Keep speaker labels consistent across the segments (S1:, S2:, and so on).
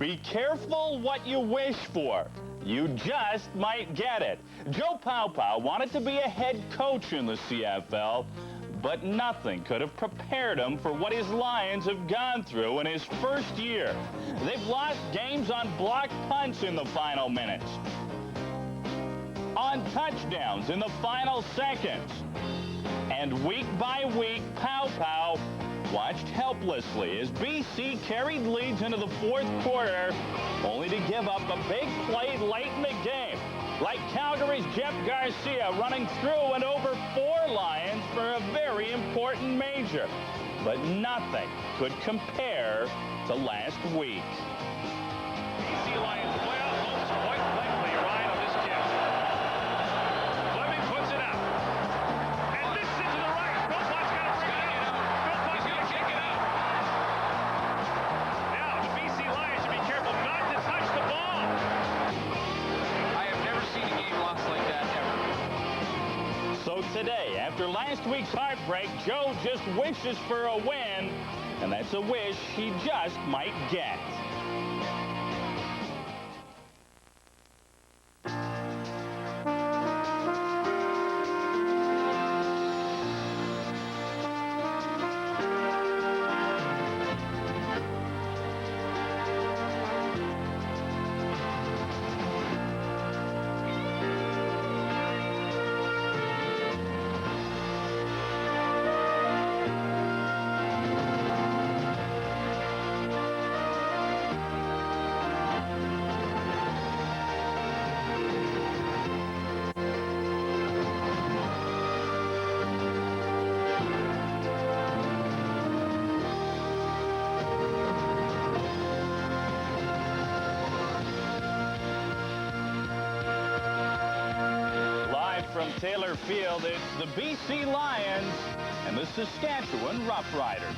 S1: Be careful what you wish for. You just might get it. Joe Pauw wanted to be a head coach in the CFL, but nothing could have prepared him for what his Lions have gone through in his first year. They've lost games on blocked punts in the final minutes, on touchdowns in the final seconds. And week by week, Pauw watched helplessly as BC carried leads into the fourth quarter, only to give up a big play late in the game, like Calgary's Jeff Garcia running through and over 4 Lions for a very important major. But nothing could compare to last week.
S2: BC Lions playoff hopes quite likely ride on this kick. Fleming puts it out. And this is to the right. Philpott's got to bring it out. Philpott's going to kick it out. Now, the BC Lions should be careful not to touch the ball.
S3: I have never seen a game lost like that ever.
S1: So today, after last week's heartbreak, Joe just wishes for a win, and that's a wish he just might get. From Taylor Field, it's the BC Lions and the Saskatchewan Roughriders.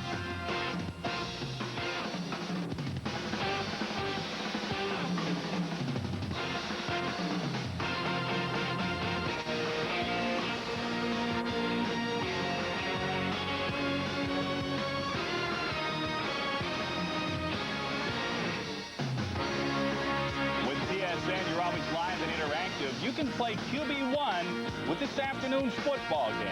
S1: You're always live and interactive. You can play QB1 with this afternoon's football game.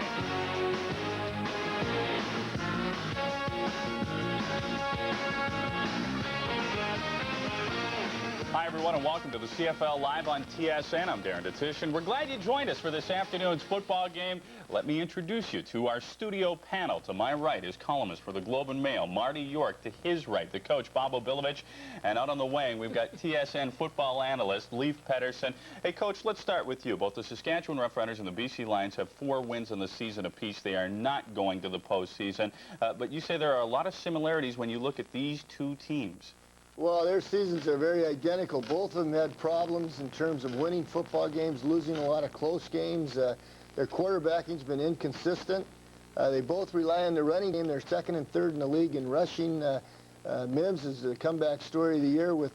S1: Hi, everyone, and welcome to the CFL Live on TSN. I'm Darren Detition. We're glad you joined us for this afternoon's football game. Let me introduce you to our studio panel. To my right is columnist for the Globe and Mail, Marty York. To his right, the coach, Bob Obilovich. And out on the wing, we've got TSN football analyst, Leif Pedersen. Hey, Coach, let's start with you. Both the Saskatchewan Roughriders and the BC Lions have 4 wins in the season apiece. They are not going to the postseason. But you say there are a lot of similarities when you look at these two teams.
S4: Well, their seasons are very identical. Both of them had problems in terms of winning football games, losing a lot of close games. Their quarterbacking's been inconsistent. They both rely on the running game. They're second and third in the league in rushing. Mims is the comeback story of the year with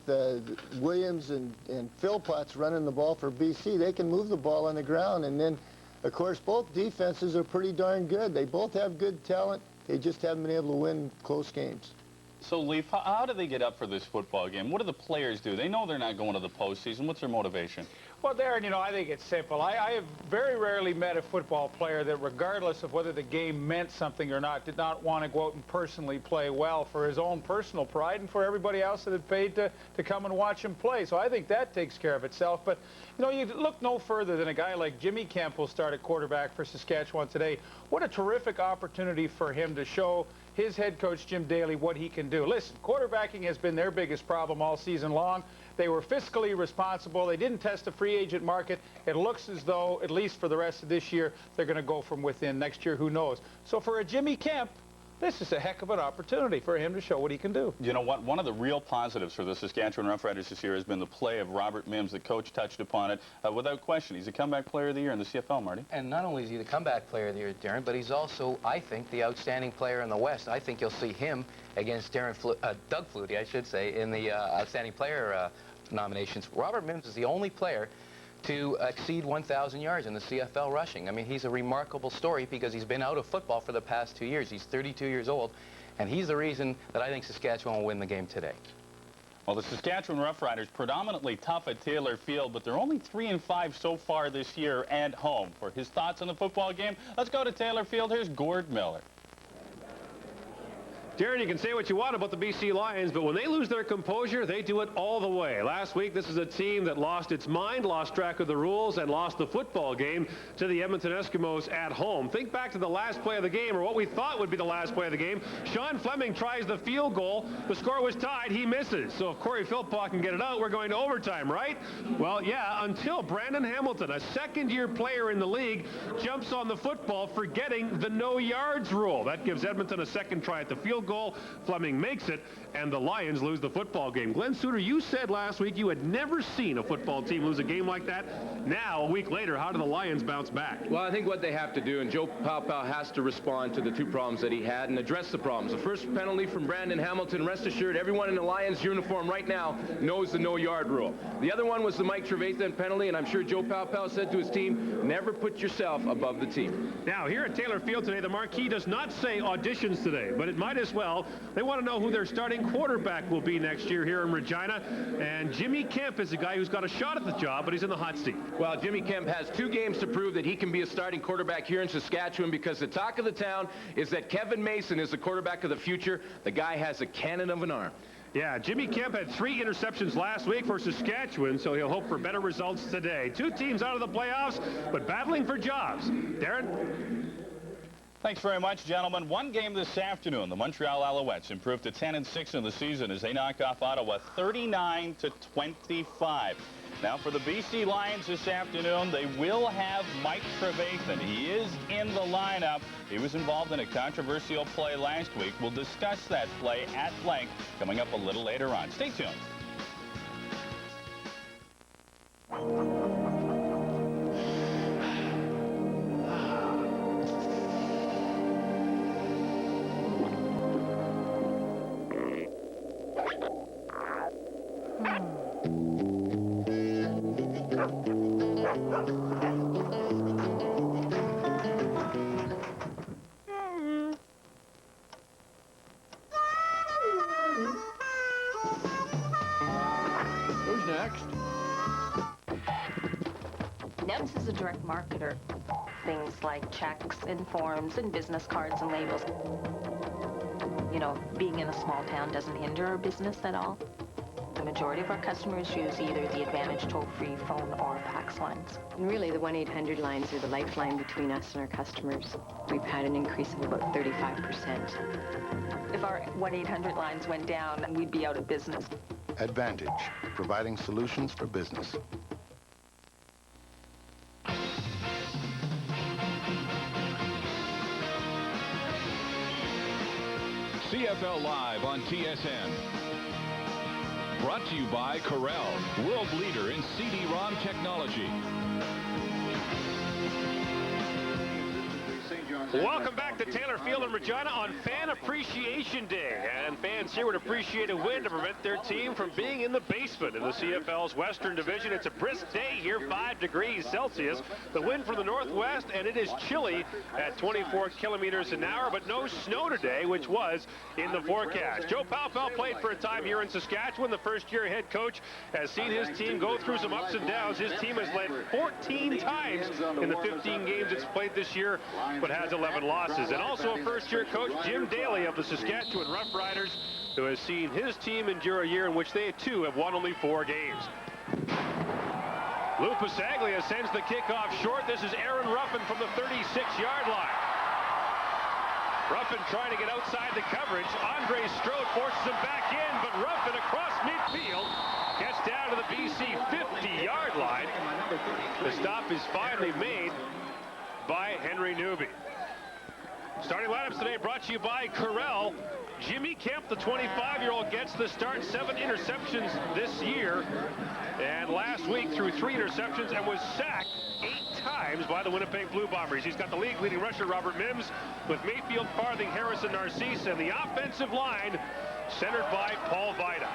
S4: Williams and Philpott's running the ball for BC. They can move the ball on the ground. And then, of course, both defenses are pretty darn good. They both have good talent. They just haven't been able to win close games.
S1: So, Leif, how do they get up for this football game? What do the players do? They know they're not going to the postseason. What's their motivation?
S5: Well, Darren, you know, I think it's simple. I have very rarely met a football player that, regardless of whether the game meant something or not, did not want to go out and personally play well for his own personal pride and for everybody else that had paid to come and watch him play. So I think that takes care of itself. But, you know, you look no further than a guy like Jimmy Kemp will start at quarterback for Saskatchewan today. What a terrific opportunity for him to show his head coach, Jim Daly, what he can do. Listen, quarterbacking has been their biggest problem all season long. They were fiscally responsible. They didn't test the free agent market. It looks as though, at least for the rest of this year, they're going to go from within. Next year, who knows? So for a Jimmy Kemp, this is a heck of an opportunity for him to show what he can do.
S1: You know what? One of the real positives for the Saskatchewan Roughriders this year has been the play of Robert Mims. The coach touched upon it. Without question, he's a comeback player of the year in the CFL, Marty.
S3: And not only is he the comeback player of the year, Darren, but he's also, I think, the outstanding player in the West. I think you'll see him against Doug Flutie, I should say, in the outstanding player nominations. Robert Mims is the only player to exceed 1,000 yards in the CFL rushing. I mean, he's a remarkable story because he's been out of football for the past 2 years. He's 32 years old, and he's the reason that I think Saskatchewan will win the game today.
S1: Well, the Saskatchewan Roughriders predominantly tough at Taylor Field, but they're only 3-5 so far this year at home. For his thoughts on the football game, let's go to Taylor Field. Here's Gord Miller.
S6: Darren, you can say what you want about the BC Lions, but when they lose their composure, they do it all the way. Last week, this is a team that lost its mind, lost track of the rules, and lost the football game to the Edmonton Eskimos at home. Think back to the last play of the game, or what we thought would be the last play of the game. Sean Fleming tries the field goal. The score was tied. He misses. So if Corey Philpott can get it out, we're going to overtime, right? Well, yeah, until Brandon Hamilton, a second-year player in the league, jumps on the football, forgetting the no yards rule. That gives Edmonton a second try at the field goal. Fleming makes it, and the Lions lose the football game. Glenn Suter, you said last week you had never seen a football team lose a game like that. Now, a week later, how do the Lions bounce back?
S7: Well, I think what they have to do, and Joe Paopao has to respond to the two problems that he had and address the problems. The first penalty from Brandon Hamilton, rest assured, everyone in the Lions uniform right now knows the no-yard rule. The other one was the Mike Trevathan penalty, and I'm sure Joe Paopao said to his team, never put yourself above the team.
S6: Now, here at Taylor Field today, the marquee does not say auditions today, but it might as well. They want to know who their starting quarterback will be next year here in Regina, and Jimmy Kemp is a guy who's got a shot at the job, but he's in the hot seat.
S7: Well, Jimmy Kemp has 2 games to prove that he can be a starting quarterback here in Saskatchewan, because the talk of the town is that Kevin Mason is the quarterback of the future. The guy has a cannon of an arm.
S6: Yeah, Jimmy Kemp had 3 interceptions last week for Saskatchewan, so he'll hope for better results today. 2 teams out of the playoffs, but battling for jobs. Darren?
S1: Thanks very much, gentlemen. One game this afternoon. The Montreal Alouettes improved to 10-6 in the season as they knocked off Ottawa 39-25. Now for the BC Lions this afternoon, they will have Mike Trevathan. He is in the lineup. He was involved in a controversial play last week. We'll discuss that play at length coming up a little later on. Stay tuned.
S8: Who's next?
S9: NEMS is a direct marketer. Things like checks and forms and business cards and labels. You know, being in a small town doesn't hinder our business at all. The majority of our customers use either the Advantage toll-free phone or fax lines.
S10: And really, the 1-800 lines are the lifeline between us and our customers. We've had an increase of about 35%.
S9: If our 1-800 lines went down, we'd be out of business.
S11: Advantage, providing solutions for business.
S2: CFL Live on TSN. Brought to you by Corel, world leader in CD-ROM technology.
S6: Welcome back to Taylor Field in Regina on Fan Appreciation Day. And fans here would appreciate a win to prevent their team from being in the basement in the CFL's Western Division. It's a brisk day here, 5 degrees Celsius. The wind from the northwest, and it is chilly at 24 kilometers an hour, but no snow today, which was in the forecast. Joe Paopao played for a time here in Saskatchewan. The first-year head coach has seen his team go through some ups and downs. His team has led 14 times in the 15 games it's played this year, but has 11 losses. And also a first-year coach, Jim Daly of the Saskatchewan Roughriders, who has seen his team endure a year in which they, too, have won only 4 games. Lou Pasaglia sends the kickoff short. This is Aaron Ruffin from the 36-yard line. Ruffin trying to get outside the coverage. Andre Strode forces him back in, but Ruffin across midfield gets down to the BC 50-yard line. The stop is finally made by Henry Newby. Starting lineups today brought to you by Corel. Jimmy Kemp, the 25-year-old, gets the start. 7 interceptions this year. And last week threw 3 interceptions and was sacked 8 times by the Winnipeg Blue Bombers. He's got the league-leading rusher, Robert Mims, with Mayfield, Farthing, Harrison, Narcisse, and the offensive line centered by Paul Vida.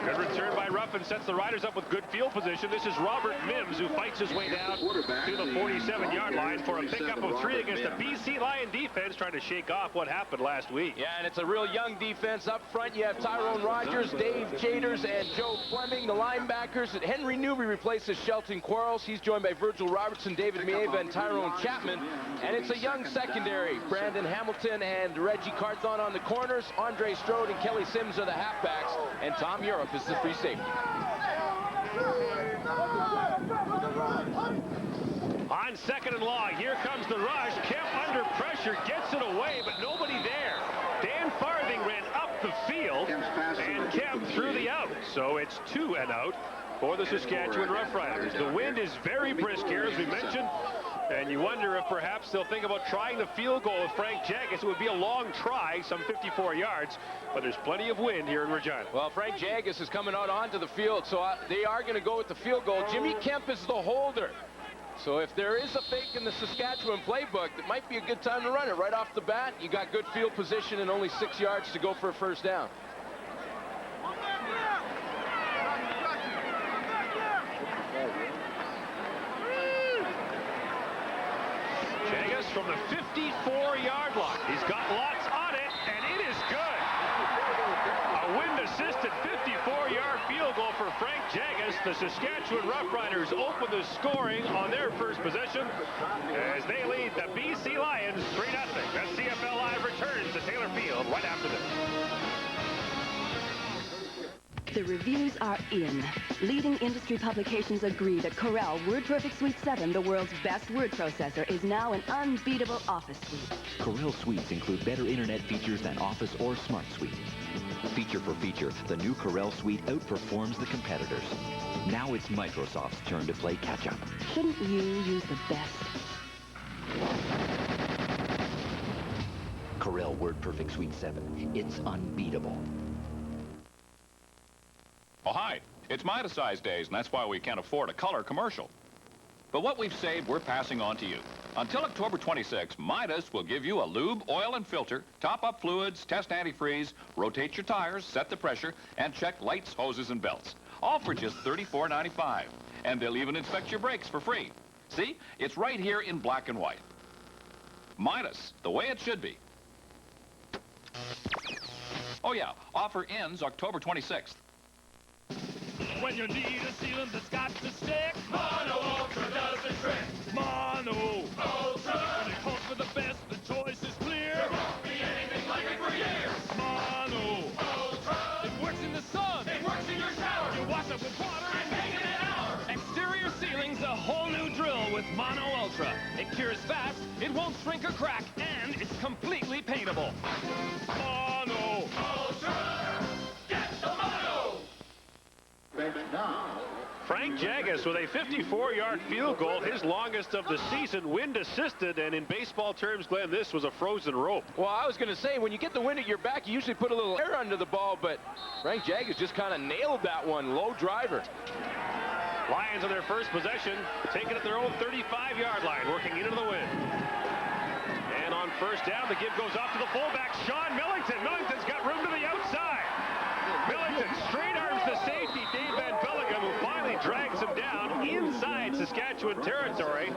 S6: Good return by Ruffin. Ruffin sets the Riders up with good field position. This is Robert Mims, who fights his way down to the 47-yard line for a pickup of 3 against the BC Lion defense, trying to shake off what happened last week.
S7: Yeah, and it's a real young defense. Up front, you have Tyrone Rogers, Dave Jaders, and Joe Fleming. The linebackers, Henry Newby replaces Shelton Quarles. He's joined by Virgil Robertson, David Mieva, and Tyrone Chapman. And it's a young secondary. Brandon Hamilton and Reggie Carthon on the corners. Andre Strode and Kelly Sims are the halfbacks. And Tom Europe is the free safety.
S6: On 2nd and long, here comes the rush. Kemp under pressure, gets it away, but nobody there. Dan Farthing ran up the field, and Kemp threw the out. So it's 2 and out for the Saskatchewan Roughriders. The wind is very brisk here, as we mentioned, and you wonder if perhaps they'll think about trying the field goal with Frank Jaggis. It would be a long try, some 54 yards, but there's plenty of wind here in Regina.
S7: Well, Frank Jaggis is coming out onto the field, so they are going to go with the field goal. Jimmy Kemp is the holder. So if there is a fake in the Saskatchewan playbook, it might be a good time to run it right off the bat. You got good field position and only 6 yards to go for a first down.
S6: Jaggis from the 54-yard line. He's got lots on it, and it is good. A wind-assisted 54-yard field goal for Frank Jaggis. The Saskatchewan Roughriders open the scoring on their first possession as they lead the BC Lions 3-0. The CFL Live returns to Taylor Field right after this.
S12: The reviews are in. Leading industry publications agree that Corel WordPerfect Suite 7, the world's best word processor, is now an unbeatable Office suite.
S13: Corel Suites include better internet features than Office or Smart Suite. Feature for feature, the new Corel Suite outperforms the competitors. Now it's Microsoft's turn to play catch-up.
S12: Shouldn't you use the best?
S13: Corel WordPerfect Suite 7. It's unbeatable.
S1: Oh, hi. It's Midas-Size days, and that's why we can't afford a color commercial. But what we've saved, we're passing on to you. Until October 26, Midas will give you a lube, oil, and filter, top-up fluids, test antifreeze, rotate your tires, set the pressure, and check lights, hoses, and belts. All for just $34.95. And they'll even inspect your brakes for free. See? It's right here in black and white. Midas, the way it should be. Oh, yeah. Offer ends October 26th.
S2: When you need a sealant that's got to stick, Mono Ultra does the trick. Mono Ultra. When it calls for the best, the choice is clear. There won't be anything like it for years. Mono Ultra. It works in the sun. It works in your shower. You wash up with water and make it an hour. Exterior ceiling's a whole new drill with Mono Ultra. It cures fast, it won't shrink or crack, and it's completely paintable. Mono Ultra. Get the Mono.
S6: Frank Jaggis with a 54-yard field goal, his longest of the season, wind-assisted, and in baseball terms, Glenn, this was a frozen rope.
S7: Well, I was going to say, when you get the wind at your back, you usually put a little air under the ball, but Frank Jaggis just kind of nailed that one. Low driver.
S6: Lions on their first possession, taking it at their own 35-yard line, working into the wind. And on first down, the give goes off to the fullback, Sean Millington. Millington's got room to the outside. Millington straight arms the safety, Dave Van Bellingham, who finally drags him down inside Saskatchewan territory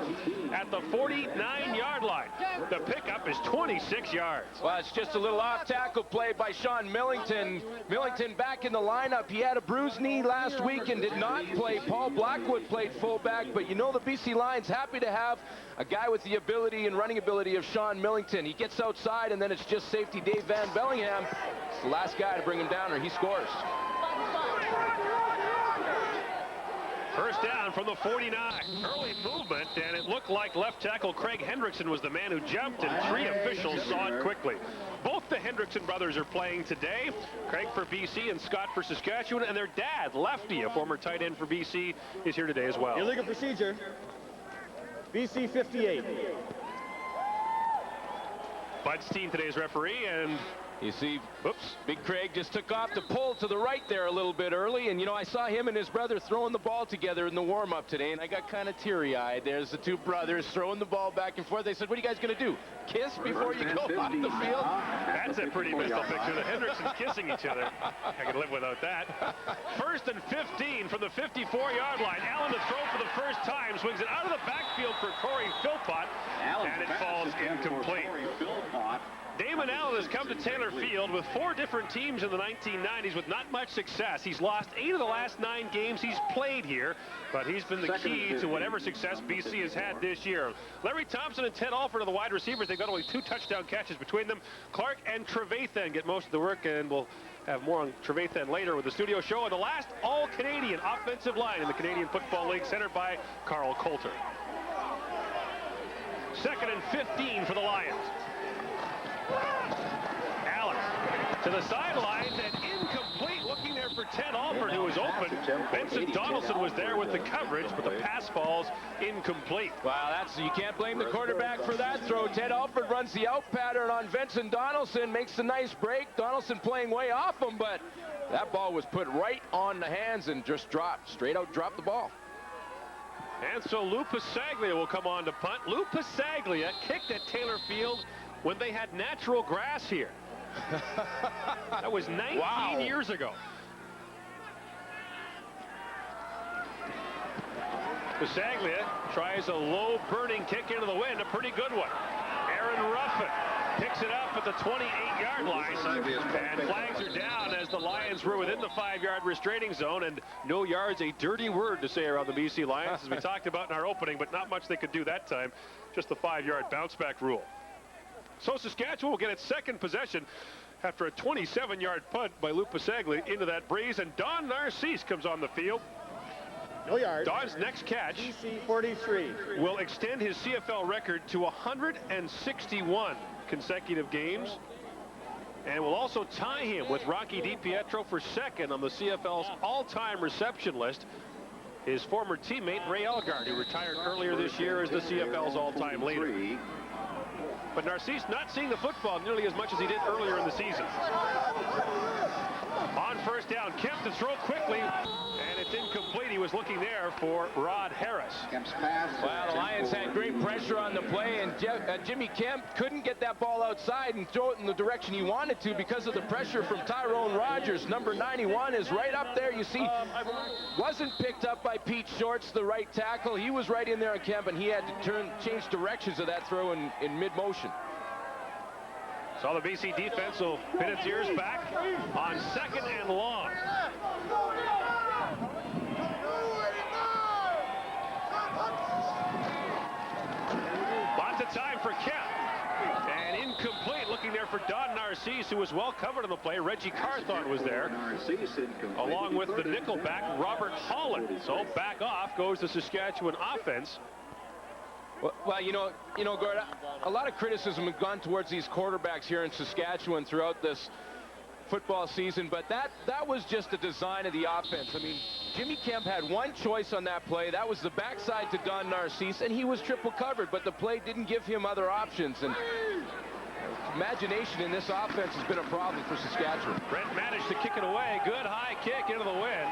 S6: at the 49-yard line. The pickup is 26 yards.
S7: Well, it's just a little off-tackle play by Sean Millington. Millington back in the lineup. He had a bruised knee last week and did not play. Paul Blackwood played fullback, but you know the BC Lions happy to have a guy with the ability and running ability of Sean Millington. He gets outside, and then it's just safety Dave Van Bellingham. It's the last guy to bring him down, or he scores.
S6: First down from the 49. Early movement, and it looked like left tackle Craig Hendrickson was the man who jumped, and 3 officials saw it quickly. Both the Hendrickson brothers are playing today. Craig for BC and Scott for Saskatchewan, and their dad, Lefty, a former tight end for BC, is here today as well.
S14: Illegal procedure. BC 58.
S6: Bud Steen, today's referee, and
S7: You see, Big Craig just took off to pull to the right there a little bit early, and you know, I saw him and his brother throwing the ball together in the warm-up today, and I got kind of teary-eyed. There's the two brothers throwing the ball back and forth. They said, what are you guys going to do? Kiss before you go off the field?
S6: That's a pretty mental picture. The Hendricksons kissing each other. I can live without that. 1st and 15 from the 54-yard line. Allen to throw for the first time. Swings it out of the backfield for Corey Philpott, and it falls incomplete. Damon Allen has come to Taylor Field with 4 different teams in the 1990s with not much success. He's lost 8 of the last 9 games he's played here, but he's been the key to whatever success BC has had this year. Larry Thompson and Ted Alford are the wide receivers. They've got only 2 touchdown catches between them. Clark and Trevathan get most of the work, and we'll have more on Trevathan later with the studio show. And the last all-Canadian offensive line in the Canadian Football League, centered by Carl Coulter. 2nd and 15 for the Lions. Allen to the sidelines and incomplete, looking there for Ted Alford, who was open. Vincent Donaldson was there with the coverage, but the pass falls incomplete.
S7: Wow, you can't blame the quarterback for that throw. Ted Alford runs the out pattern on Vincent Donaldson, makes the nice break. Donaldson playing way off him, but that ball was put right on the hands and just straight out dropped the ball.
S6: And so Lou Pasaglia will come on to punt. Lou Pasaglia kicked at Taylor Field when they had natural grass here. That was 19 years ago. Pasaglia tries a low burning kick into the wind, a pretty good one. Aaron Ruffin picks it up at the 28-yard line, and flags are down as the Lions were within the 5-yard restraining zone, and no yards, a dirty word to say around the BC Lions, as we talked about in our opening, but not much they could do that time, just the 5-yard bounce back rule. So Saskatchewan will get its 2nd possession after a 27-yard punt by Lou Pasaglia into that breeze, and Don Narcisse comes on the field.
S14: No yards.
S6: Don's next catch
S14: BC 43
S6: will extend his CFL record to 161 consecutive games, and will also tie him with Rocky DiPietro for 2nd on the CFL's all-time reception list. His former teammate Ray Elgard, who retired earlier this year, is the CFL's all-time leader. But Narcisse not seeing the football nearly as much as he did earlier in the season. On 1st down, Kemp to throw quickly, and it's incomplete. He was looking there for Rod Harris.
S7: Well, the Lions had great pressure on the play, and Jimmy Kemp couldn't get that ball outside and throw it in the direction he wanted to because of the pressure from Tyrone Rogers. Number 91 is right up there. You see, wasn't picked up by Pete Shorts, the right tackle. He was right in there on Kemp, and he had to change directions of that throw in mid-motion.
S6: So the BC defense will pin its ears back on 2nd and long. Lots of time for Kemp. And incomplete, looking there for Don Narcisse, who was well covered on the play. Reggie Carthon was there, along with the nickelback Robert Holland. So back off goes the Saskatchewan offense.
S7: Well, you know, Gord, a lot of criticism has gone towards these quarterbacks here in Saskatchewan throughout this football season, but that was just the design of the offense. I mean, Jimmy Kemp had one choice on that play. That was the backside to Don Narcisse, and he was triple covered, but the play didn't give him other options. And imagination in this offense has been a problem for Saskatchewan.
S6: Brent managed to kick it away. Good high kick into the wind.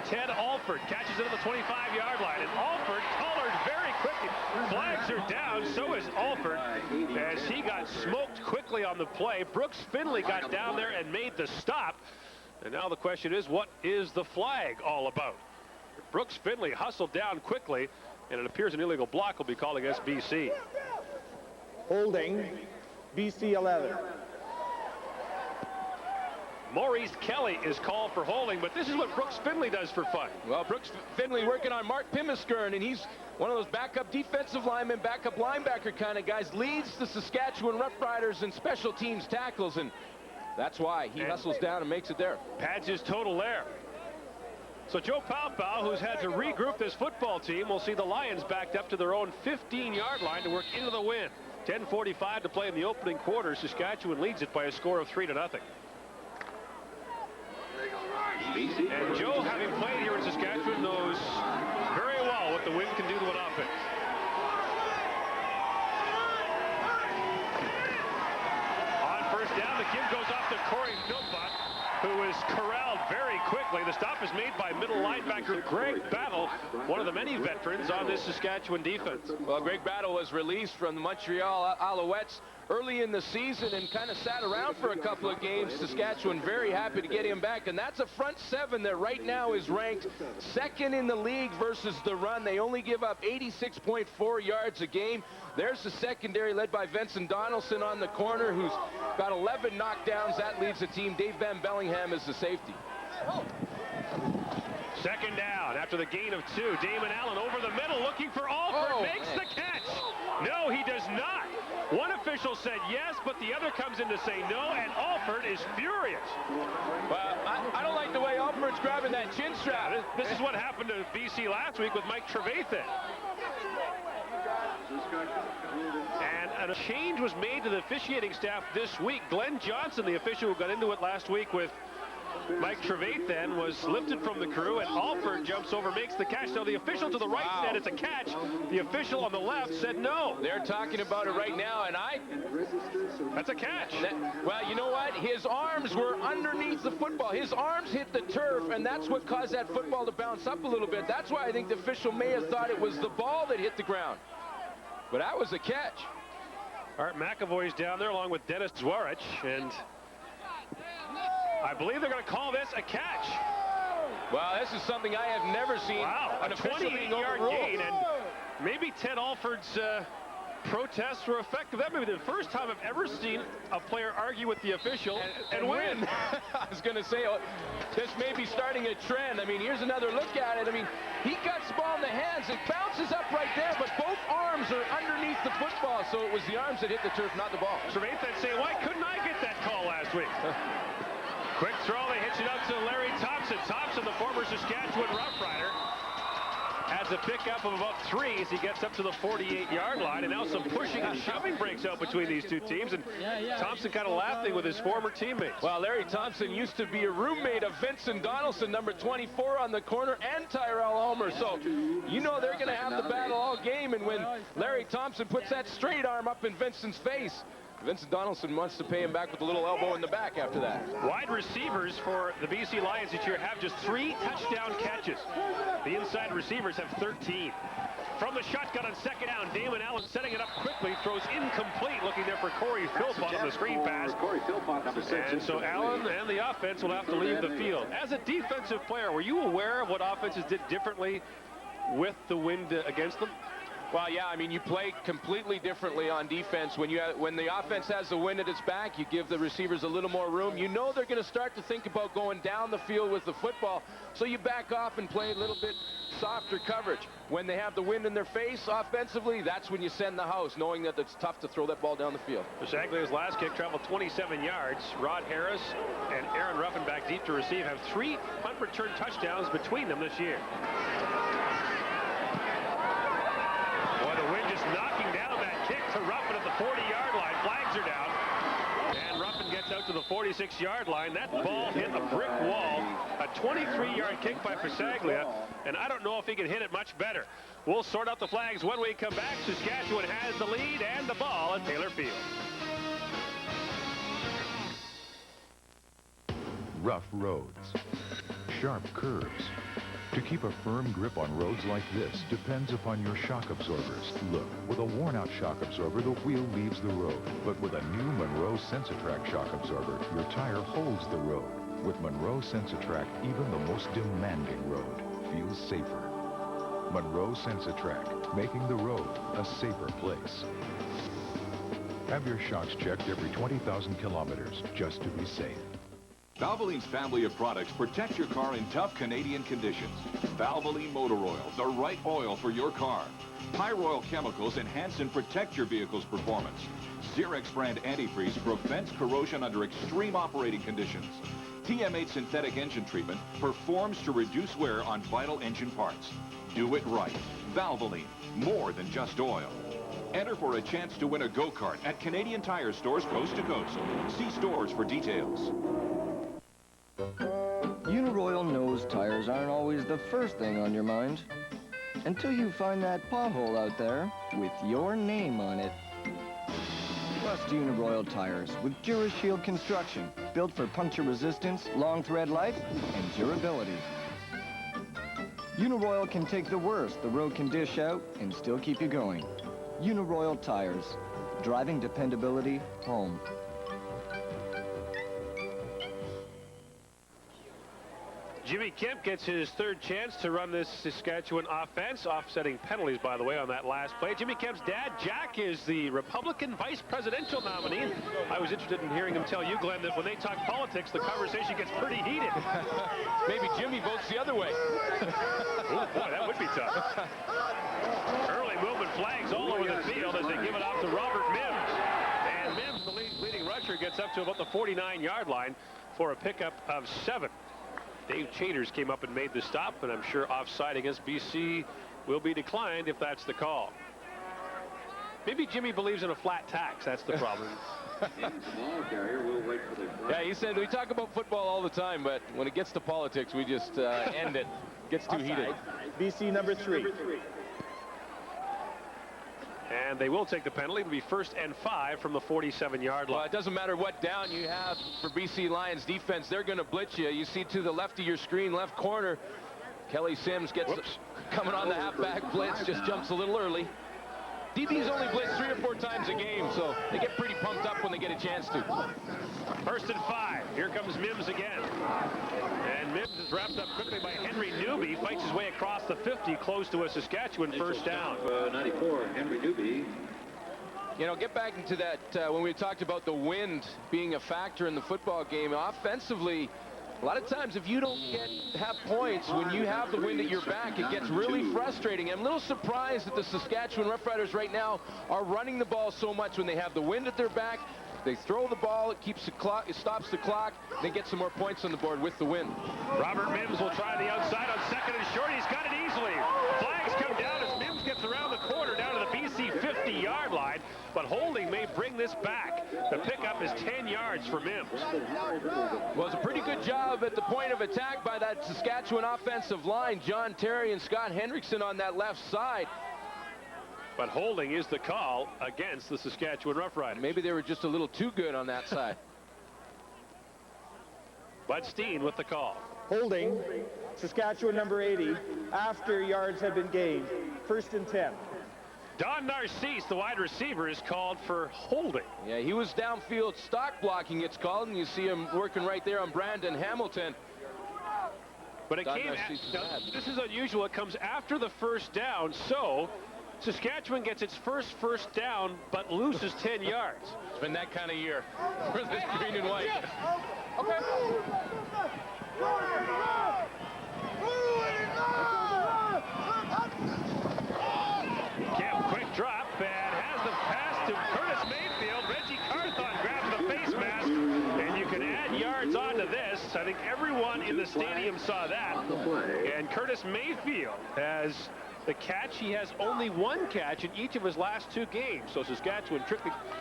S6: Ted Alford catches it at the 25-yard line, and Alford collared very quickly. Flags are down, so is Alford, as he got smoked quickly on the play. Brooks Finley got down there and made the stop. And now the question is, what is the flag all about? Brooks Finley hustled down quickly, and it appears an illegal block will be called against BC.
S14: Holding, BC 11.
S6: Maurice Kelly is called for holding, but this is what Brooks Finley does for fun.
S7: Well, Brooks Finley working on Mark Pimiskern, and he's one of those backup defensive linemen, backup linebacker kind of guys, leads the Saskatchewan Roughriders in special teams tackles, and that's why he hustles down and makes it there.
S6: Pads his total there. So Joe Paopao, who's had to regroup this football team, will see the Lions backed up to their own 15-yard line to work into the wind. 10:45 to play in the opening quarter. Saskatchewan leads it by a score of 3-0. And Joe, having played here in Saskatchewan, knows very well what the wind can do to an offense. On 1st down, the kid goes off was made by middle linebacker Greg Battle, one of the many veterans on this Saskatchewan defense.
S7: Well, Greg Battle was released from the Montreal Alouettes early in the season and kind of sat around for a couple of games. Saskatchewan very happy to get him back, and that's a front seven that right now is ranked second in the league versus the run. They only give up 86.4 yards a game. There's the secondary led by Vincent Donaldson on the corner, who's got 11 knockdowns. That leads the team. Dave Van Bellingham is the safety.
S6: Second down after the gain of 2. Damon Allen over the middle looking for Alford. Makes the catch. No, he does not. One official said yes, but the other comes in to say no, and Alford is furious.
S7: Well, I don't like the way Alford's grabbing that chin strap.
S6: This is what happened to BC last week with Mike Trevathan. And a change was made to the officiating staff this week. Glenn Johnson, the official who got into it last week with Mike Trevathan, was lifted from the crew, and Alford jumps over, makes the catch. Now the official to the right said it's a catch. The official on the left said no.
S7: They're talking about it right now, and
S6: that's a catch.
S7: Well, you know what? His arms were underneath the football. His arms hit the turf, and that's what caused that football to bounce up a little bit. That's why I think the official may have thought it was the ball that hit the ground. But that was a catch.
S6: Art McAvoy's down there along with Dennis Zwarich, and I believe they're going to call this a catch.
S7: Well, this is something I have never seen.
S6: Wow, a 28-yard gain, and maybe Ted Alford's protests were effective. That may be the first time I've ever seen a player argue with the official and win.
S7: I was going to say, this may be starting a trend. I mean, here's another look at it. I mean, he cuts the ball in the hands. It bounces up right there, but both arms are underneath the football, so it was the arms that hit the turf, not the ball.
S6: Trevathan saying, why couldn't I get that call last week? Quick throw, they hitch it up to Larry Thompson. Thompson, the former Saskatchewan Roughrider, has a pickup of about 3 as he gets up to the 48-yard line, and now some pushing and shoving breaks out between these two teams, and Thompson kind of laughing with his former teammates.
S7: Well, Larry Thompson used to be a roommate of Vincent Donaldson, number 24 on the corner, and Tyrell Ulmer, so you know they're going to have the battle all game, and when Larry Thompson puts that straight arm up in Vincent's face, Vincent Donaldson wants to pay him back with a little elbow in the back after that.
S6: Wide receivers for the BC Lions this year have just 3 touchdown catches. The inside receivers have 13. From the shotgun on second down, Damon Allen setting it up quickly, throws incomplete, looking there for Corey Philpott on the screen pass. And so Allen and the offense will have to leave the field. As a defensive player, were you aware of what offenses did differently with the wind against them?
S7: Well, yeah, I mean, you play completely differently on defense. When the offense has the wind at its back, you give the receivers a little more room. You know they're going to start to think about going down the field with the football, so you back off and play a little bit softer coverage. When they have the wind in their face offensively, that's when you send the house, knowing that it's tough to throw that ball down the field.
S6: Shagley's last kick traveled 27 yards. Rod Harris and Aaron Ruffin back deep to receive have 3 punt return touchdowns between them this year. The wind just knocking down that kick to Ruffin at the 40-yard line. Flags are down. And Ruffin gets out to the 46-yard line. That ball hit a brick wall. A 23-yard kick by Pasaglia. And I don't know if he can hit it much better. We'll sort out the flags when we come back. Saskatchewan has the lead and the ball at Taylor Field.
S15: Rough roads, sharp curves. To keep a firm grip on roads like this depends upon your shock absorbers. Look, with a worn-out shock absorber, the wheel leaves the road. But with a new Monroe Sensitrack shock absorber, your tire holds the road. With Monroe Sensitrack, even the most demanding road feels safer. Monroe Sensitrack, making the road a safer place. Have your shocks checked every 20,000 kilometers just to be safe.
S16: Valvoline's family of products protect your car in tough Canadian conditions. Valvoline Motor Oil, the right oil for your car. Pyroil chemicals enhance and protect your vehicle's performance. Xerox brand antifreeze prevents corrosion under extreme operating conditions. TM8 synthetic engine treatment performs to reduce wear on vital engine parts. Do it right. Valvoline, more than just oil. Enter for a chance to win a go-kart at Canadian Tire stores coast to coast. See stores for details.
S17: Uniroyal knows tires aren't always the first thing on your mind. Until you find that pothole out there with your name on it. Trust Uniroyal tires with DuraShield construction, built for puncture resistance, long thread life, and durability. Uniroyal can take the worst the road can dish out and still keep you going. Uniroyal tires. Driving dependability home.
S6: Jimmy Kemp gets his third chance to run this Saskatchewan offense, offsetting penalties, by the way, on that last play. Jimmy Kemp's dad, Jack, is the Republican vice presidential nominee. I was interested in hearing him tell you, Glenn, that when they talk politics, the conversation gets pretty heated.
S7: Maybe Jimmy votes the other way.
S6: Oh, boy, that would be tough. Early movement, flags all over the field as they give it off to Robert Mims. And Mims, the leading rusher, gets up to about the 49-yard line for a pickup of 7. Dave Chaters came up and made the stop, and I'm sure offside against BC will be declined if that's the call. Maybe Jimmy believes in a flat tax. That's the problem.
S7: Yeah, he said we talk about football all the time, but when it gets to politics, we just end it. Gets too heated.
S14: BC number 3.
S6: And they will take the penalty. It'll be 1st and 5 from the 47-yard line.
S7: Well, it doesn't matter what down you have for BC Lions defense. They're going to blitz you. You see to the left of your screen, left corner, Kelly Sims gets coming on the halfback blitz, just jumps a little early. DBs only blitz 3 or 4 times a game, so they get pretty pumped up when they get a chance to.
S6: 1st and 5. Here comes Mims again. And Mims is wrapped up quickly by Henry Newby. Fights his way across the 50, close to a Saskatchewan first down.
S8: 94, Henry Newby.
S7: You know, get back into that when we talked about the wind being a factor in the football game. Offensively, a lot of times if you don't have points when you have the wind at your back, it gets really frustrating. I'm a little surprised that the Saskatchewan Roughriders right now are running the ball so much when they have the wind at their back. They throw the ball, it keeps the clock, it stops the clock, they get some more points on the board with the wind.
S6: Robert Mims will try the outside on 2nd and short. He's got it easily. Flags come down as Mims gets around the corner down to the BC 50-yard line, but holding may bring this back. The pickup is 10 yards for Mims.
S7: Well, it's a pretty good job at the point of attack by that Saskatchewan offensive line. John Terry and Scott Hendrickson on that left side.
S6: But holding is the call against the Saskatchewan Roughriders.
S7: Maybe they were just a little too good on that side.
S6: Bud Steen with the call.
S14: Holding, Saskatchewan number 80, after yards have been gained. 1st and 10.
S6: Don Narcisse, the wide receiver, is called for holding.
S7: Yeah, he was downfield stock blocking, it's called, and you see him working right there on Brandon Hamilton.
S6: But it came, this is unusual, it comes after the first down, so Saskatchewan gets its first down, but loses 10 yards.
S7: It's been that kind of year for this green and white.
S14: Okay.
S6: Kemp, quick drop, and has the pass to Curtis Mayfield. Reggie Carthon grabs the face mask, and you can add yards onto this. I think everyone in the stadium saw that. And Curtis Mayfield has the catch. He has only 1 catch in each of his last 2 games. So Saskatchewan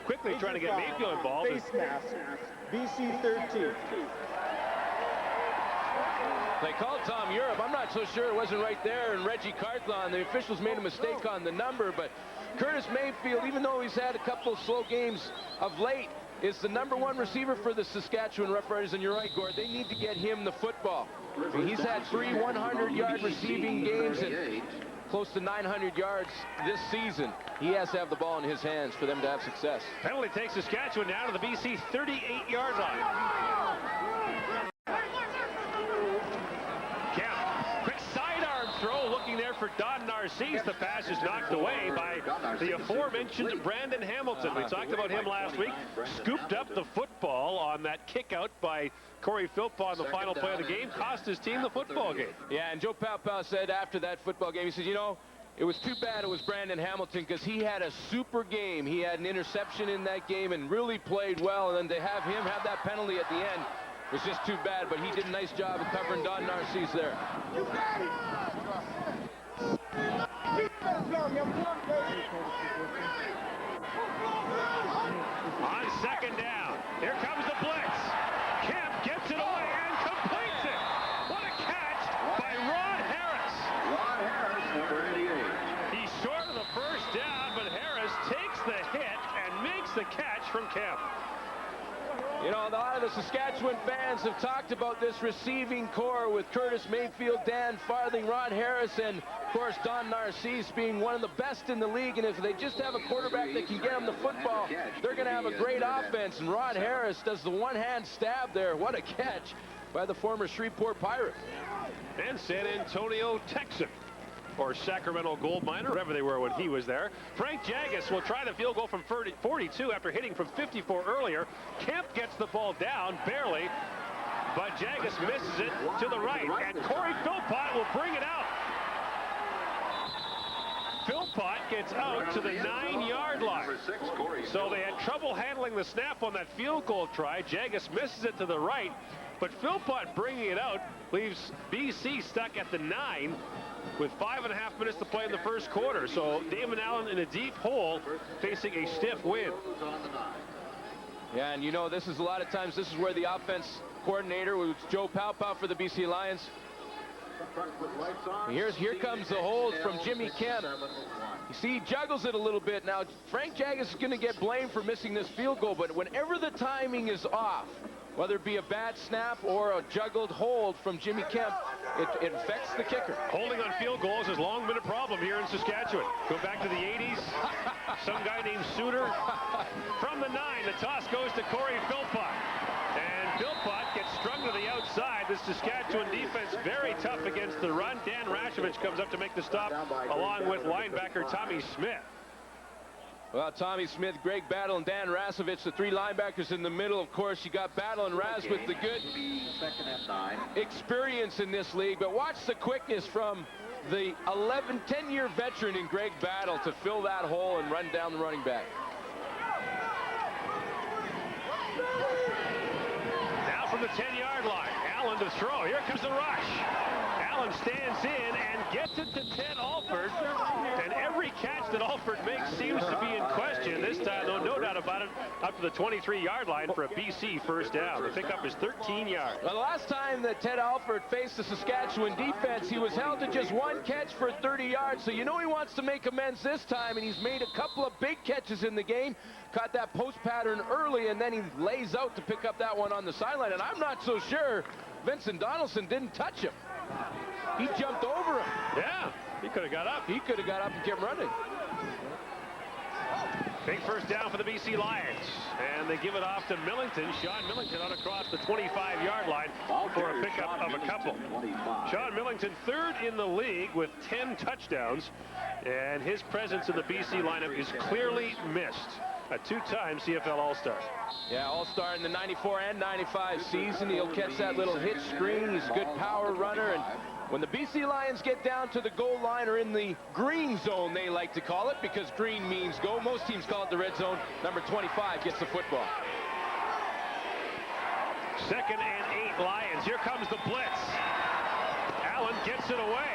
S6: quickly trying to get Mayfield involved.
S14: Face mask, BC 13.
S7: They called Tom Europe. I'm not so sure it wasn't right there. And Reggie Carthon, the officials made a mistake on the number. But Curtis Mayfield, even though he's had a couple slow games of late, is the #1 receiver for the Saskatchewan Roughriders. And you're right, Gord, they need to get him the football. I mean, he's had 3 100-yard receiving games and close to 900 yards this season. He has to have the ball in his hands for them to have success.
S6: Penalty takes Saskatchewan down to the BC 38-yard line. Kemp, quick sidearm throw, looking there for Don Narcisse. The pass is knocked away by the aforementioned Brandon Hamilton. We talked about him last week. Scooped up the football on that kick out by Corey Philpott on the final play of the game. Cost his team the football game.
S7: Yeah, and Joe Paopao said after that football game, he said, you know, it was too bad it was Brandon Hamilton because he had a super game. He had an interception in that game and really played well. And then to have him have that penalty at the end was just too bad, but he did a nice job of covering Don Narcisse there.
S6: On 2nd down, here comes the blitz. Kemp gets it away and completes it. What a catch by Ron Harris.
S8: Ron Harris, number 88.
S6: He's short of the first down, but Harris takes the hit and makes the catch from Kemp.
S7: You know, a lot of the Saskatchewan fans have talked about this receiving core with Curtis Mayfield, Dan Farthing, Ron Harris, and, of course, Don Narcisse being one of the best in the league. And if they just have a quarterback that can get them the football, they're going to have a great offense. And Ron Harris does the one-hand stab there. What a catch by the former Shreveport Pirate.
S6: And San Antonio Texan, or Sacramento gold miner, whatever they were when he was there. Frank Jagus will try the field goal from 42 after hitting from 54 earlier. Kemp gets the ball down, barely, but Jagus misses it to the right, and Corey Philpott will bring it out. Philpott gets out to the 9-yard line. So they had trouble handling the snap on that field goal try. Jagus misses it to the right, but Philpott bringing it out leaves BC stuck at the 9 with 5.5 minutes to play in the first quarter. So Damon Allen in a deep hole facing a stiff wind.
S7: Yeah, and you know, this is a lot of times, this is where the offense coordinator, was Joe Paupow for the BC Lions. Here comes the hold from Jimmy Kemp. You see, he juggles it a little bit. Now, Frank Jagus is going to get blamed for missing this field goal, but whenever the timing is off, whether it be a bad snap or a juggled hold from Jimmy Kemp, it affects the kicker.
S6: Holding on field goals has long been a problem here in Saskatchewan. Go back to the 80s. Some guy named Suter. From the 9, the toss goes to Corey Philpott. And Philpott gets strung to the outside. This Saskatchewan defense very tough against the run. Dan Rashovich comes up to make the stop along with linebacker Tommy Smith.
S7: Well, Tommy Smith, Greg Battle, and Dan Rasovich, the 3 linebackers in the middle. Of course, you got Battle and Ras with the good experience in this league. But watch the quickness from the 10-year veteran in Greg Battle to fill that hole and run down the running back.
S6: Now from the 10-yard line, Allen to throw. Here comes the rush. Allen stands in and gets it to Ted Alford. And every catch that Alford makes seems to be in question. This time, though, no doubt about it, up to the 23-yard line for a BC first down. The pickup is 13 yards.
S7: Well, the last time that Ted Alford faced the Saskatchewan defense, he was held to just 1 catch for 30 yards. So you know he wants to make amends this time, and he's made a couple of big catches in the game. Caught that post pattern early, and then he lays out to pick up that one on the sideline. And I'm not so sure Vincent Donaldson didn't touch him. He jumped over him.
S6: Yeah, he could have got up.
S7: He could have got up and kept running.
S6: Big first down for the BC Lions. And they give it off to Millington. Sean Millington out across the 25-yard line for a pickup of a couple. Sean Millington, 3rd in the league with 10 touchdowns. And his presence in the BC lineup is clearly missed. A 2-time CFL All-Star.
S7: Yeah, All-Star in the 94 and 95 season. He'll catch that little hitch screen. He's a good power runner. And when the BC Lions get down to the goal line, or in the green zone, they like to call it, because green means go. Most teams call it the red zone. Number 25 gets the football.
S6: 2nd and 8 Lions. Here comes the blitz. Allen gets it away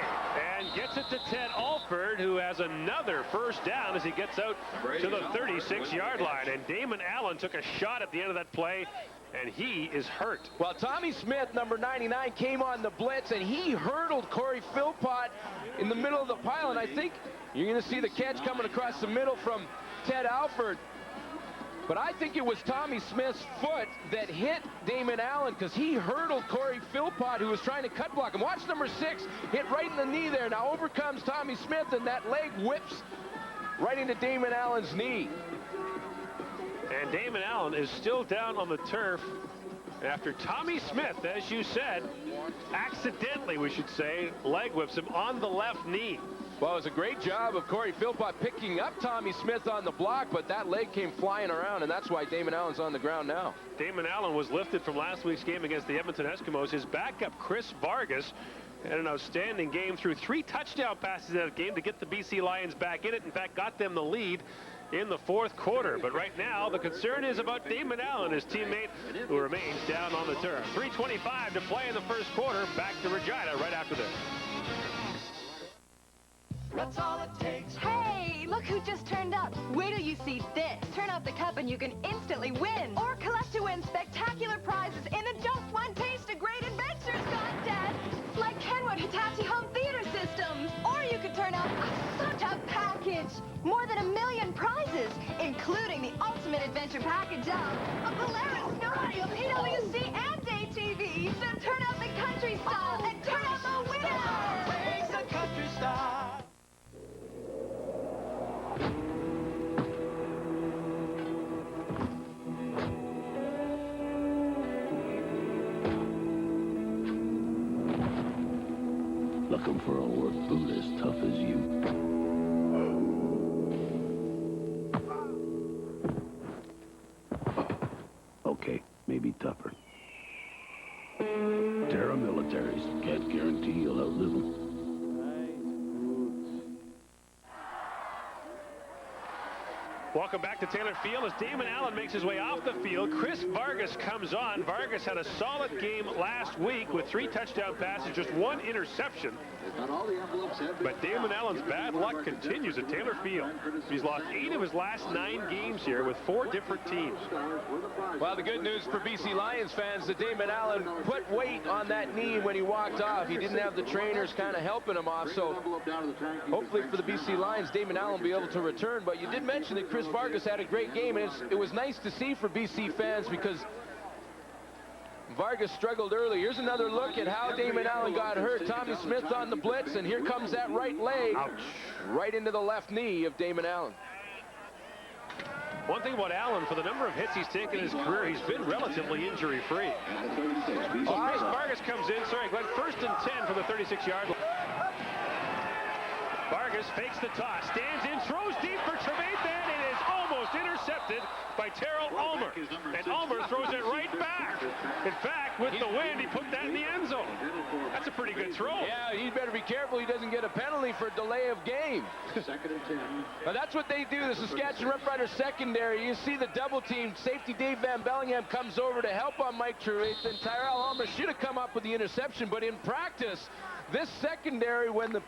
S6: and gets it to Ted Alford, who has another first down as he gets out to the 36-yard line. And Damon Allen took a shot at the end of that play, and he is hurt.
S7: Well, Tommy Smith, number 99, came on the blitz, and he hurdled Corey Philpott in the middle of the pile. And I think you're going to see the catch coming across the middle from Ted Alford. But I think it was Tommy Smith's foot that hit Damon Allen, because he hurdled Corey Philpott, who was trying to cut block him. Watch number 6 hit right in the knee there. Now over comes Tommy Smith, and that leg whips right into Damon Allen's knee.
S6: And Damon Allen is still down on the turf after Tommy Smith, as you said, accidentally, we should say, leg whips him on the left knee.
S7: Well, it was a great job of Corey Philpott picking up Tommy Smith on the block, but that leg came flying around, and that's why Damon Allen's on the ground now.
S6: Damon Allen was lifted from last week's game against the Edmonton Eskimos. His backup, Chris Vargas, had an outstanding game, threw 3 touchdown passes in that game to get the BC Lions back in it. In fact, got them the lead in the 4th quarter. But right now, the concern is about Damon Allen, his teammate, who remains down on the turf. 3:25 to play in the first quarter. Back to Regina right after this.
S12: That's all it takes. Hey, look who just turned up. Wait till you see this. Turn off the cup and you can instantly win. Or collect to win spectacular prizes in the Just One Taste of Great Adventures contest. Like Kenwood Hitachi Home Theater Systems. Or you could turn up such a package. package. More than 1 million prizes, including the ultimate adventure package of a Polaris snowmobile, PWC, and ATV. So turn out the country style and turn out the winners! Takes a country style.
S18: Looking for a work boot as tough as you. Okay, maybe tougher. Terra Militaries. Can't guarantee you'll outlive them.
S6: Welcome back to Taylor Field as Damon Allen makes his way off the field. Chris Vargas comes on. Vargas had a solid game last week with 3 touchdown passes, just 1 interception. But Damon Allen's bad luck continues at Taylor Field. He's lost 8 of his last 9 games here with 4 different teams.
S7: Well, the good news for BC Lions fans that Damon Allen put weight on that knee when he walked off. He didn't have the trainers kind of helping him off, so hopefully for the BC Lions, Damon Allen will be able to return. But you did mention that Chris Vargas had a great game, and it was nice to see for BC fans because Vargas struggled early. Here's another look at how Damon Allen got hurt. Tommy Smith on the blitz, and here comes that right leg. Ouch. Right into the left knee of Damon Allen.
S6: One thing about Allen, for the number of hits he's taken in his career, he's been relatively injury-free. Chris Vargas comes in. Sorry, Glenn, 1st and 10 from the 36-yard line. Vargas fakes the toss, stands in, throws deep for Trevathan, and is almost intercepted by Terrell Ulmer. And Ulmer throws it right back. In fact, with the wind, he put that in the end zone. That's a pretty good throw.
S7: Yeah, he'd better be careful he doesn't get a penalty for delay of game.
S8: 2nd and 10.
S7: But that's what they do, the Saskatchewan Roughriders secondary. You see the double team. Safety Dave Van Bellingham comes over to help on Mike Trevathan. Tyrell Ulmer should have come up with the interception, but in practice, this secondary, when the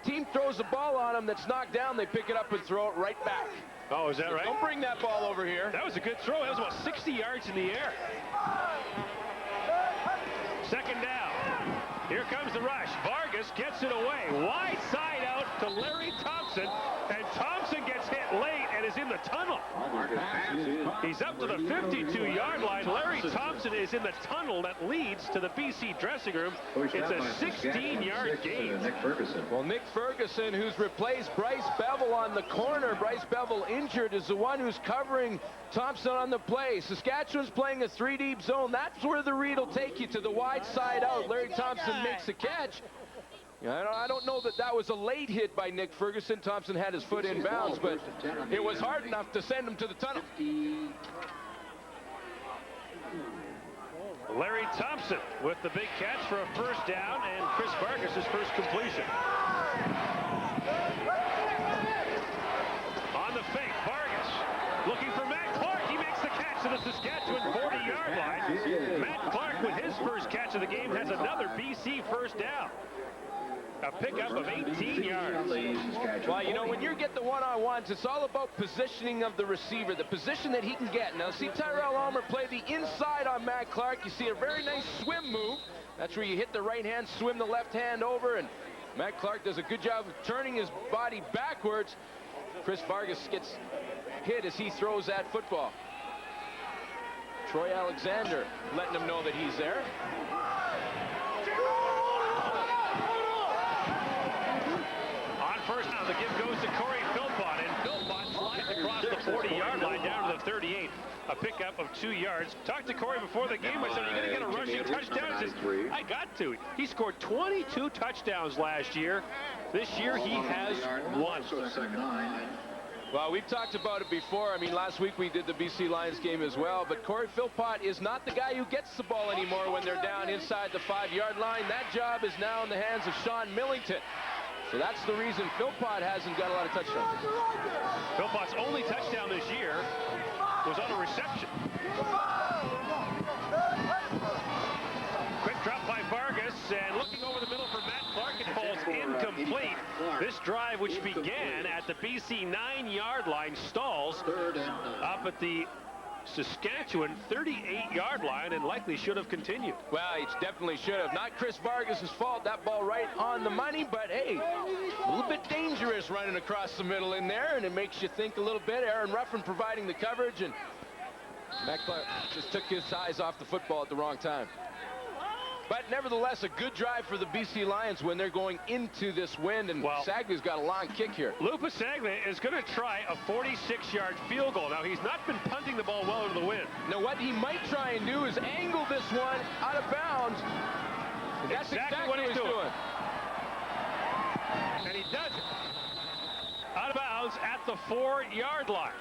S7: team throws the ball on them that's knocked down, they pick it up and throw it right back.
S6: Oh, is that right?
S7: Don't bring that ball over here.
S6: That was a good throw. That was about 60 yards in the air. 2nd down. Here comes the rush. Vargas gets it away. Wide side out to Larry Thompson. And Thompson gets hit late and is in the tunnel. He's up to the 52-yard line. Larry Thompson is in the tunnel that leads to the BC dressing room. It's a 16-yard gain.
S7: Well, Nick Ferguson, who's replaced Bryce Bevel on the corner. Bryce Bevel injured, is the one who's covering Thompson on the play. Saskatchewan's playing a 3-deep zone. That's where the read will take you, to the wide side out. Larry Thompson makes the catch. I don't know that that was a late hit by Nick Ferguson. Thompson had his foot in bounds, but it was hard enough to send him to the tunnel.
S6: Larry Thompson with the big catch for a 1st down, and Chris Vargas' first completion. On the fake, Vargas looking for Matt Clark. He makes the catch to the Saskatchewan 40-yard line. Matt Clark, with his first catch of the game, has another BC 1st down. A pickup of 18 yards.
S7: Well, you know, when you get the one-on-ones, it's all about positioning of the receiver, the position that he can get. Now, see Tyrell Ulmer play the inside on Matt Clark. You see a very nice swim move. That's where you hit the right hand, swim the left hand over, and Matt Clark does a good job of turning his body backwards. Chris Vargas gets hit as he throws that football. Troy Alexander letting him know that he's there.
S6: First down, the give goes to Corey Philpott, and Philpott slides across the 40-yard line down to the 38. A pickup of 2 yards. Talked to Corey before the game. I said, are you going to get a rushing touchdown? He says, I got to. He scored 22 touchdowns last year. This year, he has 1.
S7: Well, we've talked about it before. I mean, last week we did the BC Lions game as well, but Corey Philpott is not the guy who gets the ball anymore when they're down inside the 5-yard line. That job is now in the hands of Sean Millington. So that's the reason Philpott hasn't got a lot of touchdowns.
S6: Philpott's only touchdown this year was on a reception. Quick drop by Vargas, and looking over the middle for Matt Clark, it falls incomplete. This drive, which began at the BC 9-yard line, stalls up at the Saskatchewan 38-yard line and likely should have continued.
S7: Well, it definitely should have. Not Chris Vargas' fault. That ball right on the money, but hey, a little bit dangerous running across the middle in there, and it makes you think a little bit. Aaron Ruffin providing the coverage, and Meckler just took his eyes off the football at the wrong time. But nevertheless, a good drive for the BC Lions when they're going into this wind, and Saglia's got a long kick here.
S6: Lou Pasaglia is going to try a 46-yard field goal. Now, he's not been punting the ball well into the wind.
S7: Now, what he might try and do is angle this one out of bounds. And that's exactly what he's doing.
S6: And he does it. Out of bounds at the 4-yard line.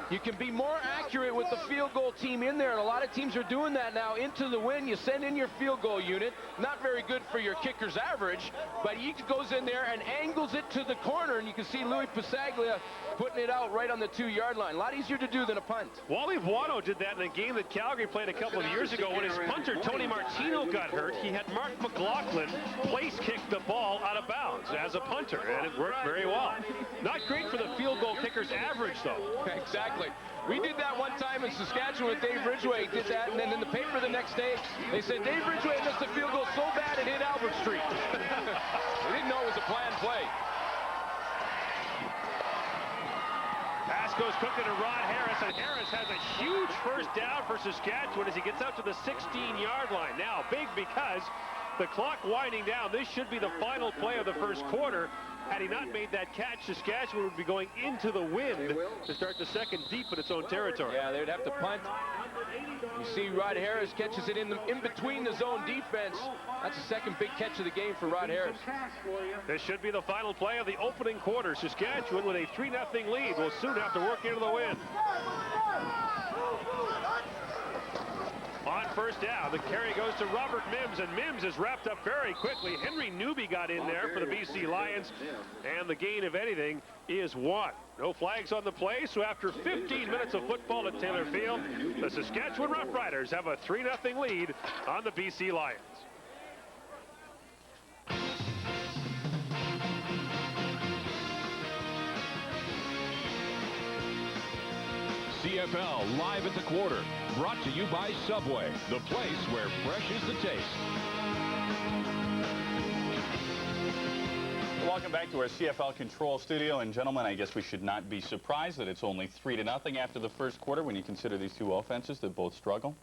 S7: You can be more accurate with the field goal team in there, and a lot of teams are doing that now. Into the wind, you send in your field goal unit. Not very good for your kicker's average, but he goes in there and angles it to the corner, and you can see Louis Pasaglia putting it out right on the 2-yard line. A lot easier to do than a punt.
S6: Wally Buono did that in a game that Calgary played a couple of years ago when his punter, Tony Martino, got hurt. He had Mark McLaughlin place kick the ball out of bounds as a punter, and it worked very well. Not great for the field goal kicker's average, though.
S7: Exactly. We did that one time in Saskatchewan with Dave Ridgway. Did that, and then in the paper the next day, they said Dave Ridgway missed a field goal so bad it hit Albert Street. They didn't know it was a planned play.
S6: Pass goes quickly to Rod Harris, and Harris has a huge first down for Saskatchewan as he gets out to the 16-yard line. Now, big because the clock winding down. This should be the final play of the first quarter. Had he not made that catch, Saskatchewan would be going into the wind to start the second deep in its own territory.
S7: Yeah, they would have to punt. You see Rod Harris catches it in between the zone defense. That's the second big catch of the game for Rod Harris.
S6: This should be the final play of the opening quarter. Saskatchewan with a 3-0 lead will soon have to work into the wind. On first down, the carry goes to Robert Mims, and Mims is wrapped up very quickly. Henry Newby got in there for the BC Lions, and the gain, if anything, is 1. No flags on the play, so after 15 minutes of football at Taylor Field, the Saskatchewan Roughriders have a 3-0 lead on the BC Lions.
S16: CFL Live at the Quarter, brought to you by Subway, the place where fresh is the taste.
S1: Welcome back to our CFL Control Studio, and gentlemen, I guess we should not be surprised that it's only 3-0 after the first quarter when you consider these two offenses that both struggle.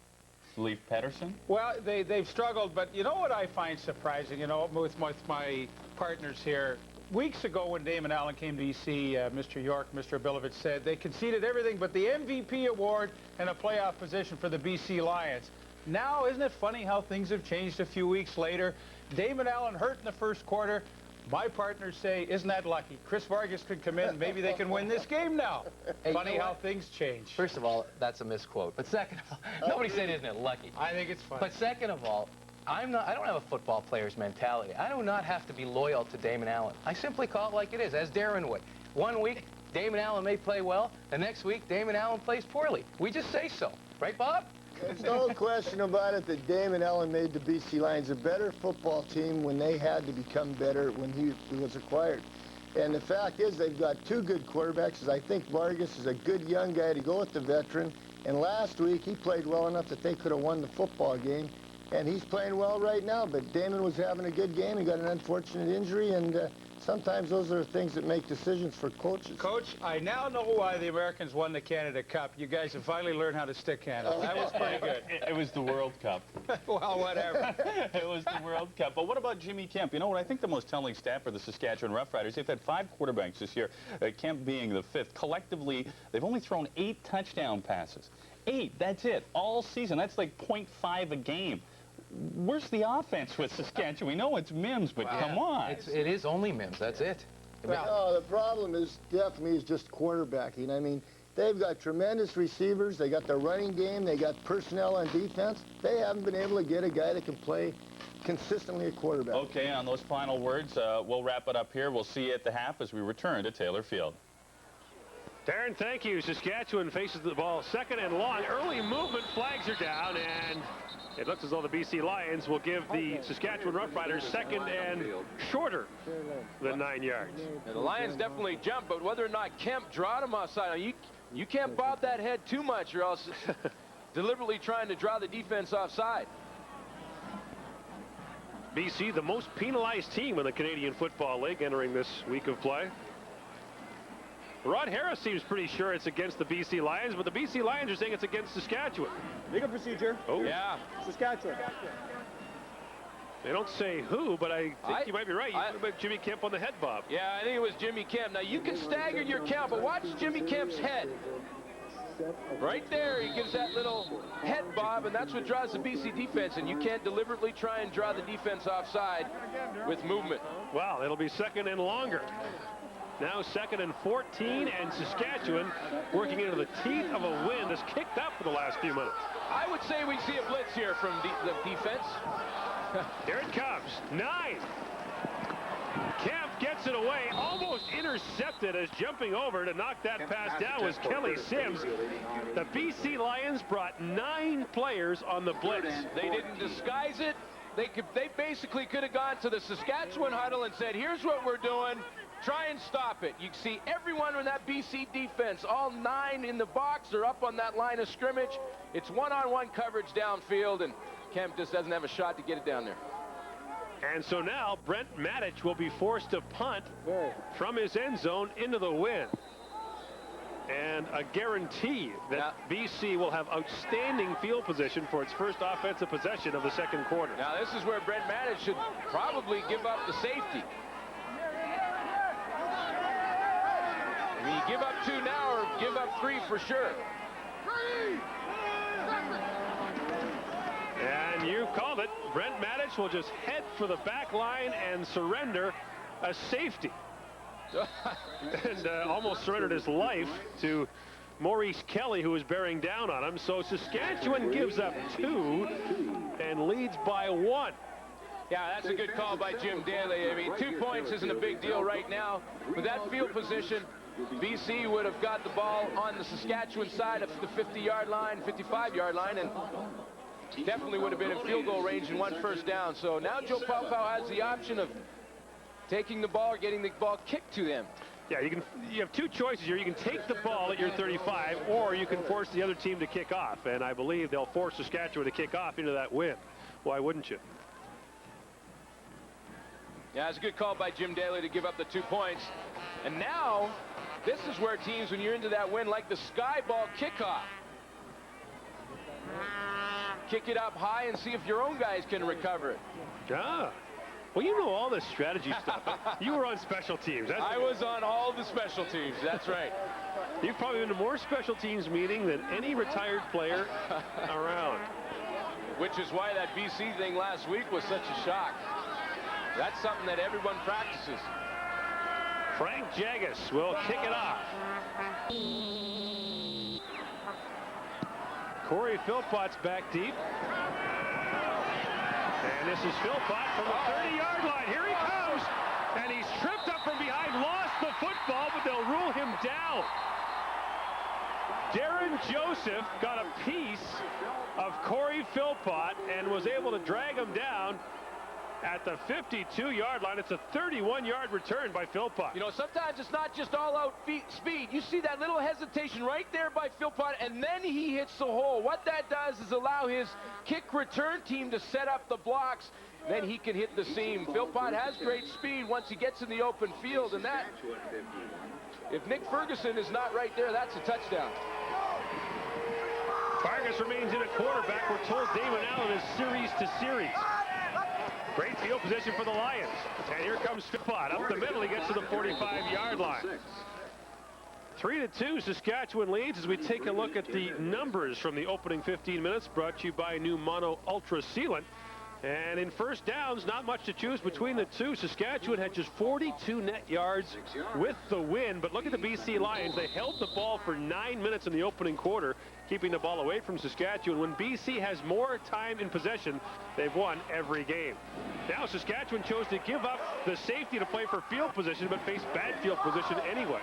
S1: Leaf Pedersen?
S5: Well, they've struggled, but you know what I find surprising, you know, with my partners here, weeks ago when Damon Allen came to EC, Mr. York, Mr. Abilovich said they conceded everything but the MVP award and a playoff position for the BC Lions. Now, isn't it funny how things have changed a few weeks later? Damon Allen hurt in the first quarter. My partners say, isn't that lucky? Chris Vargas could come in, maybe they can win this game now.
S3: Hey,
S5: Funny
S3: you know
S5: how
S3: what?
S5: things change.
S3: First of all, that's a misquote. But second of all, nobody said isn't it lucky.
S5: I think it's funny.
S3: But second of all, I don't have a football player's mentality. I do not have to be loyal to Damon Allen. I simply call it like it is, as Darren would. One week, Damon Allen may play well. The next week, Damon Allen plays poorly. We just say so. Right, Bob?
S4: There's no question about it that Damon Allen made the BC Lions a better football team when they had to become better when he was acquired. And the fact is they've got two good quarterbacks. I think Vargas is a good young guy to go with the veteran. And last week he played well enough that they could have won the football game. And he's playing well right now, but Damon was having a good game. He got an unfortunate injury, and sometimes those are things that make decisions for coaches.
S5: Coach, I now know why the Americans won the Canada Cup. You guys have finally learned how to stick handle. That was pretty good.
S1: It was the World Cup.
S5: Well, whatever.
S1: It was the World Cup. But what about Jimmy Kemp? You know what? I think the most telling stat for the Saskatchewan Roughriders, they've had 5 quarterbacks this year, Kemp being the 5th. Collectively, they've only thrown 8 touchdown passes. 8, that's it, all season. That's like 0.5 a game. Where's the offense with Saskatchewan? We know it's Mims, but come on.
S3: It is only Mims, that's it.
S4: No, the problem is definitely just quarterbacking. I mean, they've got tremendous receivers. They got the running game. They got personnel on defense. They haven't been able to get a guy that can play consistently at quarterback.
S1: Okay, on those final words, we'll wrap it up here. We'll see you at the half as we return to Taylor Field.
S6: Darren, thank you. Saskatchewan faces the ball second and long. Early movement, flags are down, and it looks as though the BC Lions will give the Saskatchewan Roughriders second and shorter than 9 yards.
S7: Yeah, the Lions definitely jumped, but whether or not Kemp drawed him offside, You can't bob that head too much or else it's deliberately trying to draw the defense offside.
S6: BC, the most penalized team in the Canadian Football League entering this week of play. Rod Harris seems pretty sure it's against the BC Lions, but the BC Lions are saying it's against Saskatchewan.
S14: Legal procedure.
S6: Oh.
S7: Yeah.
S14: Saskatchewan.
S6: They don't say who, but I think you might be right. You put Jimmy Kemp on the head, Bob.
S7: Yeah, I think it was Jimmy Kemp. Now, you can stagger your count, but watch Jimmy Kemp's head. Right there, he gives that little head bob, and that's what draws the BC defense, and you can't deliberately try and draw the defense offside with movement.
S6: Well, it'll be second and longer. Now 2nd and 14, and Saskatchewan working into the teeth of a wind has kicked up for the last few minutes.
S7: I would say we see a blitz here from the defense.
S6: Here it comes. 9. Kemp gets it away, almost intercepted as jumping over to knock that pass down was Kelly Sims. The BC Lions brought 9 players on the blitz.
S7: They didn't disguise it. They basically could have gone to the Saskatchewan huddle and said, here's what we're doing. Try and stop it. You see everyone in that BC defense, all 9 in the box are up on that line of scrimmage. It's one-on-one coverage downfield, and Kemp just doesn't have a shot to get it down there.
S6: And so now Brent Matic will be forced to punt from his end zone into the wind. And a guarantee that BC will have outstanding field position for its first offensive possession of the second quarter.
S7: Now this is where Brent Matic should probably give up the safety. I mean, you give up 2 now or give up 3 for sure.
S6: And you called it. Brent Matic will just head for the back line and surrender a safety. And almost surrendered his life to Maurice Kelly, who was bearing down on him. So Saskatchewan gives up 2 and leads by 1.
S7: Yeah, that's a good call by Jim Daly. I mean, 2 points isn't a big deal right now. With that field position, BC would have got the ball on the Saskatchewan side of the 50-yard line, 55-yard line, and definitely would have been in field goal range and 1 first down. So now Joe Paupau has the option of taking the ball or getting the ball kicked to them.
S6: Yeah, you have 2 choices here. You can take the ball at your 35, or you can force the other team to kick off. And I believe they'll force Saskatchewan to kick off into that win. Why wouldn't you?
S7: Yeah, it's a good call by Jim Daly to give up the 2 points. And now, this is where teams, when you're into that win, like the sky ball kickoff. Kick it up high and see if your own guys can recover it.
S6: Ah. Well, you know all this strategy stuff. You were on special teams.
S7: I was on all the special teams. That's right.
S6: You've probably been to more special teams meeting than any retired player around.
S7: Which is why that BC thing last week was such a shock. That's something that everyone practices.
S6: Frank Jagus will kick it off. Corey Philpott's back deep. And this is Philpott from the 30-yard line. Here he comes. And he's tripped up from behind, lost the football, but they'll rule him down. Darren Joseph got a piece of Corey Philpott and was able to drag him down at the 52-yard line. It's a 31-yard return by Philpott.
S7: You know, sometimes it's not just all-out speed. You see that little hesitation right there by Philpott, and then he hits the hole. What that does is allow his kick return team to set up the blocks. Then he can hit the seam. Philpott has great speed once he gets in the open field, and that, if Nick Ferguson is not right there, that's a touchdown.
S6: Vargas remains in a quarterback. We're told Damon Allen is series to series. Great field position for the Lions. And here comes Philpott. Up the middle, he gets to the 45-yard line. 3-2, Saskatchewan leads as we take a look at the numbers from the opening 15 minutes, brought to you by new Mono Ultra Sealant. And in first downs, not much to choose between the two. Saskatchewan had just 42 net yards with the win. But look at the BC Lions. They held the ball for 9 minutes in the opening quarter, keeping the ball away from Saskatchewan. When BC has more time in possession, they've won every game. Now Saskatchewan chose to give up the safety to play for field position, but face bad field position anyway.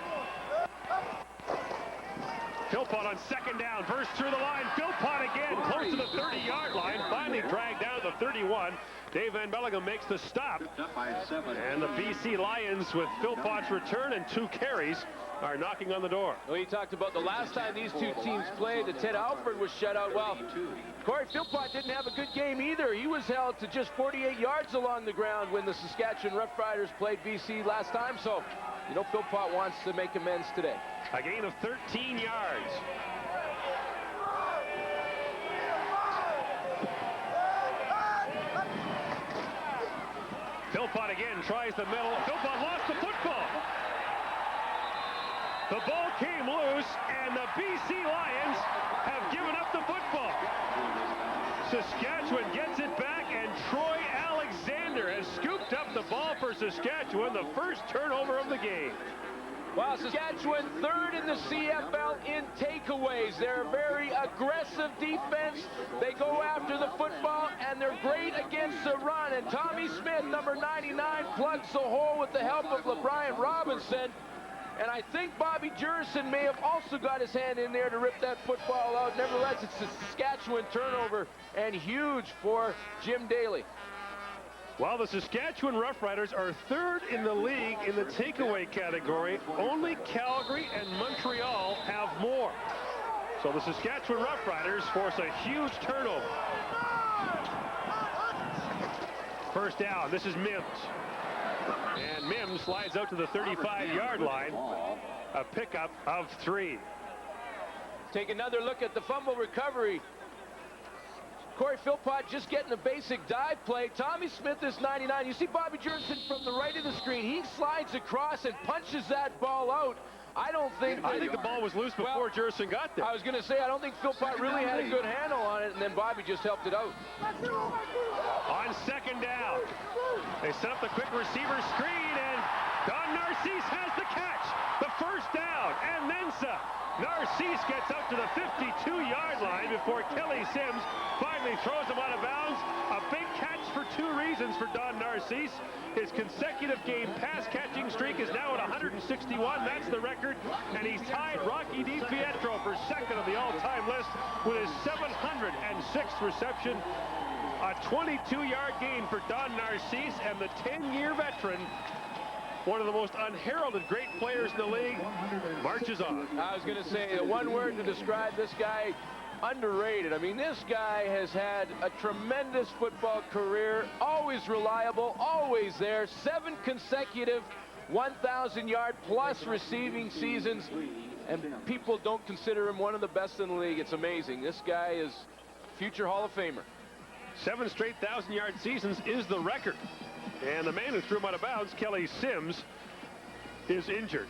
S6: Philpott on second down, burst through the line. Philpott again, close to the 30-yard line. Finally dragged down to the 31. Dave Van Bellingham makes the stop. And the BC Lions, with Philpott's return and 2 carries, are knocking on the door.
S7: Well, you talked about the last time these two teams played, that Ted Alford was shut out. Well, Corey Philpott didn't have a good game either. He was held to just 48 yards along the ground when the Saskatchewan Roughriders played BC last time. So, you know, Philpott wants to make amends today.
S6: A gain of 13 yards. Philpott again tries the middle. Philpott lost the football. The ball came loose, and the BC Lions have given up the football. Saskatchewan gets it back, and Troy Alexander has scooped up the ball for Saskatchewan, the first turnover of the game.
S7: Wow, Saskatchewan third in the CFL in takeaways. They're a very aggressive defense. They go after the football, and they're great against the run. And Tommy Smith, number 99, plugs the hole with the help of LeBrian Robinson. And I think Bobby Jurison may have also got his hand in there to rip that football out. Nevertheless, it's a Saskatchewan turnover, and huge for Jim Daly.
S6: While the Saskatchewan Roughriders are third in the league in the takeaway category, only Calgary and Montreal have more. So the Saskatchewan Roughriders force a huge turnover. First down, this is Mims. And Mims slides out to the 35-yard line. A pickup of 3.
S7: Take another look at the fumble recovery. Corey Philpott just getting a basic dive play. Tommy Smith is 99. You see Bobby Jurison from the right of the screen. He slides across and punches that ball out. I think
S6: the ball was loose before Jurison got there.
S7: I was going to say, I don't think Philpott really had a good handle on it, and then Bobby just helped it out.
S6: On second down, they set up the quick receiver screen, and Don Narcisse has the catch. The first down, and then some. Narcisse gets up to the 52-yard line before Kelly Sims finally throws him out of bounds. A big catch for 2 reasons for Don Narcisse. His consecutive game pass-catching streak is now at 161. That's the record. And he's tied Rocky DiPietro for second on the all-time list with his 706th reception. A 22-yard gain for Don Narcisse, and the 10-year veteran, one of the most unheralded great players in the league, marches on.
S7: I was going to say, the one word to describe this guy, underrated. I mean, this guy has had a tremendous football career, always reliable, always there. 7 consecutive 1,000-yard plus receiving seasons, and people don't consider him one of the best in the league. It's amazing. This guy is future Hall of Famer.
S6: 7 straight 1,000-yard seasons is the record. And the man who threw him out of bounds, Kelly Sims, is injured.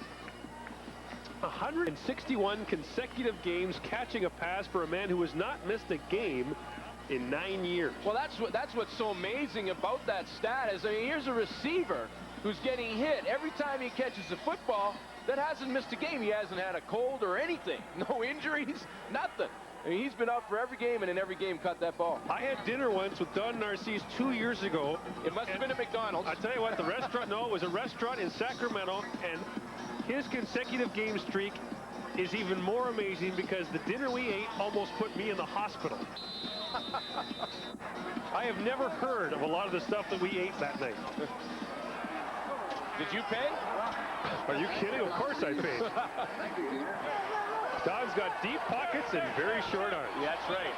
S6: 161 consecutive games catching a pass for a man who has not missed a game in 9 years.
S7: Well, that's what's so amazing about that stat is, I mean, here's a receiver who's getting hit every time he catches a football that hasn't missed a game. He hasn't had a cold or anything. No injuries, nothing. I mean, he's been out for every game, and in every game caught that ball.
S6: I had dinner once with Don Narcisse 2 years ago.
S7: It must have been at McDonald's.
S6: I tell you what, the restaurant, no, it was a restaurant in Sacramento, and his consecutive game streak is even more amazing because the dinner we ate almost put me in the hospital. I have never heard of a lot of the stuff that we ate that night.
S7: Did you pay?
S6: Are you kidding? Of course I paid. Don's got deep pockets and very short arms.
S7: Yeah, that's right.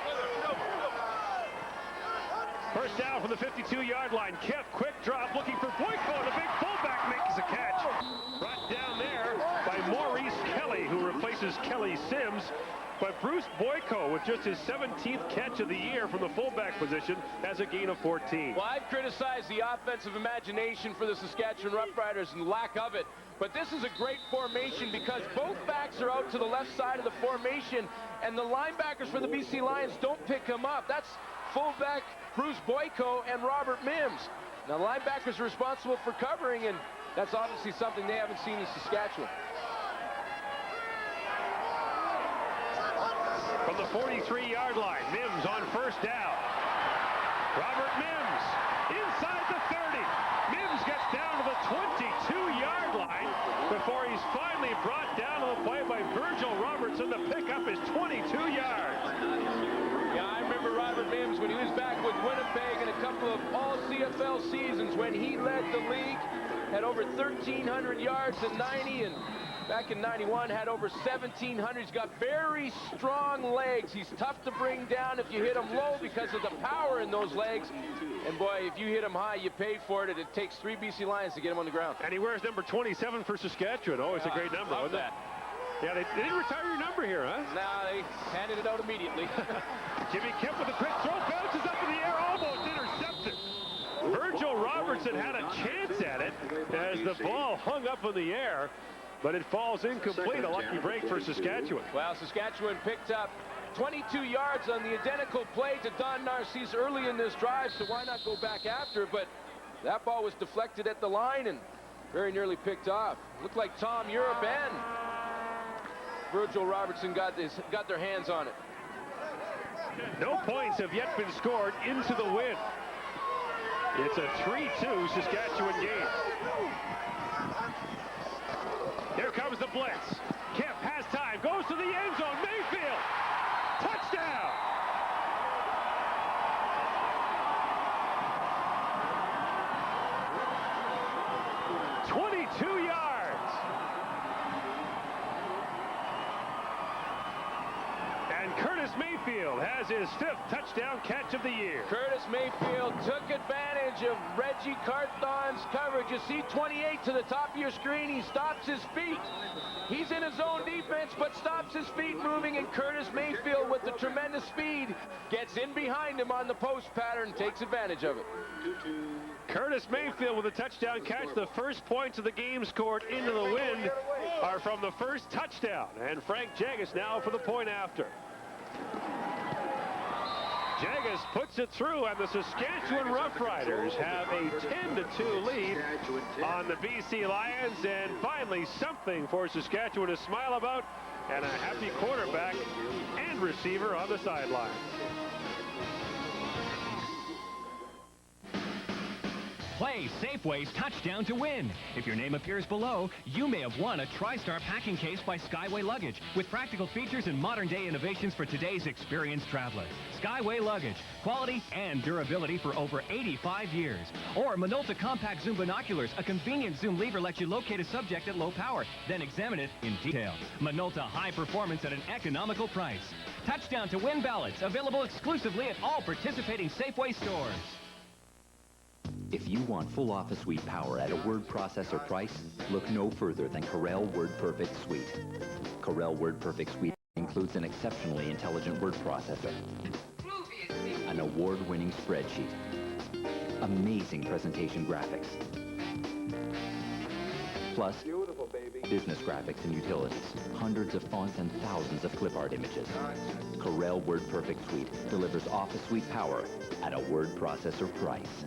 S6: First down from the 52-yard line. Kiff, quick drop, looking for Boyko. The big fullback makes a catch. Brought down there by Maurice Kelly, who replaces Kelly Sims. But Bruce Boyko, with just his 17th catch of the year from the fullback position, has a gain of 14.
S7: Well, I've criticized the offensive imagination for the Saskatchewan Roughriders and lack of it. But this is a great formation because both backs are out to the left side of the formation, and the linebackers for the BC Lions don't pick him up. That's fullback Bruce Boyko and Robert Mims. Now, the linebackers are responsible for covering, and that's obviously something they haven't seen in Saskatchewan.
S6: From the 43-yard line, Mims on first down. Robert Mims inside the 30. Mims gets down to the 22-yard line before he's finally brought down to the play by Virgil Robertson to pick up his 22 yards.
S7: Yeah, I remember Robert Mims when he was back with Winnipeg in a couple of all CFL seasons when he led the league, had over 1,300 yards in 90, and back in 91 had over 1,700. He's got very strong legs. He's tough to bring down if you hit him low because of the power in those legs. And boy, if you hit him high, you pay for it. And it takes 3 BC Lions to get him on the ground.
S6: And he wears number 27 for Saskatchewan. Always a great number, wasn't it? Yeah, they didn't retire your number here, huh?
S7: Nah, they handed it out immediately.
S6: Jimmy Kemp with a quick throw, bounces up in the air, almost intercepted. Virgil Robertson had a chance at it as the ball hung up in the air, but it falls incomplete. A lucky break for Saskatchewan.
S7: Well, Saskatchewan picked up 22 yards on the identical play to Don Narcisse early in this drive, so why not go back after it? But that ball was deflected at the line and very nearly picked off. Looked like Tom Europe and Virgil Robertson got their hands on it.
S6: No points have yet been scored into the win. It's a 3-2 Saskatchewan game. Here comes the blitz. Kemp has time, goes to the end zone. Mayfield, touchdown! Curtis Mayfield has his 5th touchdown catch of the year.
S7: Curtis Mayfield took advantage of Reggie Carthon's coverage. You see 28 to the top of your screen. He stops his feet. He's in his own defense, but stops his feet moving, and Curtis Mayfield, with the tremendous speed, gets in behind him on the post pattern, takes advantage of it.
S6: Curtis Mayfield with a touchdown catch. The first points of the game scored into the wind are from the first touchdown. And Frank Jagus now for the point after. Jagus puts it through, and the Saskatchewan Roughriders have a 10-2 lead on the BC Lions, and finally something for Saskatchewan to smile about, and a happy quarterback and receiver on the sideline.
S19: Play Safeway's Touchdown to Win. If your name appears below, you may have won a TriStar packing case by Skyway Luggage with practical features and modern-day innovations for today's experienced traveler. Skyway Luggage, quality and durability for over 85 years. Or Minolta Compact Zoom Binoculars, a convenient zoom lever lets you locate a subject at low power, then examine it in detail. Minolta high performance at an economical price. Touchdown to Win ballots, available exclusively at all participating Safeway stores.
S13: If you want full office suite power at a word processor price, look no further than Corel WordPerfect Suite. Corel WordPerfect Suite includes an exceptionally intelligent word processor, an award-winning spreadsheet, amazing presentation graphics, plus business graphics and utilities, hundreds of fonts and thousands of clip art images. Corel WordPerfect Suite delivers office suite power at a word processor price.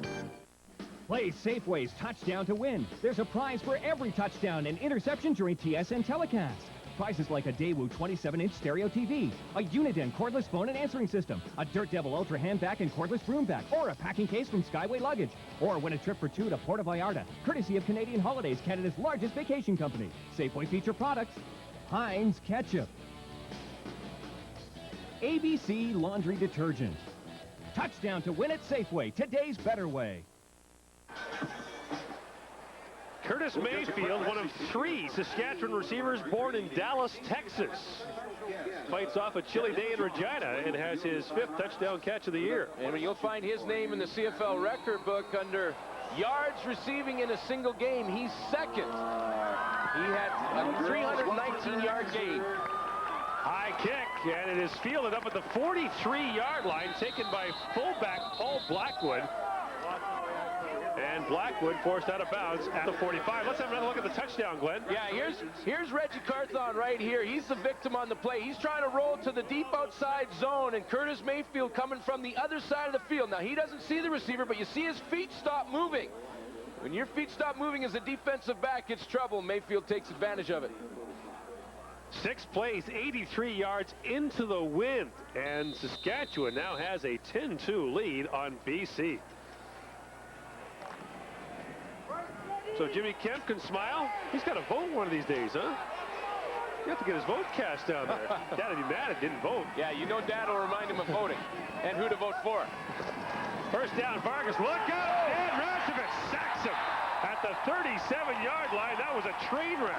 S19: Play Safeway's Touchdown to Win. There's a prize for every touchdown and interception during TSN telecasts. Prizes like a Daewoo 27-inch stereo TV, a Uniden cordless phone and answering system, a Dirt Devil Ultra handbag and cordless broom bag, or a packing case from Skyway Luggage. Or win a trip for 2 to Puerto Vallarta, courtesy of Canadian Holidays, Canada's largest vacation company. Safeway feature products: Heinz Ketchup, ABC Laundry Detergent. Touchdown to Win at Safeway, today's better way.
S6: Curtis Mayfield, one of 3 Saskatchewan receivers born in Dallas, Texas. Fights off a chilly day in Regina and has his 5th touchdown catch of the year.
S7: And you'll find his name in the CFL record book under yards receiving in a single game. He's 2nd. He had a 319-yard gain.
S6: High kick, and it is fielded up at the 43-yard line, taken by fullback Paul Blackwood. And Blackwood forced out of bounds at the 45. Let's have another look at the touchdown, Glenn.
S7: Yeah, here's Reggie Carthon right here. He's the victim on the play. He's trying to roll to the deep outside zone, and Curtis Mayfield coming from the other side of the field. Now, he doesn't see the receiver, but you see his feet stop moving. When your feet stop moving as a defensive back, it's trouble. Mayfield takes advantage of it.
S6: Sixth place, 83 yards into the wind, and Saskatchewan now has a 10-2 lead on BC. So Jimmy Kemp can smile. He's got to vote one of these days, huh? You have to get his vote cast down there. Dad'd be mad if didn't vote.
S7: Yeah, you know Dad will remind him of voting and who to vote for.
S6: First down, Vargas. Look out! Dan Rasevich sacks him at the 37-yard line. That was a train wreck.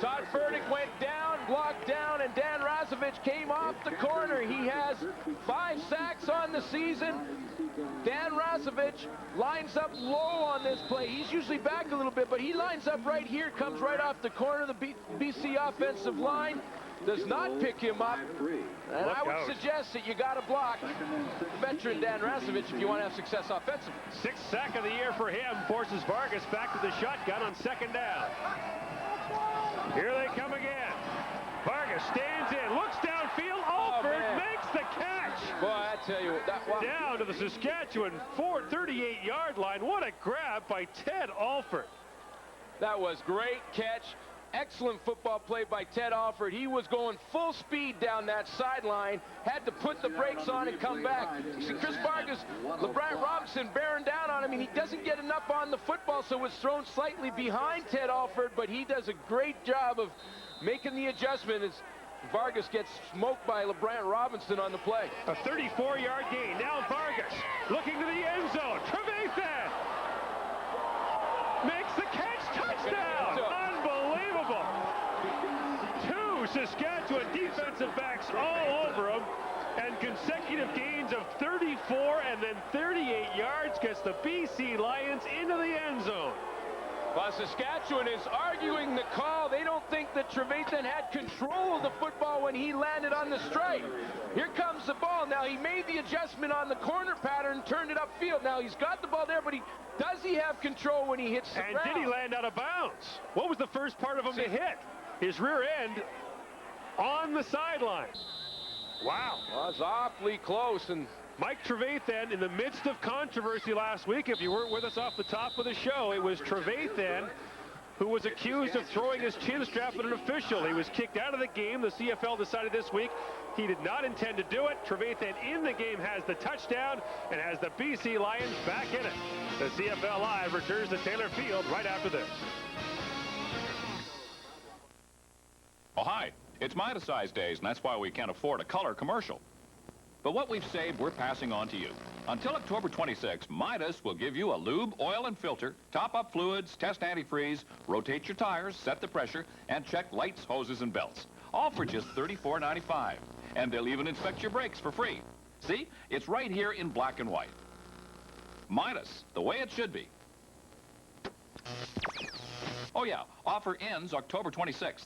S7: Todd Furtick went down, blocked down, and Dan Rasevich came off the corner. He has 5 sacks on the season. Dan Rasevich lines up low on this play. He's usually back a little bit, but he lines up right here, comes right off the corner of the BC offensive line. Does not pick him up. And I would suggest that you got to block veteran Dan Rasevich if you want to have success offensively.
S6: 6th sack of the year for him. Forces Vargas back to the shotgun on 2nd down. Here they come again. Vargas stands in, looks downfield. Alford makes the catch.
S7: Boy, I tell you,
S6: down to the Saskatchewan 38-yard line. What a grab by Ted Alford.
S7: That was great catch. Excellent football play by Ted Alford. He was going full speed down that sideline, had to put the brakes on and come back. You see Chris Vargas, LeBron Robinson bearing down on him, and he doesn't get enough on the football, so was thrown slightly behind Ted Alford, but he does a great job of making the adjustment as Vargas gets smoked by LeBron Robinson on the play.
S6: A 34-yard gain. Now Vargas looking to the end zone. Trevathan makes the catch. Touchdown. Unbelievable. 2 Saskatchewan defensive backs all over him, and consecutive gains of 34 and then 38 yards gets the BC Lions into the end zone.
S7: Well, Saskatchewan is arguing the call. They don't think that Trevathan had control of the football when he landed on the strike. Here comes the ball. Now, he made the adjustment on the corner pattern, turned it upfield. Now, he's got the ball there, but does he have control when he hits the ground?
S6: And did he land out of bounds? What was the first part of him to hit? His rear end on the sideline. Wow.
S7: Well, it's awfully close, and
S6: Mike Trevathan, in the midst of controversy last week, if you weren't with us off the top of the show, it was Trevathan who was accused of throwing his chin strap at an official. He was kicked out of the game. The CFL decided this week he did not intend to do it. Trevathan in the game has the touchdown and has the BC Lions back in it. The CFL Live returns to Taylor Field right after this.
S16: Oh, hi. It's Midas-Size days, and that's why we can't afford a color commercial. But what we've saved, we're passing on to you. Until October 26, Midas will give you a lube, oil, and filter, top up fluids, test antifreeze, rotate your tires, set the pressure, and check lights, hoses, and belts. All for just $34.95. And they'll even inspect your brakes for free. See? It's right here in black and white. Midas, the way it should be. Oh, yeah. Offer ends October 26th.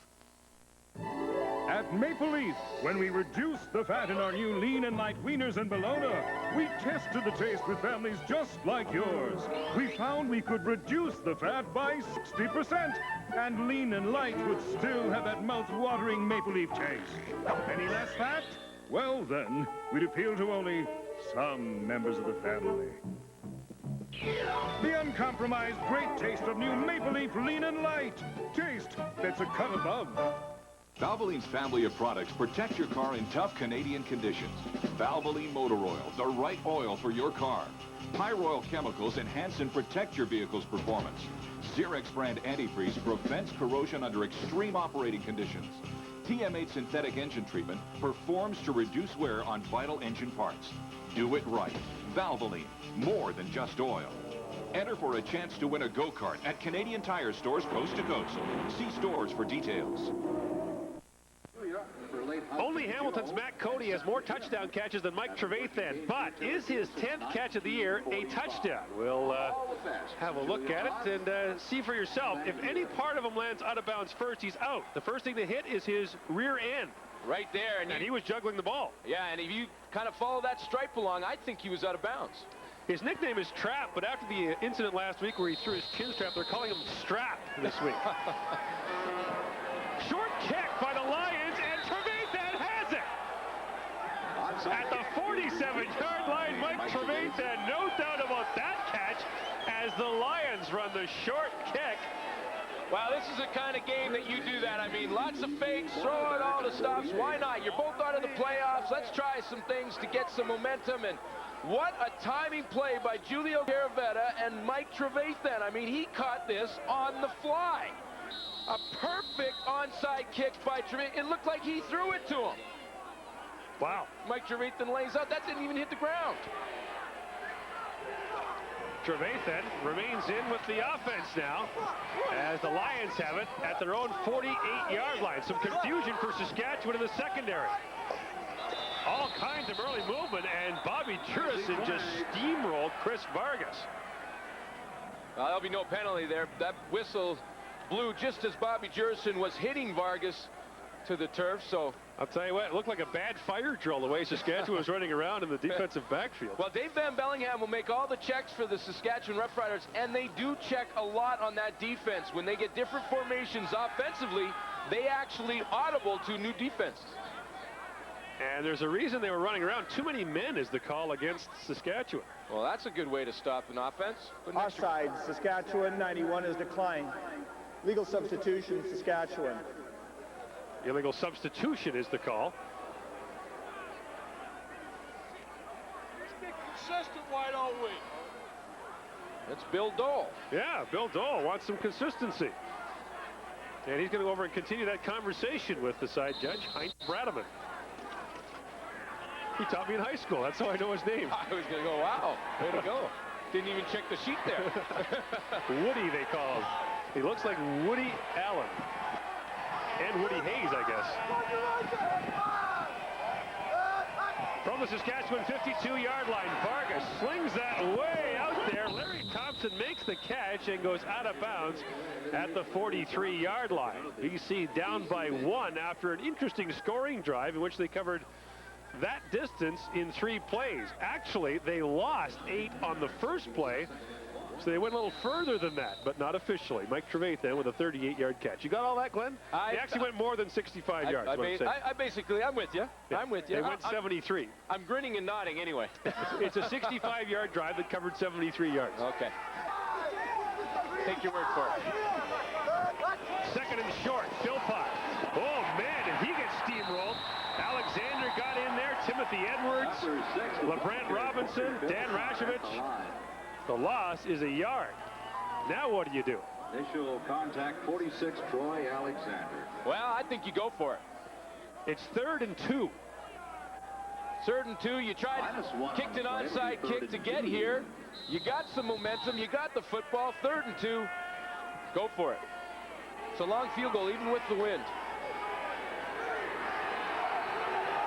S20: At Maple Leaf, when we reduced the fat in our new lean and light wieners and bologna, we tested the taste with families just like yours. We found we could reduce the fat by 60%, and lean and light would still have that mouth-watering Maple Leaf taste. Any less fat? Well then, we'd appeal to only some members of the family. The uncompromised great taste of new Maple Leaf Lean and Light. Taste that's a cut above.
S16: Valvoline's family of products protect your car in tough Canadian conditions. Valvoline Motor Oil, the right oil for your car. Pyroil chemicals enhance and protect your vehicle's performance. Xerox brand antifreeze prevents corrosion under extreme operating conditions. TM8 synthetic engine treatment performs to reduce wear on vital engine parts. Do it right. Valvoline, more than just oil. Enter for a chance to win a go-kart at Canadian Tire stores coast to coast. See stores for details.
S6: Only Hamilton's Matt Cody has more touchdown catches than Mike Trevathan, but is his 10th catch of the year a touchdown? We'll have a look at it and see for yourself. If any part of him lands out of bounds first, he's out. The first thing to hit is his rear end.
S7: Right there.
S6: And he was juggling the ball.
S7: Yeah, and if you kind of follow that stripe along, I think he was out of bounds.
S6: His nickname is Trap, but after the incident last week where he threw his chin strap, they're calling him Strap this week. Short kick by the Lions, and Trevathan has it! At the 47-yard line, Mike Trevathan, no doubt about that catch, as the Lions run the short kick.
S7: Well, this is the kind of game that you do that. I mean, lots of fakes, throw out all the stops. Why not? You're both out of the playoffs. Let's try some things to get some momentum. And what a timing play by Julio Garavetta and Mike Trevathan. I mean, he caught this on the fly. A perfect onside kick by Trevathan. It looked like he threw it to him.
S6: Wow.
S7: Mike Trevathan lays out. That didn't even hit the ground.
S6: Trevathan remains in with the offense now as the Lions have it at their own 48-yard line. Some confusion for Saskatchewan in the secondary. All kinds of early movement, and Bobby Jurison just steamrolled Chris Vargas.
S7: Well, there'll be no penalty there. That whistle blew just as Bobby Jurison was hitting Vargas to the turf, so
S6: I'll tell you what, it looked like a bad fire drill the way Saskatchewan was running around in the defensive backfield.
S7: Well, Dave Van Bellingham will make all the checks for the Saskatchewan Roughriders, and they do check a lot on that defense. When they get different formations offensively, they actually audible to new defenses.
S6: And there's a reason they were running around. Too many men is the call against Saskatchewan.
S7: Well, that's a good way to stop an offense.
S14: Offside, Saskatchewan, 91 is declined. Legal substitution, Saskatchewan.
S6: Illegal substitution is the call.
S2: Let's be consistent, why don't we?
S7: It's Bill Dole.
S6: Yeah, Bill Dole wants some consistency. And he's going to go over and continue that conversation with the side judge, Heinz Brademan. He taught me in high school. That's how I know his name.
S7: I was going to go, wow, way to go. Didn't even check the sheet there.
S6: Woody, they call him. He looks like Woody Allen. And Woody Hayes, I guess. From the Saskatchewan 52-yard line, Vargas slings that way out there. Larry Thompson makes the catch and goes out of bounds at the 43-yard line. BC down by 1 after an interesting scoring drive in which they covered that distance in 3 plays. Actually, they lost 8 on the first play, so they went a little further than that, but not officially. Mike Trevathan with a 38-yard catch. You got all that, Glenn? They actually went more than 65 yards.
S7: I'm with you.
S6: Yeah,
S7: I'm with you.
S6: They went 73.
S7: I'm grinning and nodding anyway.
S6: It's a 65-yard drive that covered 73 yards.
S7: Okay. Take your word for it.
S6: Second and short, Philpott. Oh, man, did he get steamrolled. Alexander got in there. Timothy Edwards, LeBrant Robinson, Dan Rashovich. The loss is a yard. Now what do you do?
S8: Initial contact, 46, Troy Alexander.
S7: Well, I think you go for it.
S6: It's 3rd and 2.
S7: 3rd and 2. You tried, kicked an onside kick to get here. You got some momentum. You got the football. 3rd and 2. Go for it. It's a long field goal, even with the wind.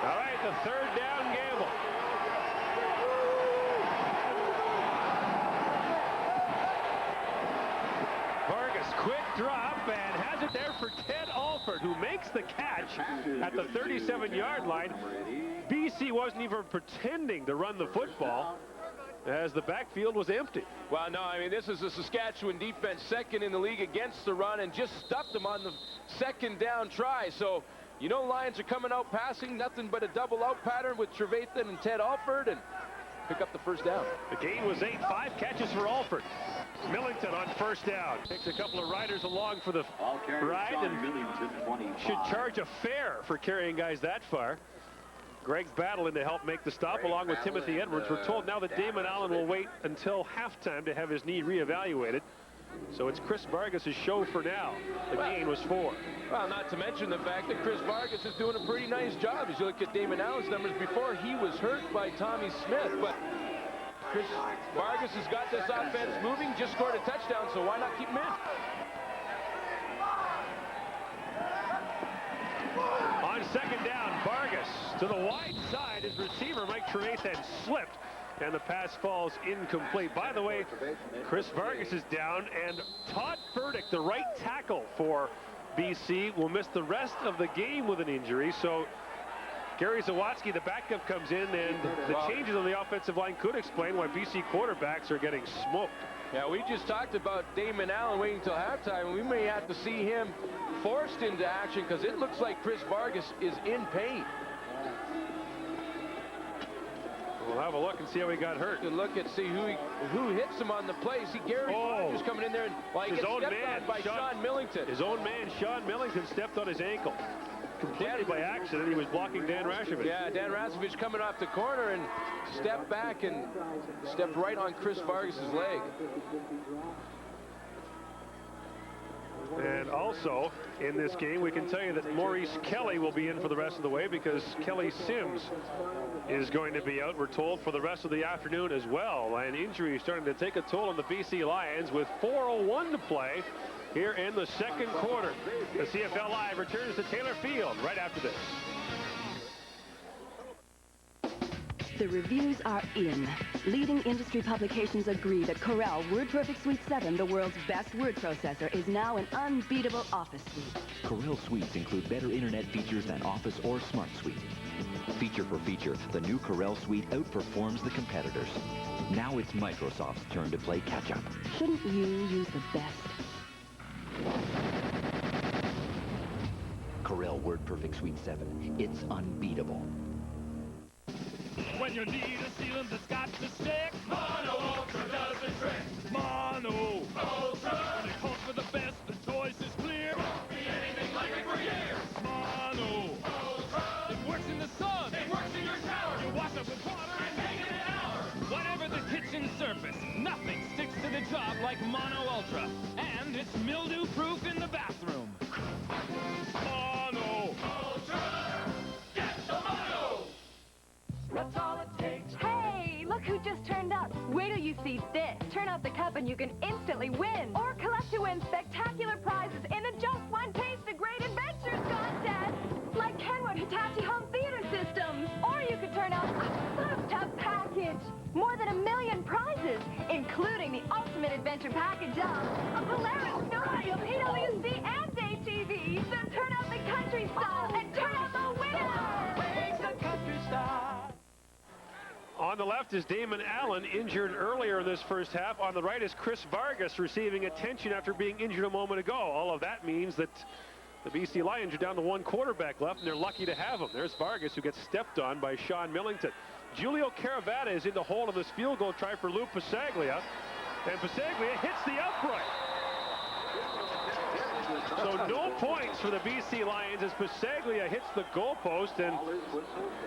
S6: All right, the 3rd down gamble. Vargas, quick drop, and has it there for Ted Alford, who makes the catch at the 37-yard line. BC wasn't even pretending to run the football as the backfield was empty.
S7: Well, no, I mean, this is a Saskatchewan defense, 2nd in the league against the run, and just stuffed them on the 2nd down try. So, you know, Lions are coming out passing, nothing but a double out pattern with Trevathan and Ted Alford, and pick up the 1st down.
S6: The gain was 8-5 catches for Alford. Millington on 1st down. Takes a couple of riders along for the ride and should charge a fare for carrying guys that far. Greg Battling to help make the stop along with Timothy Edwards. We're told now that Damon Allen will wait until halftime to have his knee reevaluated. So it's Chris Vargas' show for now. The gain was 4.
S7: Well, not to mention the fact that Chris Vargas is doing a pretty nice job. As you look at Damon Allen's numbers before, he was hurt by Tommy Smith. But Chris Vargas has got this offense moving, just scored a touchdown, so why not keep him in?
S6: On 2nd down, Vargas to the wide side. His receiver, Mike Trevathan, slipped, and the pass falls incomplete. By the way, Chris Vargas is down, and Todd Furtick, the right tackle for BC, will miss the rest of the game with an injury. So Gary Zawatsky, the backup, comes in, and the changes on the offensive line could explain why BC quarterbacks are getting smoked.
S7: Yeah, we just talked about Damon Allen waiting until halftime, and we may have to see him forced into action because it looks like Chris Vargas is in pain.
S6: We'll have a look and see how he got hurt.
S7: Good look at see who hits him on the play. See Gary Rogers coming in there, and he gets stepped on by Sean Millington.
S6: His own man, Sean Millington, stepped on his ankle. Completely by accident. He was blocking Dan Rashovich.
S7: Yeah, Dan Rashovich coming off the corner and stepped back and stepped right on Chris Vargas's leg.
S6: And also, in this game, we can tell you that Maurice Kelly will be in for the rest of the way because Kelly Sims is going to be out, we're told, for the rest of the afternoon as well. An injury starting to take a toll on the BC Lions with 4:01 to play here in the second quarter. The CFL Live returns to Taylor Field right after this.
S21: The reviews are in. Leading industry publications agree that Corel WordPerfect Suite 7, the world's best word processor, is now an unbeatable Office suite.
S13: Corel Suites include better internet features than Office or Smart Suite. Feature for feature, the new Corel Suite outperforms the competitors. Now it's Microsoft's turn to play catch-up.
S21: Shouldn't you use the best?
S13: Corel WordPerfect Suite 7. It's unbeatable.
S2: When you need a sealant that's got to stick, Mono Ultra does the trick. Mono Ultra. When it calls for the best, the choice is clear. Won't be anything like it for years. Mono Ultra. It works in the sun. It works in your shower. You wash up with water and hang it in an hour. Whatever the kitchen surface, nothing sticks to the job like Mono Ultra. And it's mildew-proof in the bathroom. Mono Ultra. Get the Mono.
S12: That's all it takes. Hey, look who just turned up. Wait till you see this. Turn out the cup and you can instantly win. Or collect to win spectacular prizes in the Just One Taste of Great Adventures contest. Like Kenwood Hitachi Home Theater Systems. Or you could turn out a bathtub package. More than 1 million prizes, including the ultimate adventure package of a Polaris snowmobile, PWC, and ATV. So turn out the country style and turn out the winner. Make the country style.
S6: On the left is Damon Allen, injured earlier in this first half. On the right is Chris Vargas, receiving attention after being injured a moment ago. All of that means that the BC Lions are down to one quarterback left, and they're lucky to have him. There's Vargas, who gets stepped on by Sean Millington. Julio Caravata is in the hole in this field goal try for Lou Pasaglia, and Pasaglia hits the upright. So no points for the BC Lions as Pasaglia hits the goalpost, and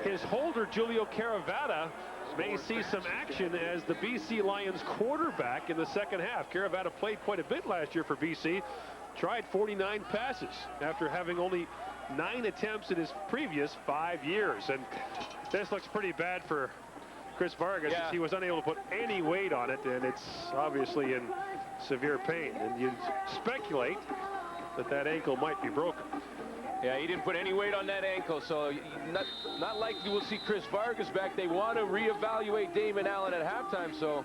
S6: his holder, Julio Caravata, may see some action as the BC Lions quarterback in the second half. Caravata played quite a bit last year for BC, tried 49 passes after having only 9 attempts in his previous 5 years. And this looks pretty bad for Chris Vargas, as he was unable to put any weight on it, and it's obviously in severe pain. And you speculate that that ankle might be broken.
S7: Yeah, he didn't put any weight on that ankle, so not likely we'll see Chris Vargas back. They want to reevaluate Damon Allen at halftime, so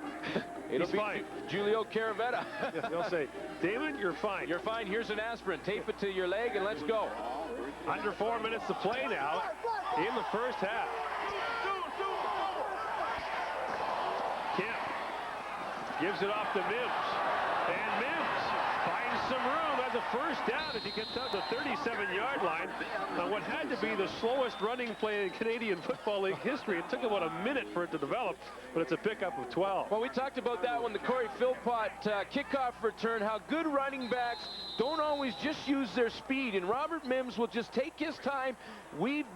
S7: it'll be fine. Julio Caravata.
S6: Yeah, they'll say, Damon, you're fine.
S7: You're fine. Here's an aspirin. Tape it to your leg, and let's go.
S6: Under 4 minutes to play now in the first half. Kemp gives it off to Mims, and Mims finds some room as a first down as he gets out the 37-yard line on what had to be the slowest running play in Canadian Football League history. It took about a minute for it to develop, but it's a pickup of 12.
S7: Well, we talked about that when the Corey Philpott kickoff return, how good running backs don't always just use their speed, and Robert Mims will just take his time,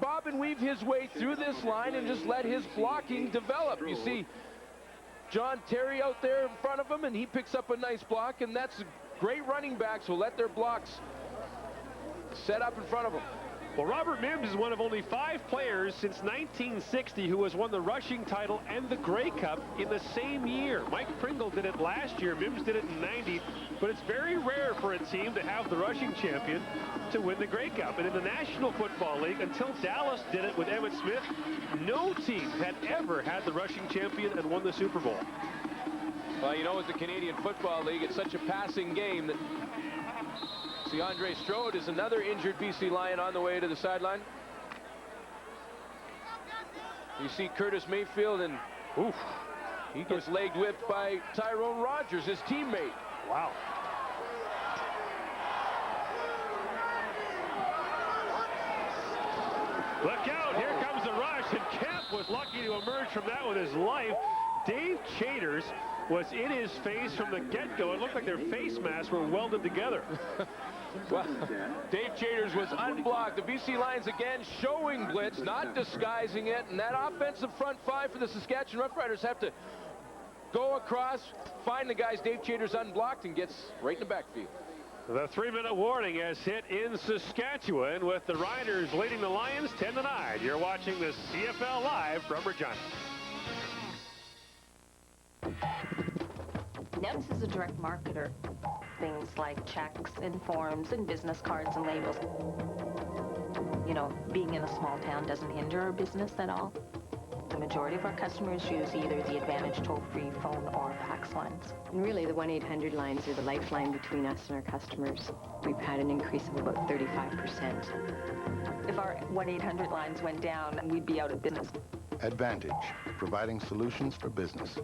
S7: bob and weave his way through this line, and just let his blocking develop. You see John Terry out there in front of him, and he picks up a nice block, and that's great running backs will let their blocks set up in front of them.
S6: Well, Robert Mims is one of only 5 players since 1960 who has won the rushing title and the Grey Cup in the same year. Mike Pringle did it last year. Mims did it in '90, but it's very rare for a team to have the rushing champion to win the Grey Cup. And in the National Football League, until Dallas did it with Emmitt Smith, no team had ever had the rushing champion and won the Super Bowl.
S7: Well, you know, with the Canadian Football League, it's such a passing game that... See, Andre Strode is another injured BC Lion on the way to the sideline. You see Curtis Mayfield, and he gets leg whipped by Tyrone Rogers, his teammate.
S6: Wow. Look out, here comes the rush, Vincent Kemp was lucky to emerge from that with his life. Dave Chaters was in his face from the get-go. It looked like their face masks were welded together.
S7: Well, Dave Chaters was unblocked. The BC Lions again showing blitz, not disguising it. And that offensive front five for the Saskatchewan Roughriders have to go across, find the guys. Dave Chaters unblocked and gets right in the backfield.
S6: The 3-minute warning has hit in Saskatchewan with the Riders leading the Lions 10-9. You're watching the CFL Live from Regina.
S9: NEMS is a direct marketer. Things like checks and forms and business cards and labels. You know, being in a small town doesn't hinder our business at all. The majority of our customers use either the Advantage toll-free phone or fax lines.
S10: And really, the 1-800 lines are the lifeline between us and our customers. We've had an increase of about 35%.
S9: If our 1-800 lines went down, we'd be out of business.
S11: Advantage, providing solutions for business.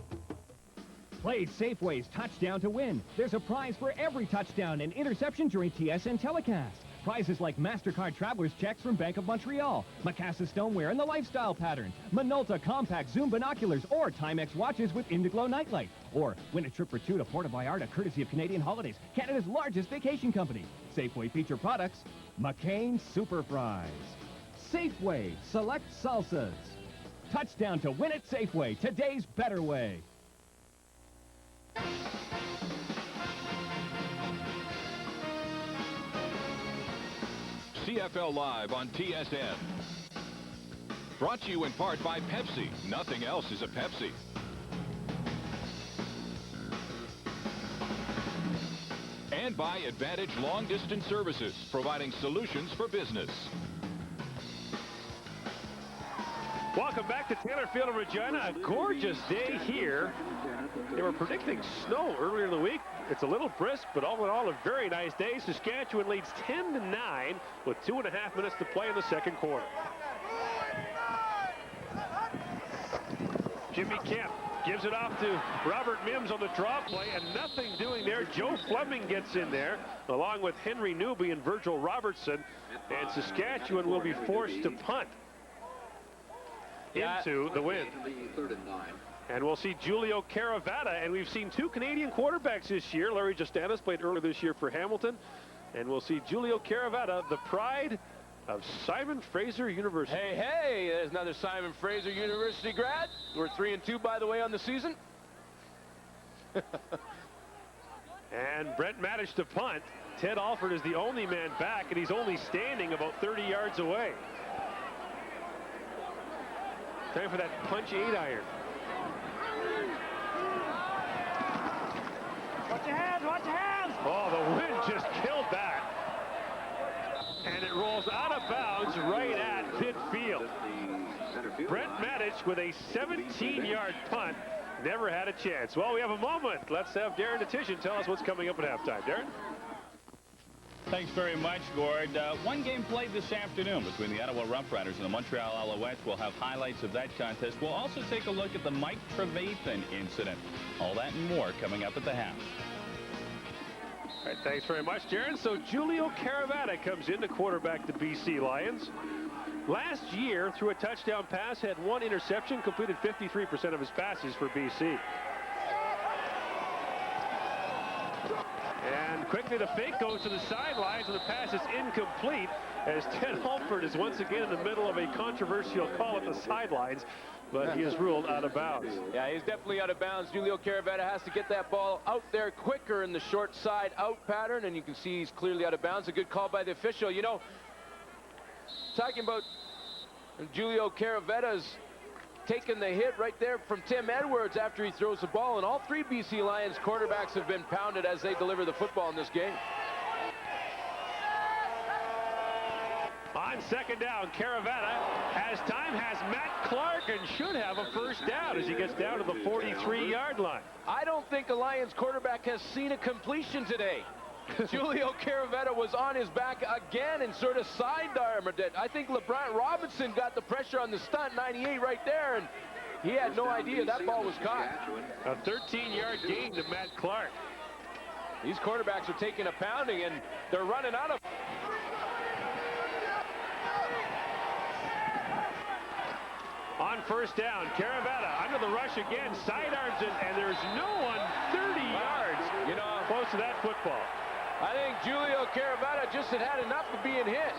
S19: Play Safeway's Touchdown to Win. There's a prize for every touchdown and interception during TSN telecast. Prizes like MasterCard Traveler's checks from Bank of Montreal, Macassa stoneware and the lifestyle patterns, Minolta compact zoom binoculars, or Timex watches with Indiglo nightlight. Or win a trip for two to Puerto Vallarta courtesy of Canadian Holidays, Canada's largest vacation company. Safeway feature products, McCain Super Fries. Safeway Select Salsas. Touchdown to Win at Safeway, today's better way.
S16: CFL Live on TSN. Brought to you in part by Pepsi. Nothing else is a Pepsi. And by Advantage Long Distance Services, providing solutions for business.
S6: Welcome back to Taylor Field in Regina. A gorgeous day here. They were predicting snow earlier in the week. It's a little brisk, but all in all, a very nice day. Saskatchewan leads 10-9 with 2.5 minutes to play in the second quarter. Jimmy Kemp gives it off to Robert Mims on the draw play, and nothing doing there. Joe Fleming gets in there, along with Henry Newby and Virgil Robertson, and Saskatchewan will be forced to punt into the wind. And we'll see Julio Caravata, and we've seen two Canadian quarterbacks this year. Larry Justanis played earlier this year for Hamilton, and we'll see Julio Caravata, the pride of Simon Fraser University.
S7: Hey, hey, there's another Simon Fraser University grad. We're 3-2, by the way, on the season.
S6: And Brent managed to punt. Ted Alford is the only man back, and he's only standing about 30 yards away. Time for that punch 8-iron.
S2: Watch your hands, watch your hands!
S6: Oh, the wind just killed that. And it rolls out of bounds right at midfield. Brent Maddich with a 17-yard punt. Never had a chance. Well, we have a moment. Let's have Darren Detition tell us what's coming up at halftime. Darren?
S1: Thanks very much, Gord. One game played this afternoon between the Ottawa Roughriders and the Montreal Alouettes. We'll have highlights of that contest. We'll also take a look at the Mike Trevathan incident. All that and more coming up at the half.
S6: All right, thanks very much, Darren. So Julio Caravata comes in to quarterback the BC Lions. Last year, through a touchdown pass, had one interception, completed 53% of his passes for BC. And quickly the fake goes to the sidelines, and the pass is incomplete as Ted Alford is once again in the middle of a controversial call at the sidelines, but he is ruled out of bounds.
S7: Yeah, he's definitely out of bounds. Julio Caravata has to get that ball out there quicker in the short side out pattern, and you can see he's clearly out of bounds. A good call by the official. You know, talking about Julio Caravata's taking the hit right there from Tim Edwards after he throws the ball, and all three BC Lions quarterbacks have been pounded as they deliver the football in this game.
S6: On second down, Caravata has time, has Matt Clark, and should have a first down as he gets down to the 43-yard line.
S7: I don't think a Lions quarterback has seen a completion today. Julio Caravata was on his back again and sort of side-armored it. I think LeBron Robinson got the pressure on the stunt, 98 right there, and he had no idea that ball was caught.
S6: A 13-yard gain to Matt Clark.
S7: These quarterbacks are taking a pounding, and they're running out of...
S6: On first down, Caravetta under the rush again, sidearms it, and there's no one 30 yards close to that football.
S7: I think Julio Caravetta just had enough of being hit.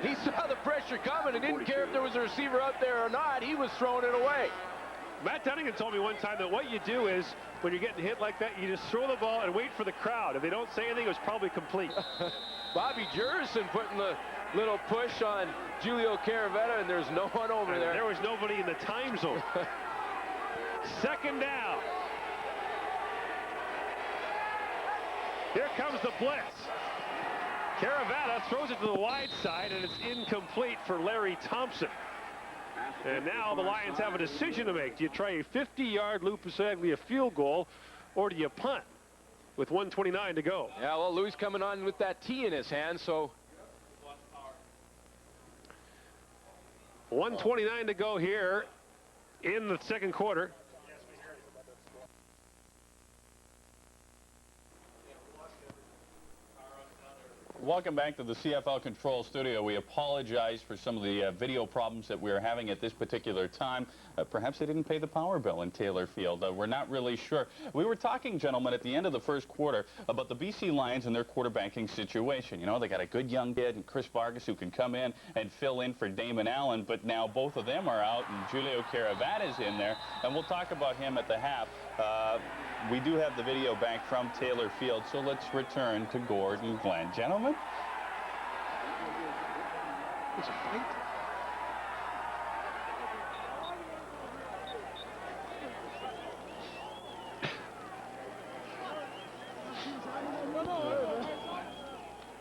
S7: He saw the pressure coming and didn't care if there was a receiver out there or not. He was throwing it away.
S6: Matt Dunnigan told me one time that what you do is, when you're getting hit like that, you just throw the ball and wait for the crowd. If they don't say anything, it was probably complete.
S7: Bobby Jurison putting the little push on Julio Caravetta, and there's no one over there.
S6: There was nobody in the time zone. Second down. Here comes the blitz. Caravetta throws it to the wide side, and it's incomplete for Larry Thompson. And now the Lions have a decision to make. Do you try a 50-yard Lou Pasaglia field goal, or do you punt with 1:29 to go?
S7: Yeah, well, Lou's coming on with that tee in his hand, so
S6: 1:29 to go here in the second quarter.
S1: Welcome back to the CFL Control Studio. We apologize for some of the video problems that we are having at this particular time. Perhaps they didn't pay the power bill in Taylor Field. We're not really sure. We were talking, gentlemen, at the end of the first quarter about the BC Lions and their quarterbacking situation. You know, they got a good young kid, Chris Vargas, who can come in and fill in for Damon Allen, but now both of them are out, and Julio Caravata's in there, and we'll talk about him at the half. We do have the video back from Taylor Field, so let's return to Gordon Glenn. Gentlemen?
S6: It's a fight.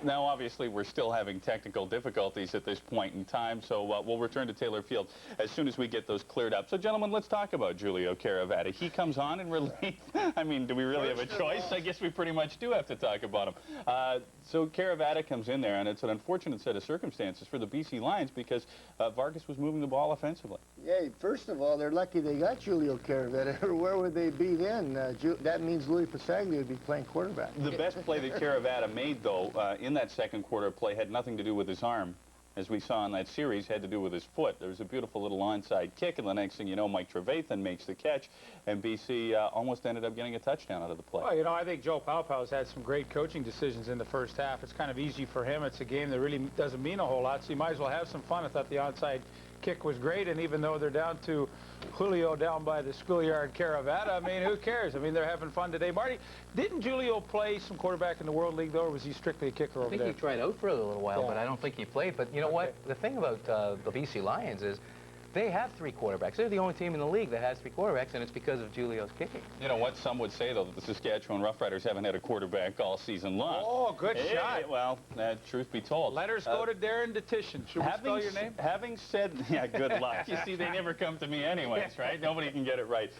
S1: Now, obviously, we're still having technical difficulties at this point in time, so we'll return to Taylor Field as soon as we get those cleared up. So, gentlemen, let's talk about Julio Caravata. He comes on in relief. I mean, do we really have a choice? I guess we pretty much do have to talk about him. So Caravata comes in there, and it's an unfortunate set of circumstances for the BC Lions because Vargas was moving the ball offensively.
S4: Yeah, first of all, they're lucky they got Julio Caravata. Where would they be then? That means Louis Pasaglia would be playing quarterback.
S1: The best play that Caravata made, though, in that second quarter play had nothing to do with his arm. As we saw in that series, had to do with his foot. There was a beautiful little onside kick, and the next thing you know, Mike Trevathan makes the catch, and BC almost ended up getting a touchdown out of the play.
S5: Well, you know, I think Joe Paupau's had some great coaching decisions in the first half. It's kind of easy for him. It's a game that really doesn't mean a whole lot, so you might as well have some fun. I thought the onside kick was great, and even though they're down to Julio down by the schoolyard Caravata, I mean, who cares? I mean, they're having fun today. Marty, didn't Julio play some quarterback in the World League, though, or was he strictly a kicker over there?
S3: I think he tried out for a little while, but I don't think he played. But you know what? The thing about the BC Lions is they have three quarterbacks. They're the only team in the league that has three quarterbacks, and it's because of Julio's kicking.
S1: You know what? Some would say, though, that the Saskatchewan Roughriders haven't had a quarterback all season long.
S5: Oh, good shot.
S1: Well, truth be told.
S5: Letters go to Darren Detition. Should we spell your name?
S1: Having said, yeah, good luck. You see, they never come to me anyways, right? Nobody can get it right.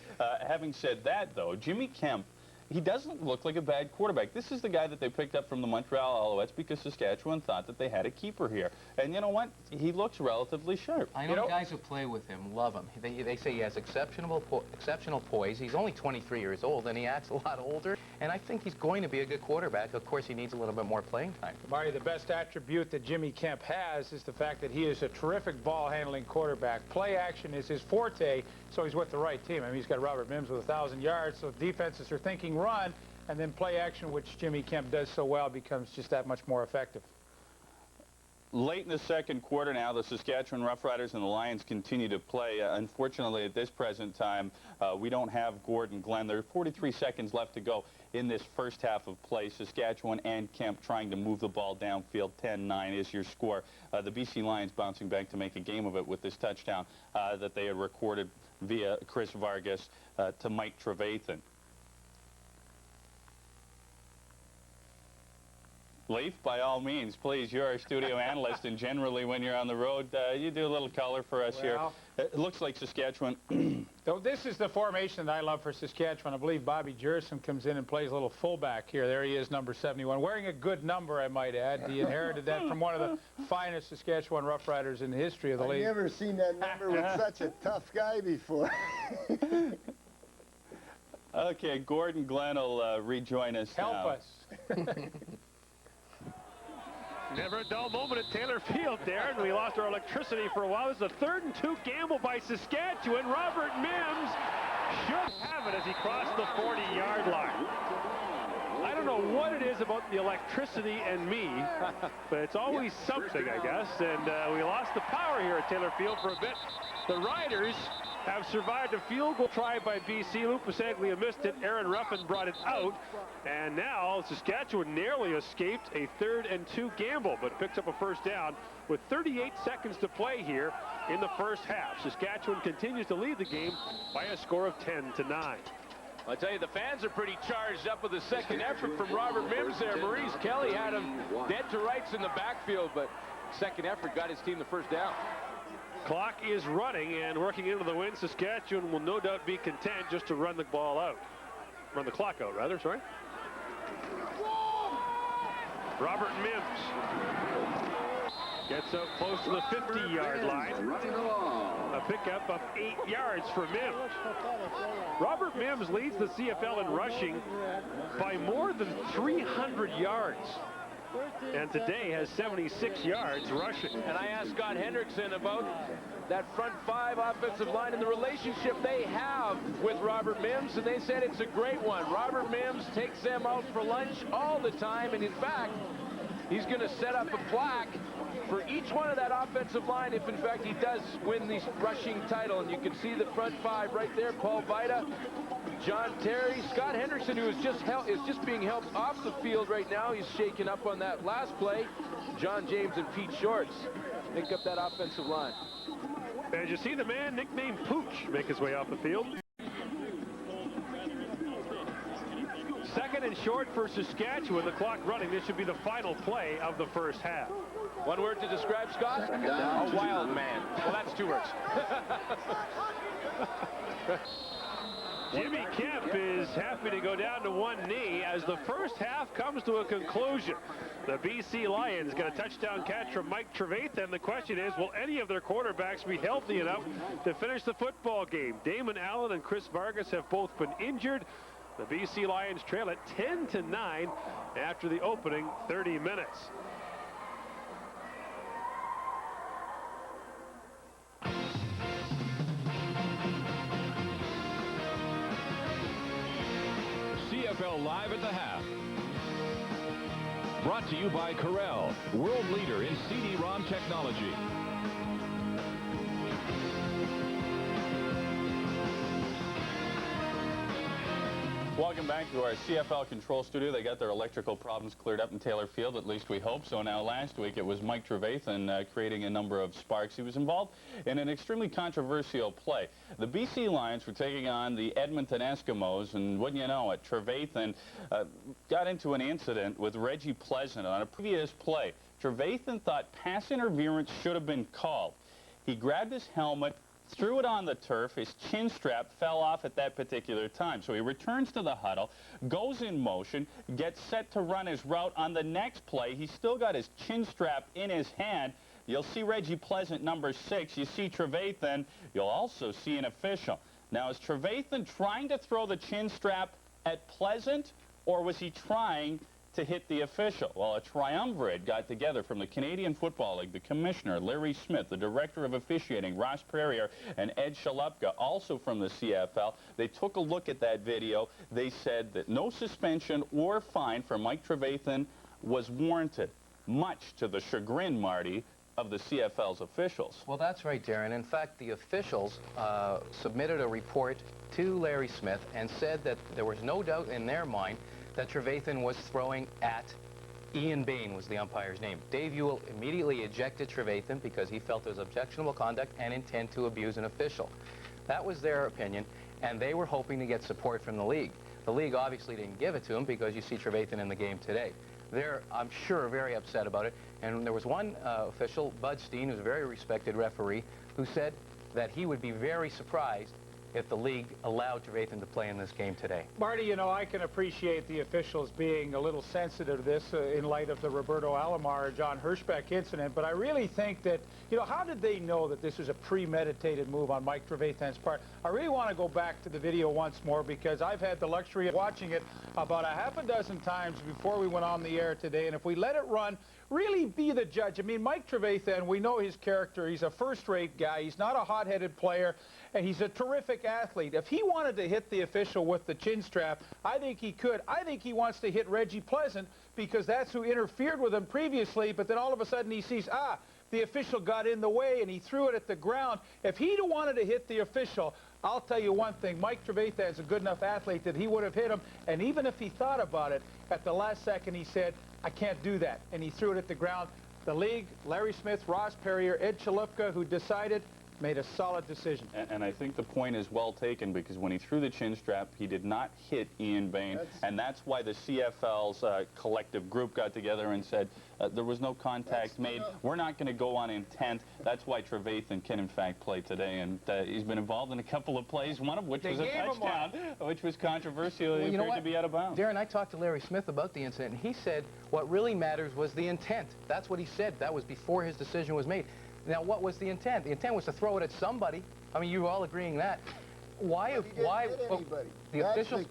S1: Having said that, though, Jimmy Kemp, he doesn't look like a bad quarterback. This is the guy that they picked up from the Montreal Alouettes because Saskatchewan thought that they had a keeper here. And you know what? He looks relatively sharp.
S3: I know guys who play with him love him. They say he has exceptional poise. He's only 23 years old, and he acts a lot older. And I think he's going to be a good quarterback. Of course, he needs a little bit more playing time.
S5: Marty, the best attribute that Jimmy Kemp has is the fact that he is a terrific ball-handling quarterback. Play action is his forte, so he's with the right team. I mean, he's got Robert Mims with 1,000 yards, so defenses are thinking run, and then play action, which Jimmy Kemp does so well, becomes just that much more effective.
S1: Late in the second quarter now, the Saskatchewan Roughriders and the Lions continue to play. Unfortunately, at this present time, we don't have Gordon Glenn. There are 43 seconds left to go in this first half of play. Saskatchewan and Kemp trying to move the ball downfield. 10-9 is your score. The BC Lions bouncing back to make a game of it with this touchdown that they had recorded via Chris Vargas to Mike Trevathan. Leif, by all means, please, you're our studio analyst, and generally when you're on the road, you do a little color for us here. It looks like Saskatchewan.
S5: So this is the formation that I love for Saskatchewan. I believe Bobby Jurison comes in and plays a little fullback here. There he is, number 71, wearing a good number, I might add. He inherited that from one of the finest Saskatchewan Roughriders in the history of the league.
S4: I've never seen that number with such a tough guy before.
S1: Okay, Gordon Glenn will rejoin us
S5: Help
S1: now.
S5: us.
S6: Never a dull moment at Taylor Field, Darren. We lost our electricity for a while. This is a 3rd and 2 gamble by Saskatchewan. Robert Mims should have it as he crossed the 40-yard line. I don't know what it is about the electricity and me, but it's always something, I guess. And we lost the power here at Taylor Field for a bit. The Riders have survived a field goal try by BC. Luke Pasaglia missed it. Aaron Ruffin brought it out. And now Saskatchewan narrowly escaped a 3rd and 2 gamble, but picks up a first down with 38 seconds to play here in the first half. Saskatchewan continues to lead the game by a score of 10-9.
S7: I'll tell you, the fans are pretty charged up with the second effort from Robert Mims there. Maurice Kelly had him dead to rights in the backfield, but second effort got his team the first down.
S6: Clock is running, and working into the wind, Saskatchewan will no doubt be content just to run the ball out. Run the clock out, rather, sorry. Robert Mims gets out close to the 50-yard line. A pickup of 8 yards for Mims. Robert Mims leads the CFL in rushing by more than 300 yards. And today has 76 yards rushing.
S7: And I asked Scott Hendrickson about that front 5 offensive line and the relationship they have with Robert Mims, and they said it's a great one. Robert Mims takes them out for lunch all the time, and in fact, he's going to set up a plaque for each one of that offensive line if, in fact, he does win the rushing title. And you can see the front 5 right there. Paul Vida, John Terry, Scott Hendrickson, who is just being helped off the field right now. He's shaken up on that last play. John James and Pete Shorts make up that offensive line.
S6: As you see the man nicknamed Pooch make his way off the field. 2nd and short for Saskatchewan. The clock running. This should be the final play of the first half.
S7: One word to describe Scott? A wild man. Well, that's 2 words.
S6: Jimmy Kemp is happy to go down to one knee as the first half comes to a conclusion. The BC Lions get a touchdown catch from Mike Trevathan. The question is, will any of their quarterbacks be healthy enough to finish the football game? Damon Allen and Chris Vargas have both been injured. The BC Lions trail at 10-9 after the opening 30 minutes.
S2: CFL Live at the half. Brought to you by Corel, world leader in CD-ROM technology.
S1: Welcome back to our CFL control studio. They got their electrical problems cleared up in Taylor Field, at least we hope so. Now, last week it was Mike Trevathan creating a number of sparks. He was involved in an extremely controversial play. The BC Lions were taking on the Edmonton Eskimos, and wouldn't you know it, Trevathan got into an incident with Reggie Pleasant on a previous play. Trevathan thought pass interference should have been called. He grabbed his helmet, threw it on the turf. His chin strap fell off at that particular time. So he returns to the huddle, goes in motion, gets set to run his route. On the next play, he's still got his chin strap in his hand. You'll see Reggie Pleasant, number 6. You see Trevathan. You'll also see an official. Now, is Trevathan trying to throw the chin strap at Pleasant, or was he trying to hit the official? Well, a triumvirate got together from the Canadian Football League, the commissioner, Larry Smith, the director of officiating, Ross Perrier, and Ed Shalupka, also from the CFL. They took a look at that video. They said that no suspension or fine for Mike Trevathan was warranted, much to the chagrin, Marty, of the CFL's officials.
S3: Well, that's right, Darren. In fact, the officials submitted a report to Larry Smith and said that there was no doubt in their mind that Trevathan was throwing at Ian Bain, was the umpire's name. Dave Ewell immediately ejected Trevathan because he felt there was objectionable conduct and intent to abuse an official. That was their opinion, and they were hoping to get support from the league. The league obviously didn't give it to him because you see Trevathan in the game today. They're, I'm sure, very upset about it. And there was one official, Bud Steen, who's a very respected referee, who said that he would be very surprised if the league allowed Trevathan to play in this game today.
S5: Marty, you know, I can appreciate the officials being a little sensitive to this in light of the Roberto Alomar, John Hirschbeck incident, but I really think that, you know, how did they know that this was a premeditated move on Mike Trevathan's part? I really want to go back to the video once more because I've had the luxury of watching it about a half a dozen times before we went on the air today, and if we let it run, really be the judge. I mean, Mike Trevathan, we know his character. He's a first-rate guy. He's not a hot-headed player, and he's a terrific athlete. If he wanted to hit the official with the chin strap, I think he could. I think he wants to hit Reggie Pleasant because that's who interfered with him previously, but then all of a sudden he sees, the official got in the way, and he threw it at the ground. If he'd wanted to hit the official, I'll tell you one thing, Mike Trevathan's a good enough athlete that he would have hit him, and even if he thought about it, at the last second he said, I can't do that, and he threw it at the ground. The league, Larry Smith, Ross Perrier, Ed Chalupka, who decided, made a solid decision.
S1: And I think the point is well taken because when he threw the chin strap, he did not hit Ian Bain, and that's why the CFL's collective group got together and said there was no contact made. We're not going to go on intent. That's why Trevathan can, in fact, play today, and he's been involved in a couple of plays, one of which was a touchdown, which was controversial. Well, appeared to be out of bounds.
S3: Darren, I talked to Larry Smith about the incident, and he said what really matters was the intent. That's what he said. That was before his decision was made. Now, what was the intent? The intent was to throw it at somebody. I mean, you were all agreeing that. Why? The officials?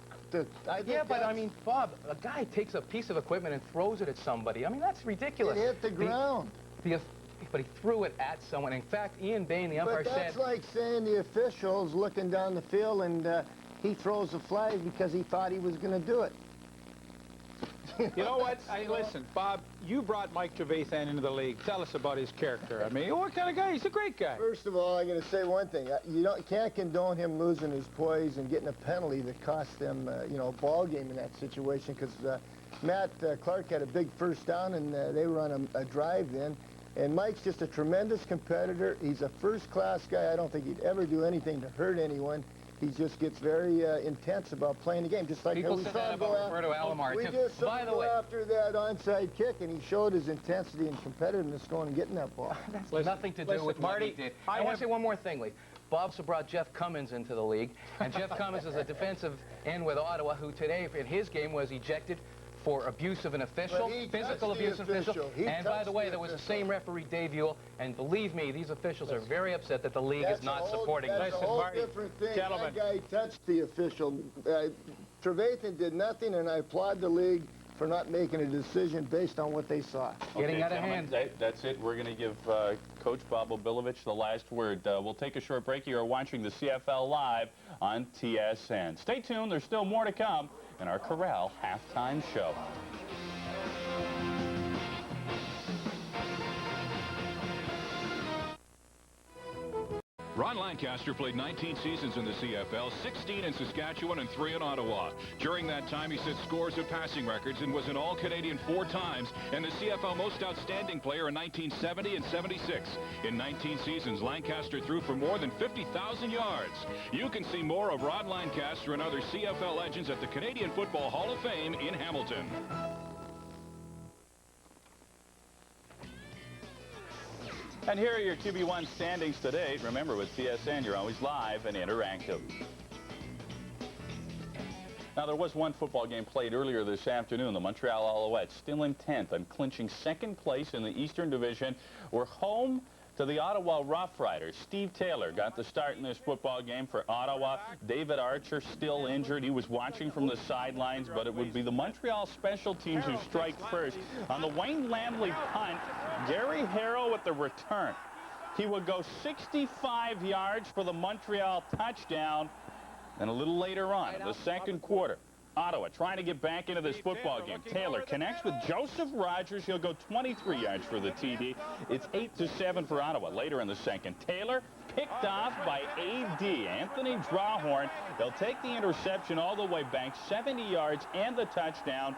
S3: Yeah, but I mean, Bob, a guy takes a piece of equipment and throws it at somebody. I mean, that's ridiculous.
S4: It hit the ground.
S3: But he threw it at someone. In fact, Ian Bain, the umpire, said...
S4: But that's like saying the official's looking down the field and he throws a flag because he thought he was going to do it.
S5: You know what? Listen, Bob, you brought Mike Trevathan into the league. Tell us about his character. I mean, what kind of guy? He's a great guy.
S4: First of all, I'm going to say one thing. You can't condone him losing his poise and getting a penalty that cost them, you know, a ball game in that situation because Matt Clark had a big first down and they were on a drive then. And Mike's just a tremendous competitor. He's a first-class guy. I don't think he'd ever do anything to hurt anyone. He just gets very intense about playing the game, just like
S3: people said that about Roberto Alomar.
S4: We just saw him go after that onside kick, and he showed his intensity and competitiveness going and getting that ball.
S3: That's nothing to do with Marty. What he did. I want to say one more thing, Lee. Bob also brought Jeff Cummins into the league, and Jeff Cummins is a defensive end with Ottawa who today, in his game, was ejected for abuse of an official, physical abuse of an official. And by the way, there was the same referee, Dave Ewell, and believe me, these officials are very upset that the league is not supporting them.
S4: That's a whole different thing. That guy touched the official. Trevathan did nothing, and I applaud the league for not making a decision based on what they saw.
S3: Getting out of hand.
S1: That's it. We're going to give Coach Bob Obilovich the last word. We'll take a short break. You are watching the CFL Live on TSN. Stay tuned. There's still more to come in our Corral halftime show.
S16: Ron Lancaster played 19 seasons in the CFL, 16 in Saskatchewan and 3 in Ottawa. During that time, he set scores of passing records and was an All-Canadian 4 times and the CFL Most Outstanding Player in 1970 and 76. In 19 seasons, Lancaster threw for more than 50,000 yards. You can see more of Ron Lancaster and other CFL legends at the Canadian Football Hall of Fame in Hamilton.
S1: And here are your QB1 standings today. Remember, with TSN, you're always live and interactive. Now, there was one football game played earlier this afternoon. The Montreal Alouettes, still in 10th and clinching second place in the Eastern Division, were home to the Ottawa Roughriders. Steve Taylor got the start in this football game for Ottawa. David Archer still injured. He was watching from the sidelines, but it would be the Montreal special teams who strike first. On the Wayne Lambley punt, Gary Harrell with the return. He would go 65 yards for the Montreal touchdown. And a little later on, the second quarter, Ottawa trying to get back into this football game. Taylor connects with Joseph Rogers. He'll go 23 yards for the TD. It's 8-7 for Ottawa. Later in the second, Taylor picked off by AD, Anthony Drawhorn. They'll take the interception all the way back, 70 yards and the touchdown.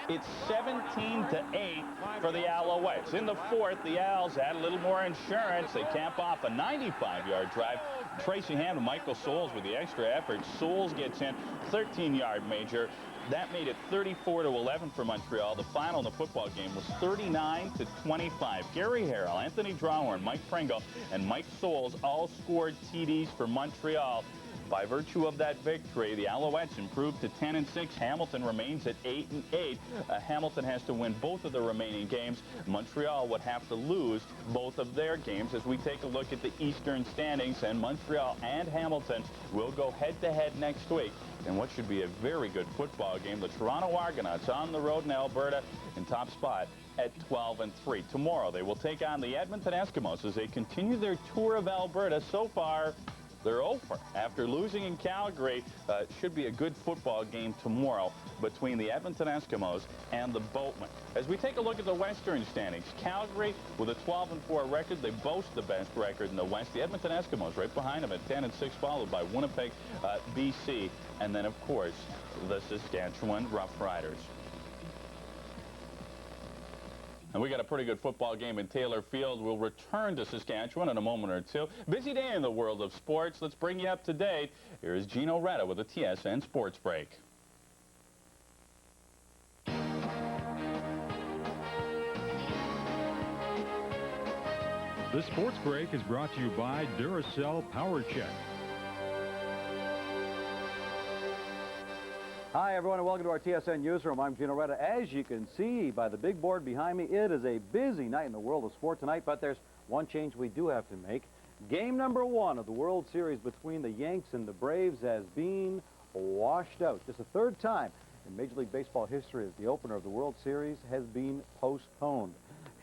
S1: It's 17-8 for the Alouettes. In the fourth, the Owls add a little more insurance. They cap off a 95-yard drive. Tracy Ham and Michael Souls with the extra effort. Souls gets in 13-yard major. That made it 34-11 for Montreal. The final in the football game was 39-25. Gary Harrell, Anthony Drawhorn, Mike Pringle, and Mike Souls all scored TDs for Montreal. By virtue of that victory, the Alouettes improved to 10-6. Hamilton remains at 8-8. Hamilton has to win both of the remaining games. Montreal would have to lose both of their games as we take a look at the Eastern standings, and Montreal and Hamilton will go head-to-head next week in what should be a very good football game. The Toronto Argonauts on the road in Alberta in top spot at 12-3. Tomorrow they will take on the Edmonton Eskimos as they continue their tour of Alberta. So far, they're over after losing in Calgary. Should be a good football game tomorrow between the Edmonton Eskimos and the Boatmen. As we take a look at the Western standings, Calgary with a 12-4 record. They boast the best record in the West. The Edmonton Eskimos right behind them at 10-6, followed by Winnipeg, BC, and then, of course, the Saskatchewan Roughriders. And we got a pretty good football game in Taylor Field. We'll return to Saskatchewan in a moment or two. Busy day in the world of sports. Let's bring you up to date. Here is Gino Retta with a TSN Sports Break.
S20: This Sports Break is brought to you by Duracell Power Check.
S15: Hi, everyone, and welcome to our TSN newsroom. I'm Gino Retta. As you can see by the big board behind me, it is a busy night in the world of sport tonight, but there's one change we do have to make. Game number 1 of the World Series between the Yanks and the Braves has been washed out. Just the third time in Major League Baseball history as the opener of the World Series has been postponed.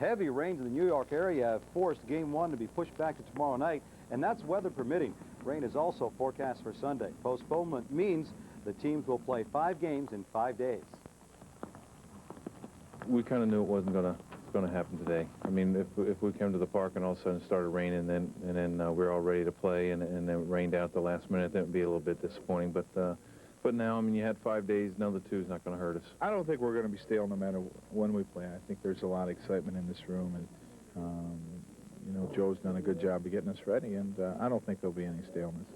S15: Heavy rains in the New York area have forced Game 1 to be pushed back to tomorrow night, and that's weather permitting. Rain is also forecast for Sunday. Postponement means the teams will play 5 games in 5 days.
S22: We kind of knew it wasn't going to happen today. I mean, if we came to the park and all of a sudden it started raining, and then we're all ready to play, and then it rained out the last minute, that would be a little bit disappointing. But now, I mean, you had 5 days. Another 2 is not going to hurt us.
S23: I don't think we're going to be stale no matter when we play. I think there's a lot of excitement in this room, and you know, Joe's done a good job of getting us ready, and I don't think there'll be any staleness.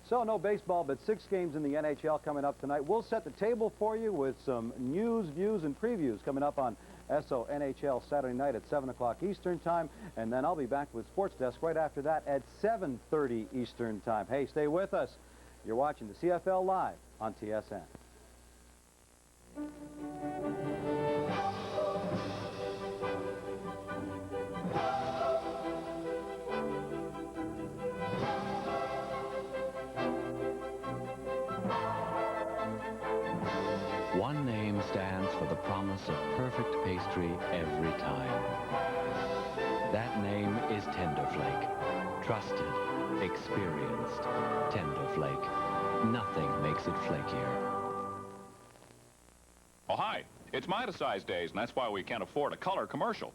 S15: So no baseball, but 6 games in the NHL coming up tonight. We'll set the table for you with some news, views, and previews coming up on SO NHL Saturday night at 7 o'clock Eastern Time. And then I'll be back with Sports Desk right after that at 7:30 Eastern Time. Hey, stay with us. You're watching the CFL Live on TSN.
S24: One name stands for the promise of perfect pastry every time. That name is Tenderflake. Trusted, experienced, Tenderflake. Nothing makes it flakier.
S16: Oh, hi. It's Midas-Size Days, and that's why we can't afford a color commercial.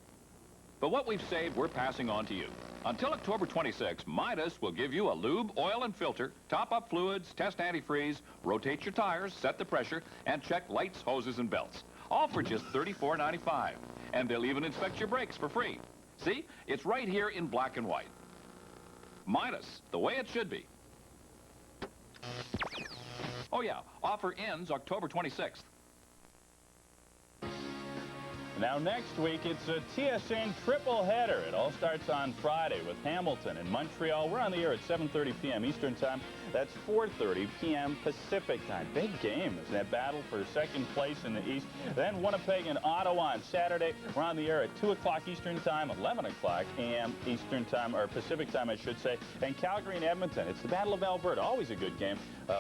S16: But what we've saved, we're passing on to you. Until October 26, Midas will give you a lube, oil, and filter, top-up fluids, test antifreeze, rotate your tires, set the pressure, and check lights, hoses, and belts. All for just $34.95. And they'll even inspect your brakes for free. See? It's right here in black and white. Midas, the way it should be. Oh, yeah. Offer ends October 26th.
S1: Now next week, it's a TSN triple header. It all starts on Friday with Hamilton and Montreal. We're on the air at 7:30 p.m. Eastern Time. That's 4:30 p.m. Pacific Time. Big game, isn't it? Battle for second place in the East. Then Winnipeg and Ottawa on Saturday. We're on the air at 2 o'clock Eastern Time, 11 o'clock a.m. Eastern Time, or Pacific Time, I should say. And Calgary and Edmonton. It's the Battle of Alberta. Always a good game.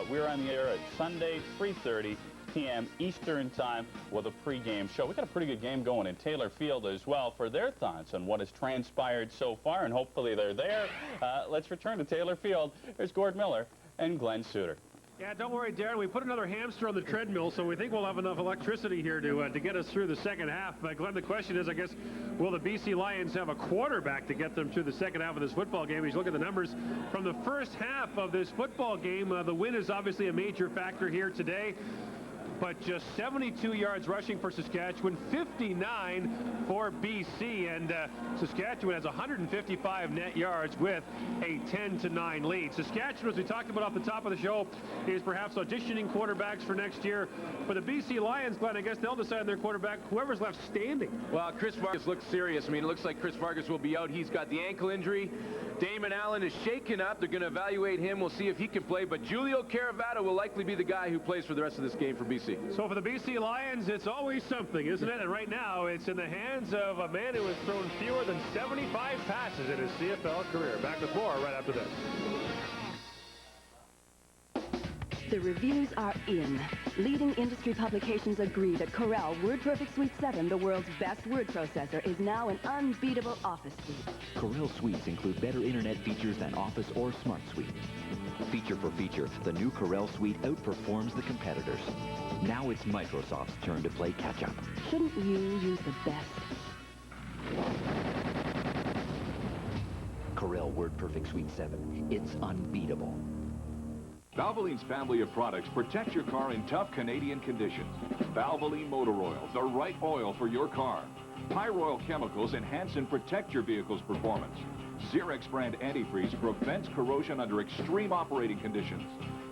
S1: We're on the air at Sunday, 3:30 p.m. Eastern Time with a pregame show. We got a pretty good game going in Taylor Field as well for their thoughts on what has transpired so far, and hopefully they're there. Let's return to Taylor Field. There's Gord Miller and Glenn Suter.
S6: Yeah, don't worry, Darren. We put another hamster on the treadmill, so we think we'll have enough electricity here to get us through the second half. But Glenn, the question is, I guess, will the BC Lions have a quarterback to get them through the second half of this football game? As you look at the numbers from the first half of this football game, the win is obviously a major factor here today. but just 72 yards rushing for Saskatchewan, 59 for BC, and Saskatchewan has 155 net yards with a 10-9 lead. Saskatchewan, as we talked about off the top of the show, is perhaps auditioning quarterbacks for next year. For the BC Lions, Glenn, I guess they'll decide their quarterback, whoever's left standing.
S7: Well, Chris Vargas looks serious. I mean, it looks like Chris Vargas will be out. He's got the ankle injury. Damon Allen is shaken up. They're going to evaluate him. We'll see if he can play, but Julio Caravata will likely be the guy who plays for the rest of this game for BC.
S6: So for the BC Lions, it's always something, isn't it? And right now, it's in the hands of a man who has thrown fewer than 75 passes in his CFL career. Back with more right after this.
S21: The reviews are in. Leading industry publications agree that Corel WordPerfect Suite 7, the world's best word processor, is now an unbeatable office suite.
S13: Corel Suites include better internet features than Office or Smart Suite. Feature for feature, the new Corel Suite outperforms the competitors. Now it's Microsoft's turn to play catch-up.
S21: Shouldn't you use the best?
S13: Corel WordPerfect Suite 7. It's unbeatable.
S16: Valvoline's family of products protect your car in tough Canadian conditions. Valvoline Motor Oil, the right oil for your car. Pyroil chemicals enhance and protect your vehicle's performance. Xerox brand antifreeze prevents corrosion under extreme operating conditions.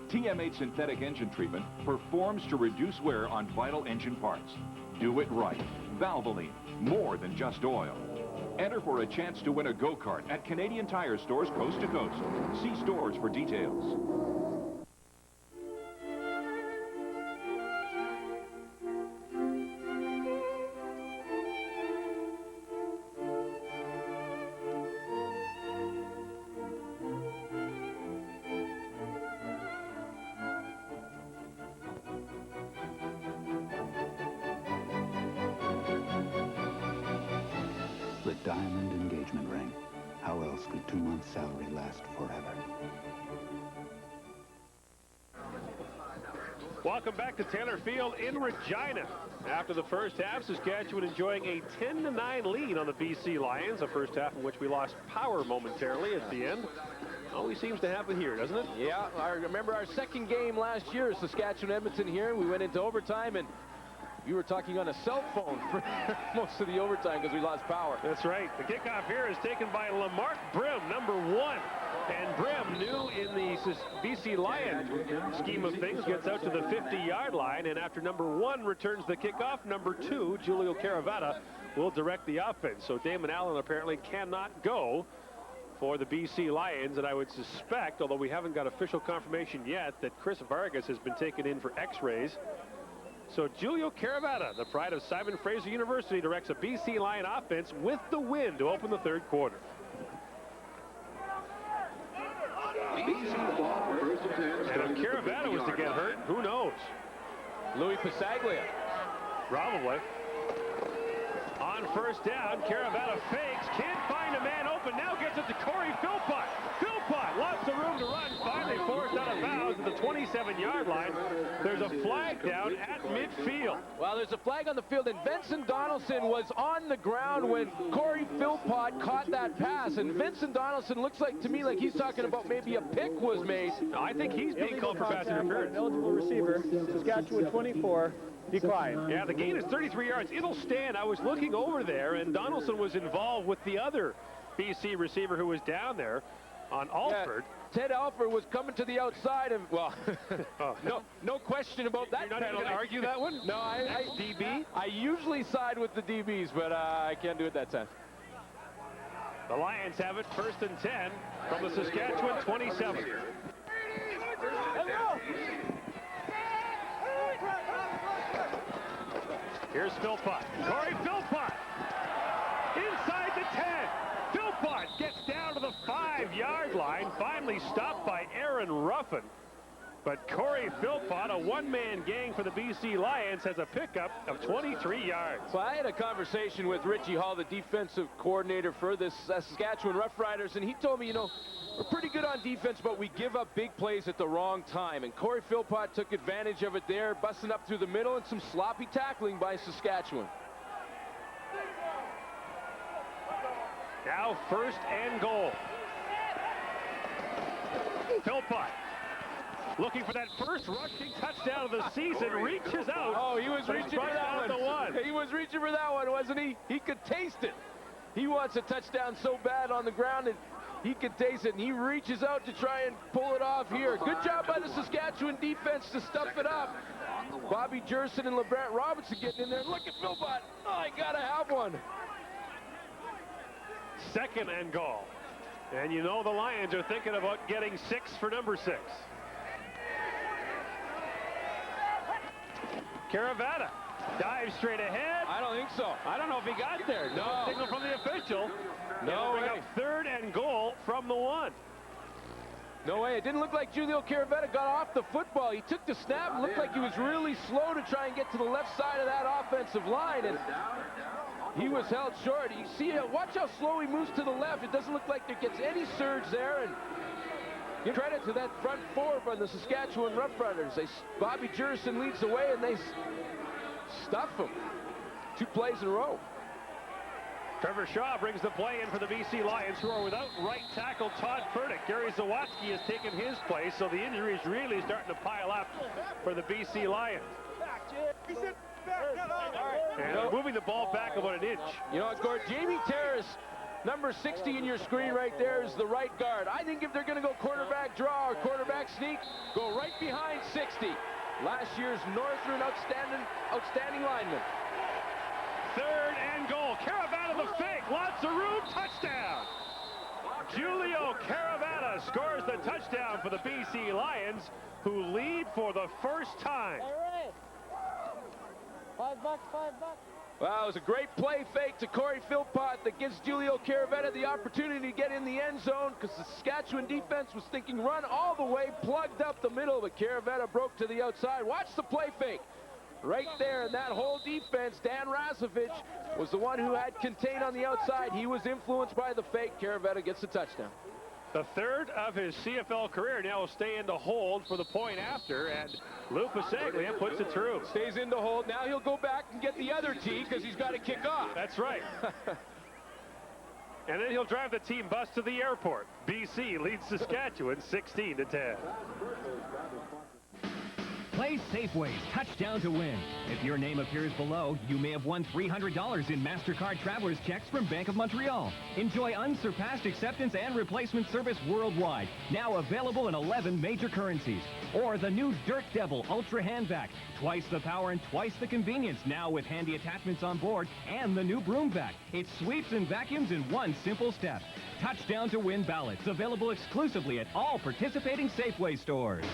S16: TM8 synthetic engine treatment performs to reduce wear on vital engine parts. Do it right. Valvoline, more than just oil. Enter for a chance to win a go-kart at Canadian Tire stores coast to coast. See stores for details.
S11: The diamond engagement ring. How else could 2 months' salary last forever?
S6: Welcome back to Taylor Field in Regina. After the first half, Saskatchewan enjoying a 10-9 lead on the BC Lions, a first half in which we lost power momentarily at the end. Always seems to happen here, doesn't it?
S7: Yeah, I remember our second game last year, Saskatchewan-Edmonton here. We went into overtime, and you were talking on a cell phone for most of the overtime because we lost power.
S6: That's right. The kickoff here is taken by Lamarck Brim, number 1. And Brim, new in the BC Lions scheme of things, gets out to the 50-yard line. And after number 1 returns the kickoff, number 2, Julio Caravata, will direct the offense. So Damon Allen apparently cannot go for the BC Lions. And I would suspect, although we haven't got official confirmation yet, that Chris Vargas has been taken in for x-rays. So Julio Caravata, the pride of Simon Fraser University, directs a BC Lion offense with the win to open the third quarter. And if Caravata was to get hurt, who knows?
S7: Louis Pasaglia.
S6: Probably. On first down, Caravata fakes, can't find a man open, now gets it to Corey Philpott. Philpott, lots of room to run, finally forced out of bounds at the 27-yard line. There's a flag down at midfield.
S7: Well, there's a flag on the field, and Vincent Donaldson was on the ground when Corey Philpott caught that pass. And Vincent Donaldson looks like to me like he's talking about maybe a pick was made.
S6: No, I think he's being called for pass interference.
S5: Eligible receiver, Saskatchewan 24. Decline.
S6: Yeah, the gain is 33 yards. It'll stand. I was looking over there, and Donaldson was involved with the other BC receiver who was down there on Alford.
S7: Yeah, Ted Alford was coming to the outside, and well, no question about that.
S6: You're not even going to argue that one?
S7: No,
S6: DB.
S7: I usually side with the DBs, but I can't do it that time.
S6: The Lions have it, 1st and 10 from the Saskatchewan 27. Here's Philpott. Corey Philpott inside the 10. Philpott gets down to the 5-yard line, finally stopped by Aaron Ruffin. But Corey Philpott, a one-man gang for the BC Lions, has a pickup of 23 yards.
S7: So I had a conversation with Richie Hall, the defensive coordinator for the Saskatchewan Roughriders, and he told me, you know, we're pretty good on defense, but we give up big plays at the wrong time. And Corey Philpott took advantage of it there, busting up through the middle, and some sloppy tackling by Saskatchewan.
S6: Now 1st and goal. Philpott looking for that first rushing touchdown of the season, reaches out.
S7: Oh, he was reaching for that one. He was reaching for that one, wasn't he? He could taste it. He wants a touchdown so bad on the ground, and he could taste it, and he reaches out to try and pull it off here. Good job by the Saskatchewan defense to stuff it up. Bobby Jerson and LeBrant Robinson getting in there. Look at Philpott. Oh, I gotta have one.
S6: 2nd and goal. And you know the Lions are thinking about getting 6 for number 6. Caravetta dives straight ahead.
S7: I don't think so.
S6: I don't know if he got there. No signal from the official.
S7: No way.
S6: Bring up 3rd and goal from the 1.
S7: No way. It didn't look like Julio Caravetta got off the football. He took the snap. It looked like he was really slow to try and get to the left side of that offensive line, and he was held short. You see, watch how slow he moves to the left. It doesn't look like there gets any surge there, and give credit to that front 4 by the Saskatchewan Roughriders. Bobby Jerson leads the way, and they stuff him. 2 plays in a row.
S6: Trevor Shaw brings the play in for the BC Lions, who are without right tackle Todd Furtick. Gary Zawatsky has taken his place, so the injuries really starting to pile up for the BC Lions. And moving the ball back about an inch.
S7: You know, Gord, Jamie Terrace, number 60 in your screen right there, is the right guard. I think if they're going to go quarterback draw or quarterback sneak, go right behind 60. Last year's Northern outstanding lineman.
S6: 3rd and goal. Caravetta the fake. Lots of room. Touchdown. Julio Caravetta scores the touchdown for the BC Lions, who lead for the first time.
S8: $5, $5.
S7: Well, it was a great play fake to Corey Philpott that gives Julio Caravetta the opportunity to get in the end zone, because the Saskatchewan defense was thinking run all the way, plugged up the middle, but Caravetta broke to the outside. Watch the play fake. Right there in that whole defense, Dan Razovich was the one who had contained on the outside. He was influenced by the fake. Caravetta gets the touchdown.
S6: The 3rd of his CFL career. Now will stay in the hold for the point after, and Lou Pasaglia puts it through.
S7: Stays in the hold. Now he'll go back and get the other tee because he's got to kick off.
S6: That's right. And then he'll drive the team bus to the airport. BC leads Saskatchewan 16-10.
S19: Play Safeway's Touchdown to Win. If your name appears below, you may have won $300 in MasterCard Travelers checks from Bank of Montreal. Enjoy unsurpassed acceptance and replacement service worldwide. Now available in 11 major currencies. Or the new Dirt Devil Ultra Hand Vac. Twice the power and twice the convenience, now with handy attachments on board. And the new Broom Vac. It sweeps and vacuums in one simple step. Touchdown to Win ballots. Available exclusively at all participating Safeway stores.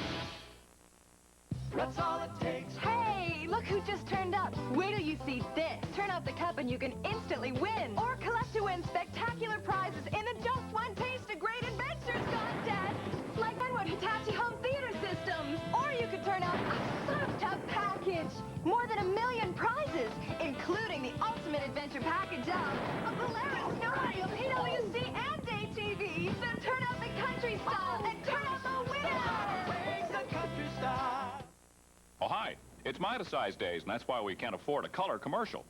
S12: That's all it takes. Hey, look who just turned up. Wait till you see this. Turn out the cup and you can instantly win. Or collect to win spectacular prizes in the Just One Taste of Great Adventures contest. Like Glenwood Hitachi Home Theater Systems. Or you could turn out a soft top package. More than 1 million prizes, including the ultimate adventure package of a Polaris Snowmobile PWC and ATV. So turn out the country style and turn out the winner. The country style.
S16: Oh, hi. It's Midas-Size Days, and that's why we can't afford a color commercial.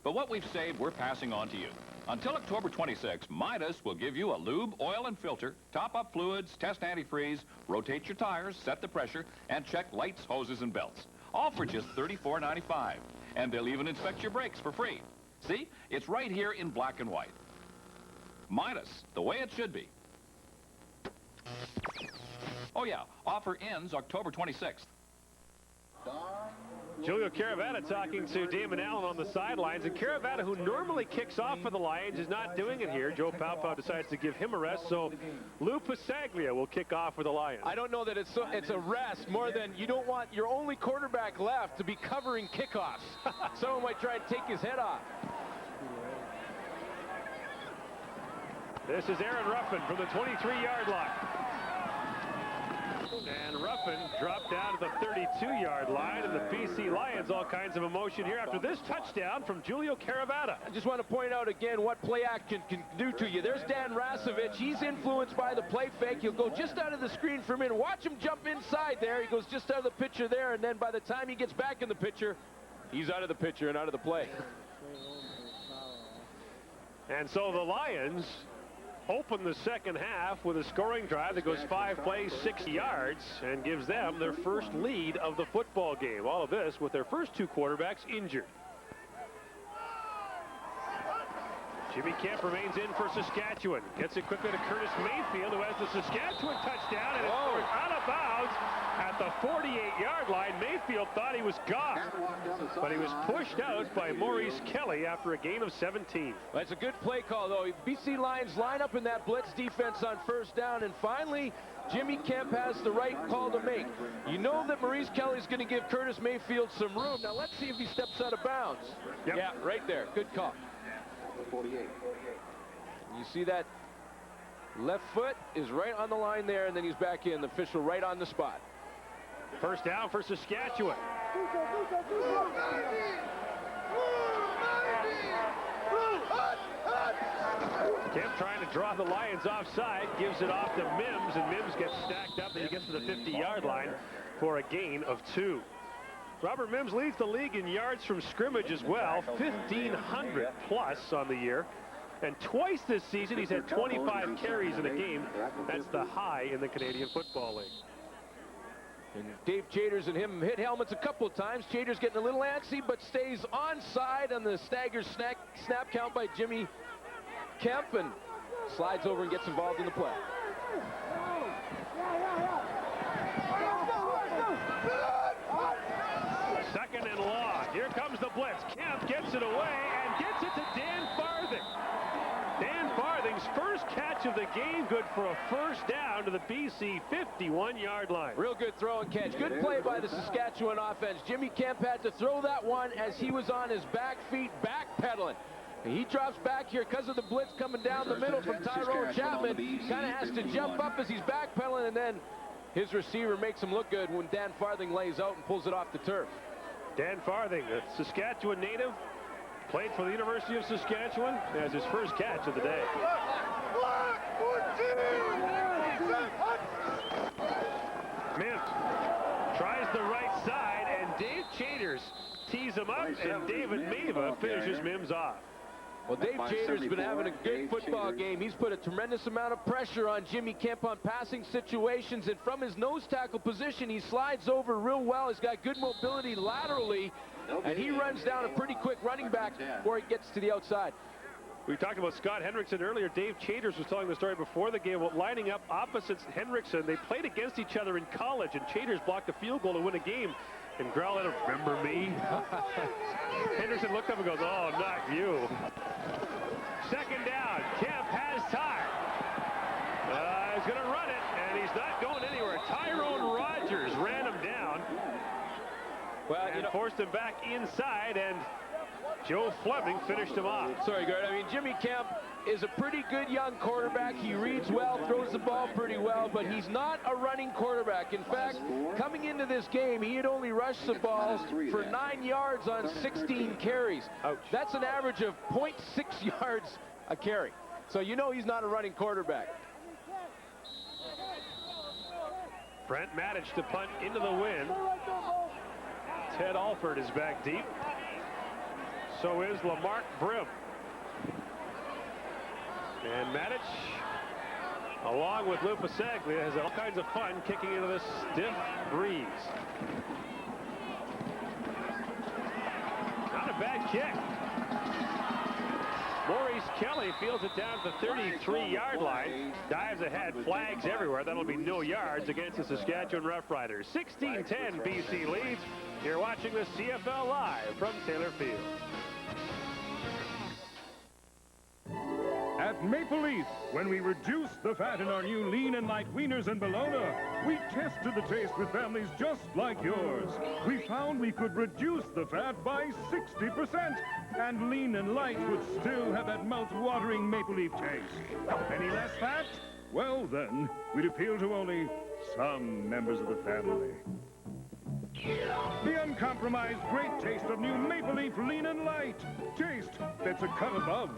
S16: But what we've saved, we're passing on to you. Until October 26, Midas will give you a lube, oil, and filter, top-up fluids, test antifreeze, rotate your tires, set the pressure, and check lights, hoses, and belts. All for just $34.95. And they'll even inspect your brakes for free. See? It's right here in black and white. Midas, the way it should be. Oh, yeah. Offer ends October 26th.
S6: Julio Caravetta talking to Damon Allen on the sidelines, and Caravetta, who normally kicks off for the Lions, is not doing it here. Joe Paopao decides to give him a rest, so Lou Pasaglia will kick off for the Lions.
S7: I don't know that it's a rest more than you don't want your only quarterback left to be covering kickoffs. Someone might try to take his head off.
S6: This is Aaron Ruffin from the 23-yard line. And Ruffin dropped down to the 32-yard line, and the BC Lions all kinds of emotion here after this touchdown from Julio Caravetta.
S7: I just want to point out again what play action can do to you. There's Dan Razovich. He's influenced by the play fake. He'll go just out of the screen for a minute. Watch him jump inside there. He goes just out of the picture there, and then by the time he gets back in the picture, he's out of the picture and out of the play.
S6: And so the Lions open the second half with a scoring drive that goes 5 plays, 6 yards, and gives them their first lead of the football game. All of this with their first 2 quarterbacks injured. Jimmy Kemp remains in for Saskatchewan. Gets it quickly to Curtis Mayfield, who has the Saskatchewan touchdown, and it's scored out of bounds at the 48-yard line. Mayfield thought he was gone, but he was pushed out by Maurice Kelly after a gain of 17.
S7: That's a good play call, though. BC Lions line up in that blitz defense on first down, and finally, Jimmy Kemp has the right call to make. You know that Maurice Kelly's going to give Curtis Mayfield some room. Now, let's see if he steps out of bounds.
S6: Yep.
S7: Yeah, right there. Good call.
S11: 48.
S7: You see that left foot is right on the line there, and then he's back in. The official right on the spot.
S6: First down for Saskatchewan. Kemp trying to draw the Lions offside, gives it off to Mims, and Mims gets stacked up, and he gets to the 50-yard line for a gain of 2. Robert Mims leads the league in yards from scrimmage as well, 1,500 plus on the year. And twice this season, he's had 25 carries in a game. That's the high in the Canadian Football League.
S7: And Dave Chaders and him hit helmets a couple of times. Chaders getting a little antsy, but stays onside on the stagger snap count by Jimmy Kemp, and slides over and gets involved in the play.
S6: Second and long. Here comes the blitz. Kemp gets it away and gets it to Dan Farthing. Dan Farthing's first catch of the game, good for a first down to the BC 51-yard line.
S7: Real good throw and catch. Good play by the Saskatchewan offense. Jimmy Kemp had to throw that one as he was on his back feet, backpedaling. He drops back here because of the blitz coming down the middle from Tyrone Chapman. Kind of has to jump up as he's backpedaling, and then his receiver makes him look good when Dan Farthing lays out and pulls it off the turf.
S6: Dan Farthing, a Saskatchewan native, played for the University of Saskatchewan, as his first catch of the day. Mims tries the right side, and Dave Chaders tees him up, and David Meva finishes Mims off.
S7: Well, Dave Chaders has been having a good football game. He's put a tremendous amount of pressure on Jimmy Kemp on passing situations, and from his nose tackle position, he slides over real well. He's got good mobility laterally, and he runs down a pretty quick running back before he gets to the outside.
S6: We talked about Scott Hendrickson earlier. Dave Chaders was telling the story before the game about lining up opposite Hendrickson. They played against each other in college, and Chaders blocked a field goal to win a game. And Growell let him, remember me? Henderson looked up and goes, oh, not you. Second down. Kemp has time. He's going to run it, and he's not going anywhere. Tyrone Rogers ran him down. Well, and forced him back inside, and Joe Fleming finished him off.
S7: Sorry, Gert. I mean, Jimmy Kemp is a pretty good young quarterback. He reads well, throws the ball pretty well, but he's not a running quarterback. In fact, coming into this game, he had only rushed the ball for 9 yards on 16 carries.
S6: Ouch.
S7: That's an average of 0.6 yards a carry. So you know he's not a running quarterback.
S6: Brent managed to punt into the wind. Ted Alford is back deep. So is Lamarck Brim. And Matic, along with Lou Pasaglia, has all kinds of fun kicking into this stiff breeze. Not a bad kick. Maurice Kelly fields it down to the 33-yard line. Dives ahead, flags everywhere. That'll be no yards against the Saskatchewan Roughriders. 16-10 BC leads. You're watching the CFL live from Taylor Field.
S20: At Maple Leaf, when we reduced the fat in our new lean and light wieners and bologna, we tested the taste with families just like yours. We found we could reduce the fat by 60%, and lean and light would still have that mouth-watering Maple Leaf taste. Any less fat? Well then, we'd appeal to only some members of the family. The uncompromised great taste of new Maple Leaf Lean and Light. Taste that's a cut above.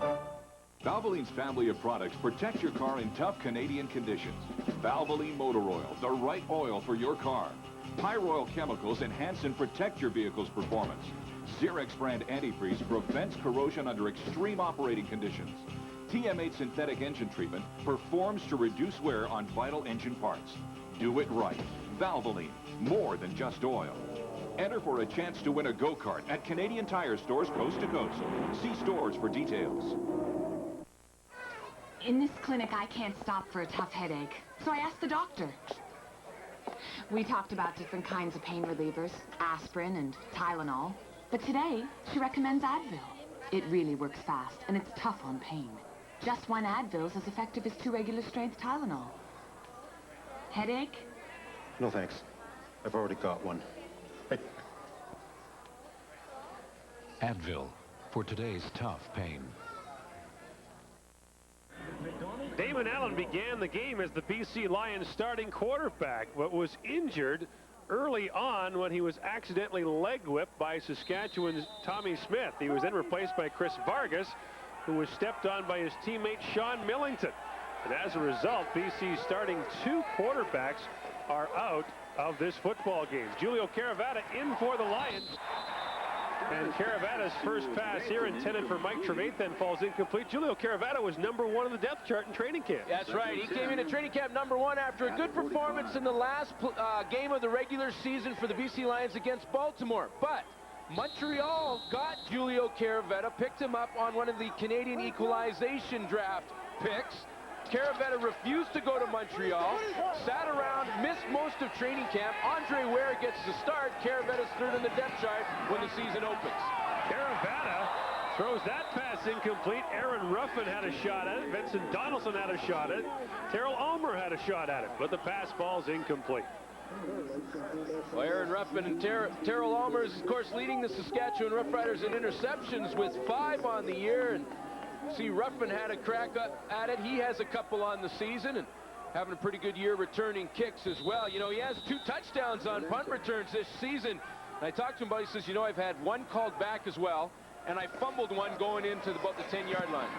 S16: Valvoline's family of products protect your car in tough Canadian conditions. Valvoline Motor Oil, the right oil for your car. Pyroil chemicals enhance and protect your vehicle's performance. Xerox brand antifreeze prevents corrosion under extreme operating conditions. TM8 synthetic engine treatment performs to reduce wear on vital engine parts. Do it right. Valvoline, more than just oil. Enter for a chance to win a go-kart at Canadian Tire stores coast to coast. See stores for details.
S8: In this clinic, I can't stop for a tough headache, so I asked the doctor. We talked about different kinds of pain relievers, aspirin and Tylenol. But today, she recommends Advil. It really works fast, and it's tough on pain. Just one Advil's as effective as 2 regular-strength Tylenol. Headache?
S14: No, thanks. I've already got one.
S24: Advil, for today's tough pain.
S6: Damon Allen began the game as the BC Lions starting quarterback, but was injured early on when he was accidentally leg whipped by Saskatchewan's Tommy Smith. He was then replaced by Chris Vargas, who was stepped on by his teammate Sean Millington. And as a result, BC's starting 2 quarterbacks are out of this football game. Julio Caravata in for the Lions. And Caravata's first pass here, intended for Mike Trevathan, falls incomplete. Julio Caravata was #1 on the depth chart in training camp.
S7: That's right. He came into training camp #1 after a good performance in the last game of the regular season for the BC Lions against Baltimore. But Montreal got Julio Caravata, picked him up on one of the Canadian equalization draft picks. Caravata refused to go to Montreal, sat around, missed most of training camp. Andre Ware gets the start. Caravata's third in the depth chart when the season opens.
S6: Caravata throws that pass incomplete. Aaron Ruffin had a shot at it. Vincent Donaldson had a shot at it. Terrell Ulmer had a shot at it, but the pass ball's incomplete.
S7: Well, Aaron Ruffin and Terrell Ulmer is, of course, leading the Saskatchewan Roughriders in interceptions with 5 on the year. And see, Ruffin had a crack at it. He has a couple on the season and having a pretty good year returning kicks as well. You know, he has 2 touchdowns on punt returns this season. And I talked to him about it. He says, you know, I've had 1 called back as well, and I fumbled 1 going into about the 10-yard line.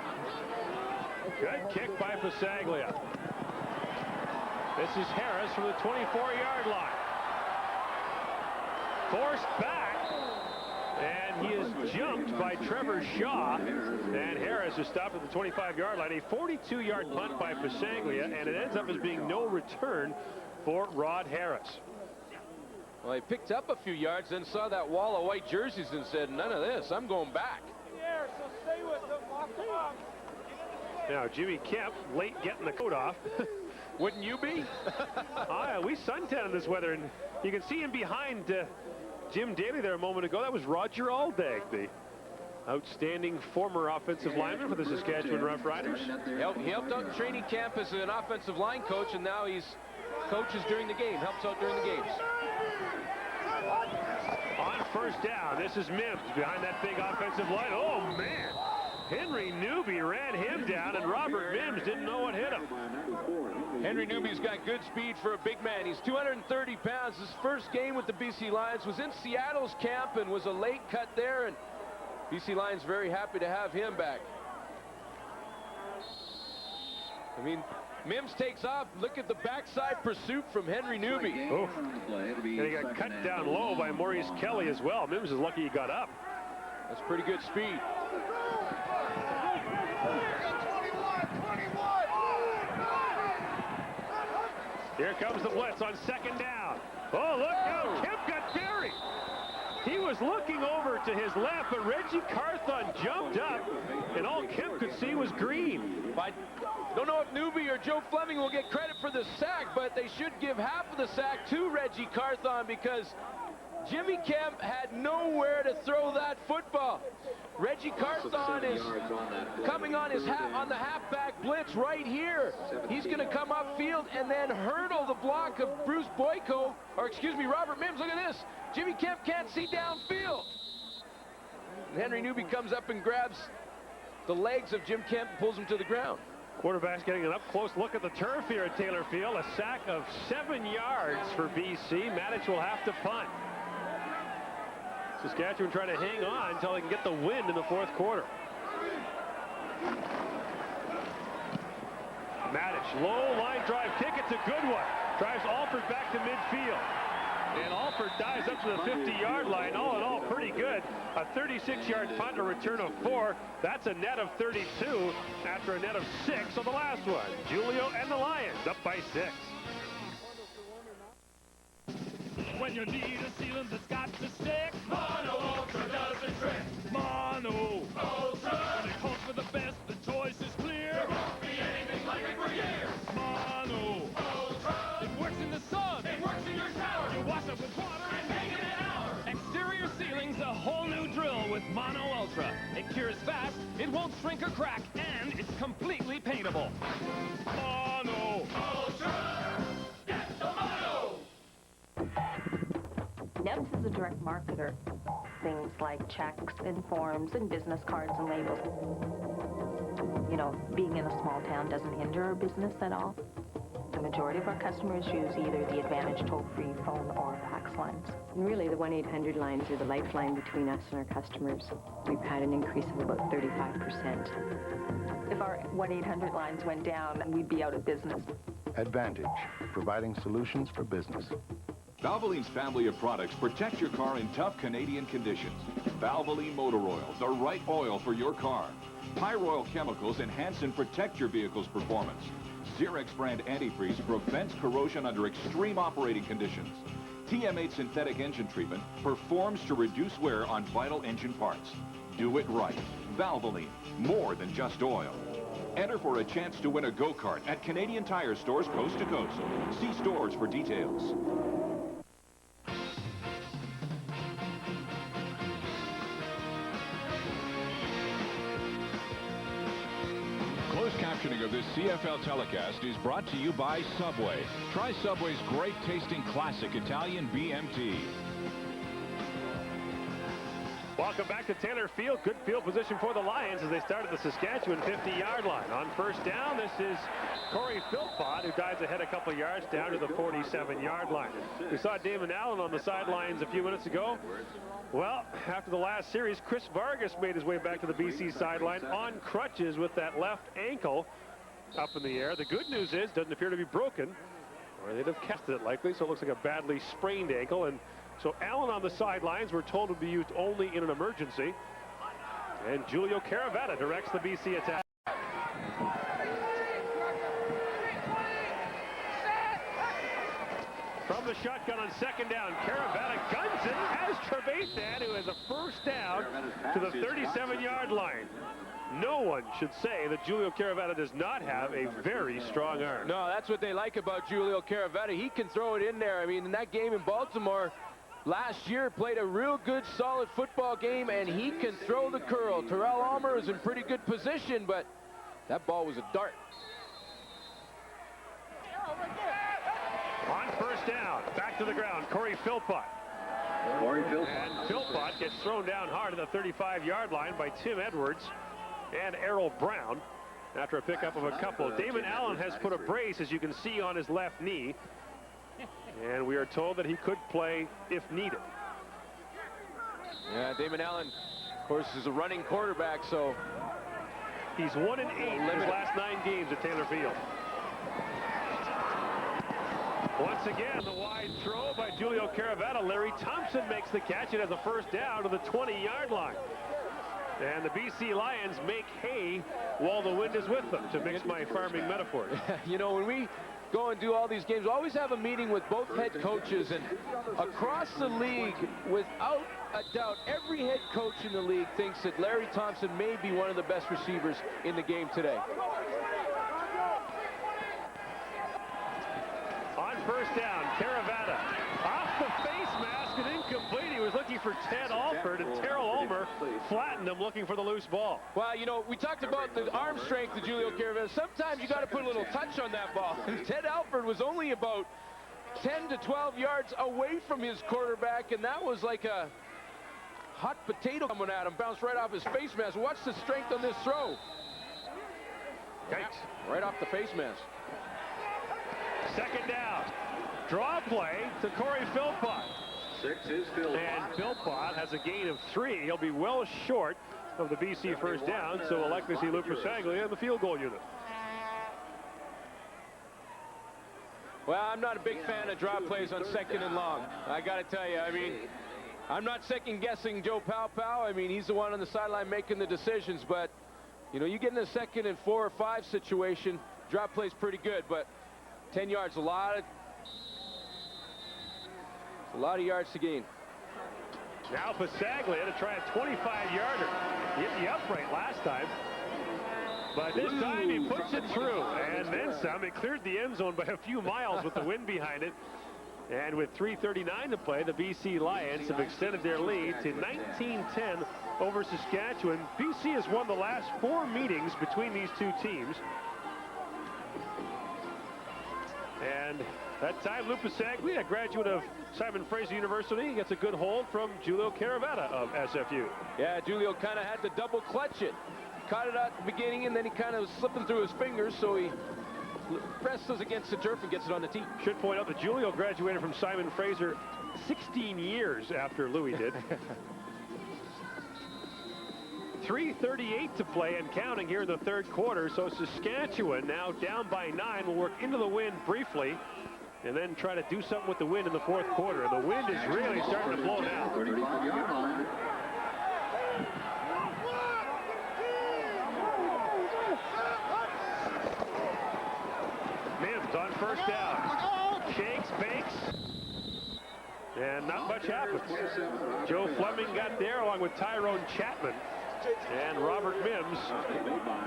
S6: Good kick by Pasaglia. This is Harris from the 24-yard line. Forced back, and he is jumped by Trevor Shaw, and Harris is stopped at the 25-yard line. A 42-yard punt by Pasaglia, and it ends up as being no return for Rod Harris.
S7: Well, he picked up a few yards, then saw that wall of white jerseys and said, none of this, I'm going back.
S2: Yeah, so stay with them, lock them up.
S6: Now, Jimmy Kemp late getting the coat off.
S7: Wouldn't you be?
S6: We suntan in this weather, and you can see him behind Jim Daly there a moment ago. That was Roger Aldag, the outstanding former offensive lineman for the Saskatchewan Roughriders.
S7: He helped out in training camp as an offensive line coach, and now he's coaches during the game, helps out during the games.
S6: On first down, this is Mims behind that big offensive line. Oh, man. Henry Newby ran him down, and Robert Mims didn't know what hit him.
S7: Henry Newby's got good speed for a big man. He's 230 pounds. His first game with the BC Lions was in Seattle's camp and was a late cut there, and BC Lions very happy to have him back. I mean, Mims takes off. Look at the backside pursuit from Henry Newby.
S6: Oh, and he got cut down low by Maurice Kelly as well. Mims is lucky he got up.
S7: That's pretty good speed.
S6: Here comes the blitz on second down. Oh, look out. Kemp got buried. He was looking over to his left, but Reggie Carthon jumped up, and all Kemp could see was green.
S7: I don't know if Newby or Joe Fleming will get credit for the sack, but they should give half of the sack to Reggie Carthon because Jimmy Kemp had nowhere to throw that football. Reggie Carthon is coming on on the halfback blitz right here. He's going to come upfield and then hurdle the block of Bruce Boyko, or excuse me, Robert Mims. Look at this. Jimmy Kemp can't see downfield. And Henry Newby comes up and grabs the legs of Jim Kemp and pulls him to the ground.
S6: Quarterback's getting an up-close look at the turf here at Taylor Field. A sack of 7 yards for BC. Matic will have to punt. Saskatchewan trying to hang on until they can get the win in the fourth quarter. Matic, low line drive kick. It's a good one. Drives Alford back to midfield. And Alford dives up to the 50-yard line. All in all, pretty good. A 36-yard punt, a return of 4. That's a net of 32 at after a net of 6 on the last one. Julio and the Lions up by 6.
S2: When you need a sealant that's got to stick, Mono Ultra does the trick. Mono Ultra. When it calls for the best, the choice is clear. There won't be anything like it for years. Mono Ultra. It works in the sun. It works in your shower. You wash up with water and hang in an hour. Exterior ceiling's a whole new drill with Mono Ultra. It cures fast, it won't shrink or crack, and it's completely paintable. Mono Ultra. Get the Mono.
S9: Nevis is a direct marketer. Things like checks and forms and business cards and labels. You know, being in a small town doesn't hinder our business at all. The majority of our customers use either the Advantage toll-free phone or fax lines.
S10: And really, the 1-800 lines are the lifeline between us and our customers. We've had an increase of about 35%.
S9: If our 1-800 lines went down, we'd be out of business.
S17: Advantage, providing solutions for business.
S16: Valvoline's family of products protect your car in tough Canadian conditions. Valvoline Motor Oil, the right oil for your car. Pyroil chemicals enhance and protect your vehicle's performance. Xerox brand antifreeze prevents corrosion under extreme operating conditions. TM8 synthetic engine treatment performs to reduce wear on vital engine parts. Do it right. Valvoline, more than just oil. Enter for a chance to win a go-kart at Canadian Tire stores coast to coast. See stores for details. Closed captioning of this CFL telecast is brought to you by Subway. Try Subway's great-tasting classic Italian BMT.
S6: Welcome back to Taylor Field. Good field position for the Lions as they start at the Saskatchewan 50-yard line. On first down, this is Corey Philpott, who dives ahead a couple of yards down to the 47-yard line. We saw Damon Allen on the sidelines a few minutes ago. Well, after the last series, Chris Vargas made his way back to the BC sideline on crutches with that left ankle up in the air. The good news is, doesn't appear to be broken, or they'd have kept it likely, so it looks like a badly sprained ankle. And so Allen on the sidelines, we're told to be used only in an emergency. And Julio Caravetta directs the BC attack. From the shotgun on second down, Caravetta guns it as Trevathan, who has a first down to the 37-yard line. No one should say that Julio Caravetta does not have a very strong arm.
S7: No, that's what they like about Julio Caravetta. He can throw it in there. I mean, in that game in Baltimore last year, played a real good, solid football game, and he can throw the curl. Terrell Almer is in pretty good position, but that ball was a dart.
S6: On first down, back to the ground, Corey Philpott. And Philpott gets thrown down hard at the 35-yard line by Tim Edwards and Errol Brown after a pickup of a couple. Damon Allen has put a brace, as you can see, on his left knee. And we are told that he could play if needed.
S7: Yeah, Damon Allen, of course, is a running quarterback, so
S6: he's 1-8 in his last 9 games at Taylor Field. Once again, the wide throw by Julio Caravetta. Larry Thompson makes the catch. It has a first down to the 20-yard line. And the BC Lions make hay while the wind is with them, to mix my farming metaphor.
S7: You know, when we go and do all these games, we always have a meeting with both head coaches, and across the league, without a doubt, every head coach in the league thinks that Larry Thompson may be one of the best receivers in the game today.
S6: On first down, Caravetta off the face mask and incomplete. He was looking for Ted Alford, and Terrell Ulmer flattened him looking for the loose ball.
S7: Well, you know, we talked about the arm strength of Julio Caravetta. Sometimes you got to put a little touch on that ball. Ted Alford was only about 10 to 12 yards away from his quarterback, and that was like a hot potato coming at him. Bounced right off his face mask. Watch the strength on this throw.
S6: Yikes.
S7: Right off the face mask.
S6: Second down. Draw play to Corey Philpott.
S18: 6 is Philpott.
S6: And Philpott has a gain of 3. He'll be well short of the BC first down, so we'll likely see Luke Persaglia in the field goal unit.
S7: Well, I'm not a big fan of draw plays on second and long. I got to tell you, I mean, I'm not second-guessing Joe Pau. I mean, he's the one on the sideline making the decisions, but You know, you get in a 2nd and 4 or 5 situation, drop play's pretty good, but 10 yards, a lot of yards to gain.
S6: Now Pasaglia to try a 25-yarder. Hit the upright last time. But this time he puts it through, and then some. It cleared the end zone by a few miles with the wind behind it. And with 3:39 to play, the BC Lions have extended their lead to 19-10 over Saskatchewan. BC has won the last 4 meetings between these two teams. And that time, Lou Pasaglia, a graduate of Simon Fraser University, gets a good hold from Julio Caravetta of SFU.
S7: Yeah, Julio kind of had to double clutch it. Caught it at the beginning, and then he kind of was slipping through his fingers, so he presses against the turf and gets it on the tee.
S6: Should point out that Julio graduated from Simon Fraser 16 years after Louis did. 3:38 to play and counting here in the 3rd quarter, so Saskatchewan now down by 9 will work into the wind briefly and then try to do something with the wind in the 4th quarter. The wind is really starting to blow now. Mims on 1st down. Shakes, bakes, and not much happens. Joe Fleming got there along with Tyrone Chapman. And Robert Mims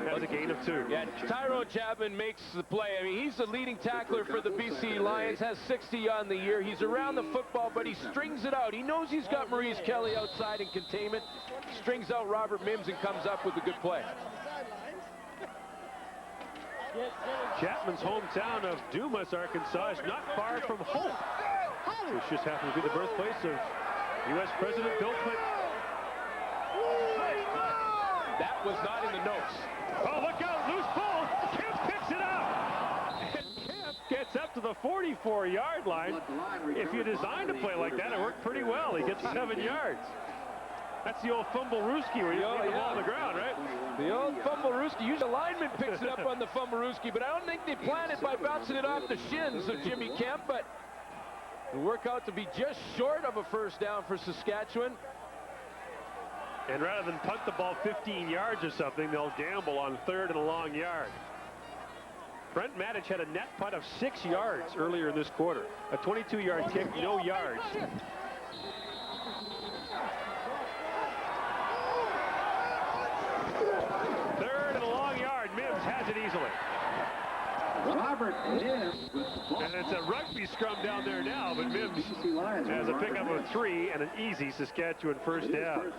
S6: has a gain of 2.
S7: Yeah, Tyrone Chapman makes the play. I mean, he's the leading tackler for the BC Lions, has 60 on the year. He's around the football, but he strings it out. He knows he's got Maurice Kelly outside in containment, strings out Robert Mims and comes up with a good play.
S6: Chapman's hometown of Dumas, Arkansas, is not far from Hope, which just happens to be the birthplace of U.S. President Bill Clinton.
S7: That was not in the notes.
S6: Oh, look out, loose ball. Kemp picks it up. And Kemp gets up to the 44-yard line. If you designed a play like that, it worked pretty well. He gets 7 yards. That's the old fumble-rooski where you leave the ball on the ground, right?
S7: The old fumble-rooski. Usually a lineman picks it up on the fumble-rooski, but I don't think they planned it by bouncing it off the shins of Jimmy Kemp, but it worked out to be just short of a 1st down for Saskatchewan.
S6: And rather than punt the ball 15 yards or something, they'll gamble on 3rd and a long yard. Brent Matic had a net punt of 6 yards earlier in this quarter. A 22-yard kick, no yards. Third and a long yard. Mims has it easily.
S3: Robert Mims.
S6: And it's a rugby scrum down there now, but Mims has a pickup of 3 and an easy Saskatchewan 1st down.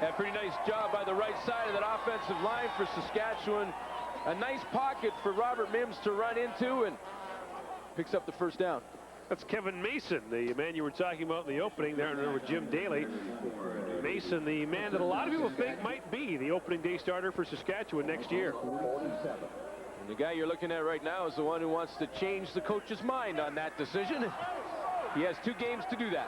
S7: A pretty nice job by the right side of that offensive line for Saskatchewan. A nice pocket for Robert Mims to run into, and picks up the 1st down.
S6: That's Kevin Mason, the man you were talking about in the opening there with Jim Daly. Mason, the man that a lot of people think might be the opening day starter for Saskatchewan next year.
S7: And the guy you're looking at right now is the one who wants to change the coach's mind on that decision. He has 2 games to do that.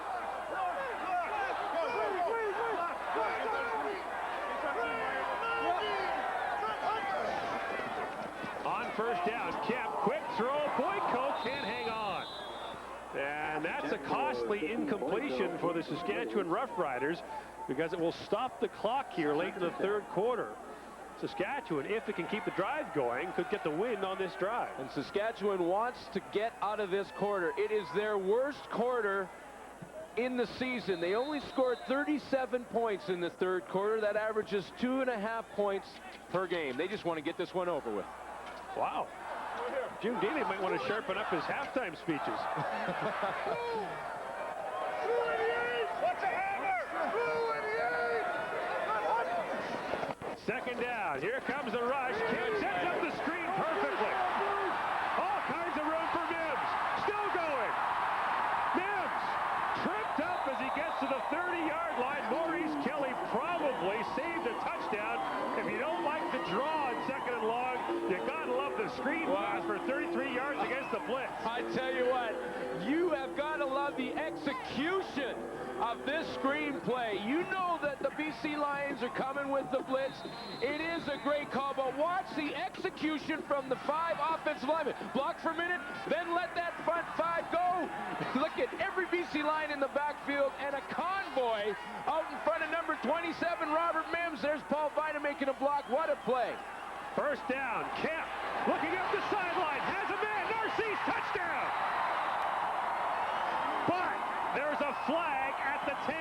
S6: On 1st down, Kemp, quick throw, Boyko can't hang on. And that's a costly incompletion for the Saskatchewan Roughriders because it will stop the clock here late in the 3rd quarter. Saskatchewan, if it can keep the drive going, could get the win on this drive.
S7: And Saskatchewan wants to get out of this quarter. It is their worst quarter in the season. They only scored 37 points in the 3rd quarter. That averages 2.5 points per game. They just want to get this one over with.
S6: Wow. Jim Daly might want to sharpen up his halftime speeches. Second down. Here comes the rush. Kemp sets up the screen perfectly. All kinds of room for Mims. Still going. Mims tripped up as he gets to the 30-yard line. Maurice Kelly probably saved a touchdown. If you don't like the draw on 2nd and long, you gotta love the screen pass for 33 yards against the blitz.
S7: I tell you what, you have got to love the execution of this screenplay. You know that the BC Lions are coming with the blitz. It is a great call, but watch the execution from the 5 offensive linemen. Block for a minute, then let that front 5 go. Look at every BC line in the backfield and a convoy out in front of number 27, Robert Robert Mims. There's Paul Vida making a block. What a play.
S6: First down, Kemp looking up the sideline, has a man, Narcisse, touchdown! But there's a flag at the 10.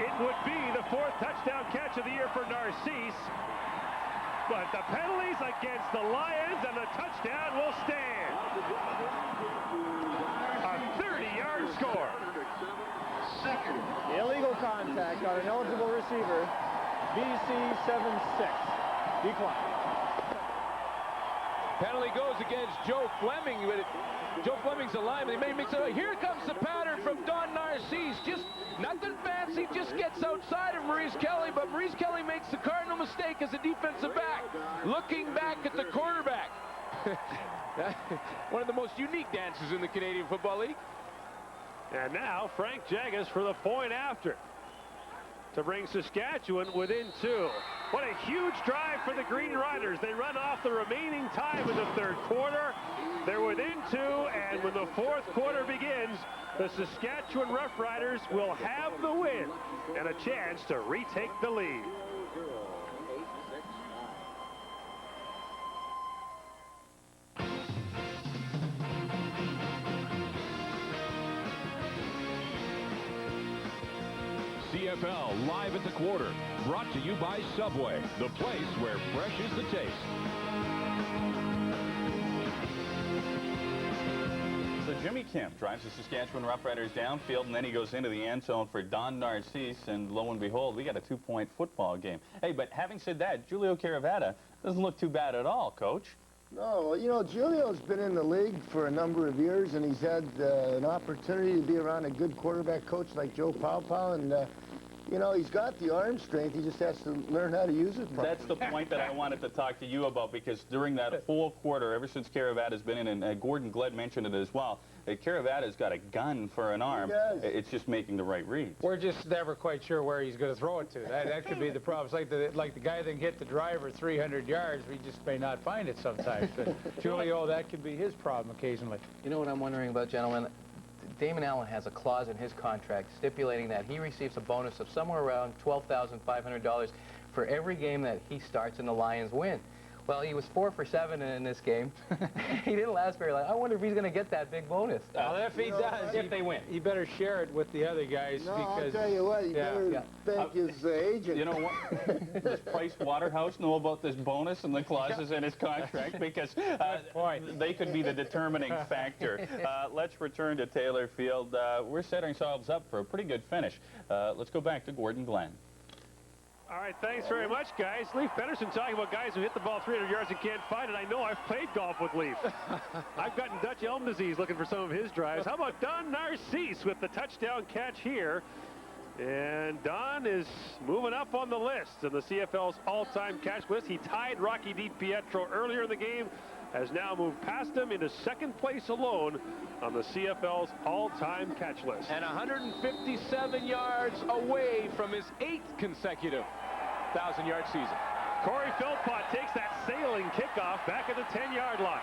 S6: It would be the 4th touchdown catch of the year for Narcisse, but the penalties against the Lions and the touchdown will stand. A 30-yard score.
S4: Illegal contact on an eligible receiver. BC 7-6. Decline.
S7: Penalty goes against Joe Fleming. Joe Fleming's a lineman. He makes it. Here comes the pattern from Don Narcisse. Just nothing fancy. Just gets outside of Maurice Kelly, but Maurice Kelly makes the cardinal mistake as a defensive back, looking back at the quarterback. One of the most unique dances in the Canadian Football League.
S6: And now Frank Jagas for the point after to bring Saskatchewan within 2. What a huge drive for the Green Riders. They run off the remaining time in the 3rd quarter. They're within 2, and when the 4th quarter begins, the Saskatchewan Roughriders will have the win and a chance to retake the lead.
S16: CFL Live at the Quarter, brought to you by Subway, the place where fresh is the taste.
S1: So Jimmy Kemp drives the Saskatchewan Roughriders downfield, and then he goes into the end zone for Don Narcisse, and lo and behold, we got a 2-point football game. Hey, but having said that, Julio Caravetta doesn't look too bad at all, Coach.
S18: No, you know, Julio's been in the league for a number of years, and he's had an opportunity to be around a good quarterback coach like Joe Paopao, and you know, he's got the arm strength. He just has to learn how to use it properly.
S1: That's the point that I wanted to talk to you about, because during that full quarter, ever since Caravata's been in, and Gordon Gled mentioned it as well, Caravata's got a gun for an arm. It's just making the right reads.
S5: We're just never quite sure where he's going to throw it to. That could be the problem. It's like the guy that hit the driver 300 yards. We just may not find it sometimes. But Julio, that could be his problem occasionally.
S22: You know what I'm wondering about, gentlemen? Damon Allen has a clause in his contract stipulating that he receives a bonus of somewhere around $12,500 for every game that he starts and the Lions win. Well, he was 4 for 7 in this game. He didn't last very long. I wonder if he's going to get that big bonus.
S5: Well, if he does, if they win, he better share it with the other guys.
S18: No,
S5: because
S18: I'll tell you what, you better thank his agent.
S1: You know what? Does Price Waterhouse know about this bonus and the clauses in his contract? Because they could be the determining factor. Let's return to Taylor Field. We're setting ourselves up for a pretty good finish. Let's go back to Gordon Glenn.
S6: All right, thanks very much, guys. Leif Pedersen talking about guys who hit the ball 300 yards and can't find it. I know I've played golf with Leif. I've gotten Dutch elm disease looking for some of his drives. How about Don Narcisse with the touchdown catch here? And Don is moving up on the list in the CFL's all-time catch list. He tied Rocky DiPietro earlier in the game, has now moved past him into 2nd place alone on the CFL's all-time catch list.
S7: And 157 yards away from his 8th consecutive 1,000-yard season.
S6: Corey Philpott takes that sailing kickoff back at the 10-yard line.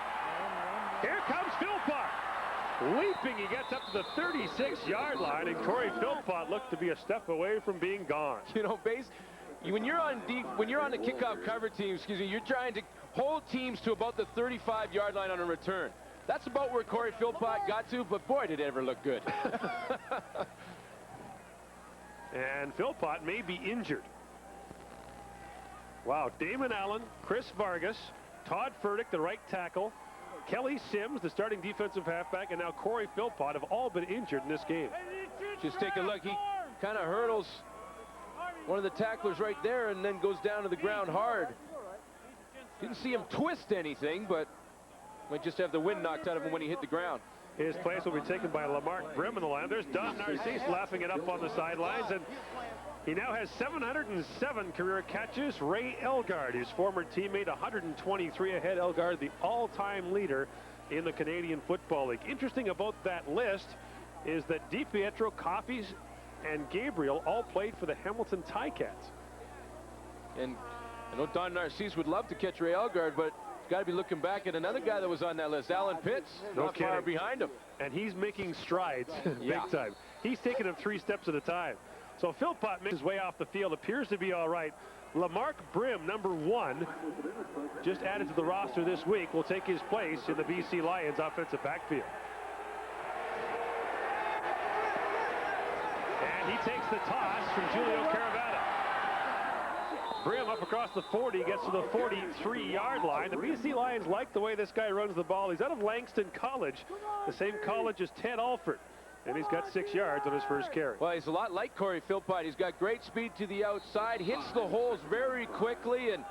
S6: Here comes Philpott. Leaping, he gets up to the 36-yard line, and Corey Philpott looked to be a step away from being gone.
S7: You know, when you're on the kickoff cover team, you're trying to hold teams to about the 35-yard line on a return. That's about where Corey Philpott got to, but boy, did it ever look good.
S6: And Philpott may be injured. Wow, Damon Allen, Chris Vargas, Todd Furtick, the right tackle, Kelly Sims, the starting defensive halfback, and now Corey Philpott have all been injured in this game.
S7: Just take a look. He kind of hurdles one of the tacklers right there and then goes down to the ground hard. Didn't see him twist anything, but might just have the wind knocked out of him when he hit the ground.
S6: His place will be taken by Lamarck Brim in the line. There's Don Narcisse laughing it up on the sidelines, and he now has 707 career catches. Ray Elgard, his former teammate, 123 ahead. Elgard, the all-time leader in the Canadian Football League. Interesting about that list is that DiPietro, Coffees, and Gabriel all played for the Hamilton Ticats.
S7: And I know Don Narcisse would love to catch Ray Elgard, but got to be looking back at another guy that was on that list, Alan Pitts, not far behind him.
S6: And he's making strides big time. He's taking him 3 steps at a time. So Philpott makes his way off the field, appears to be all right. Lamarck Brim, number 1, just added to the roster this week, will take his place in the BC Lions offensive backfield. And he takes the toss from Julio Caravana. Brim up across the 40, gets to the 43-yard line. The BC Lions like the way this guy runs the ball. He's out of Langston College, the same college as Ted Alford. And he's got 6 yards on his first carry.
S7: Well, he's a lot like Corey Philpott. He's got great speed to the outside, hits the holes very quickly, and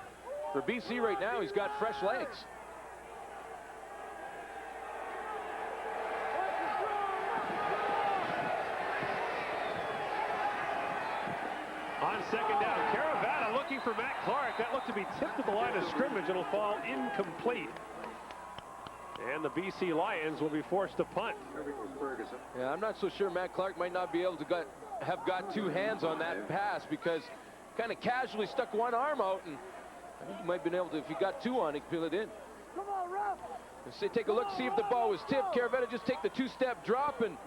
S7: for BC right now, he's got fresh legs.
S6: On second down, Caravana looking for Matt Clark. That looked to be tipped at the line of scrimmage. It'll fall incomplete. And the BC Lions will be forced to punt.
S7: Yeah, I'm not so sure Matt Clark might not be able to have got 2 hands on that pass, because kind of casually stuck one arm out, and I think he might have been able to, if he got 2 on it, peel it in.
S3: Come on, Ruff.
S7: Take a look, see if the ball was tipped. Caravana just take the 2-step drop and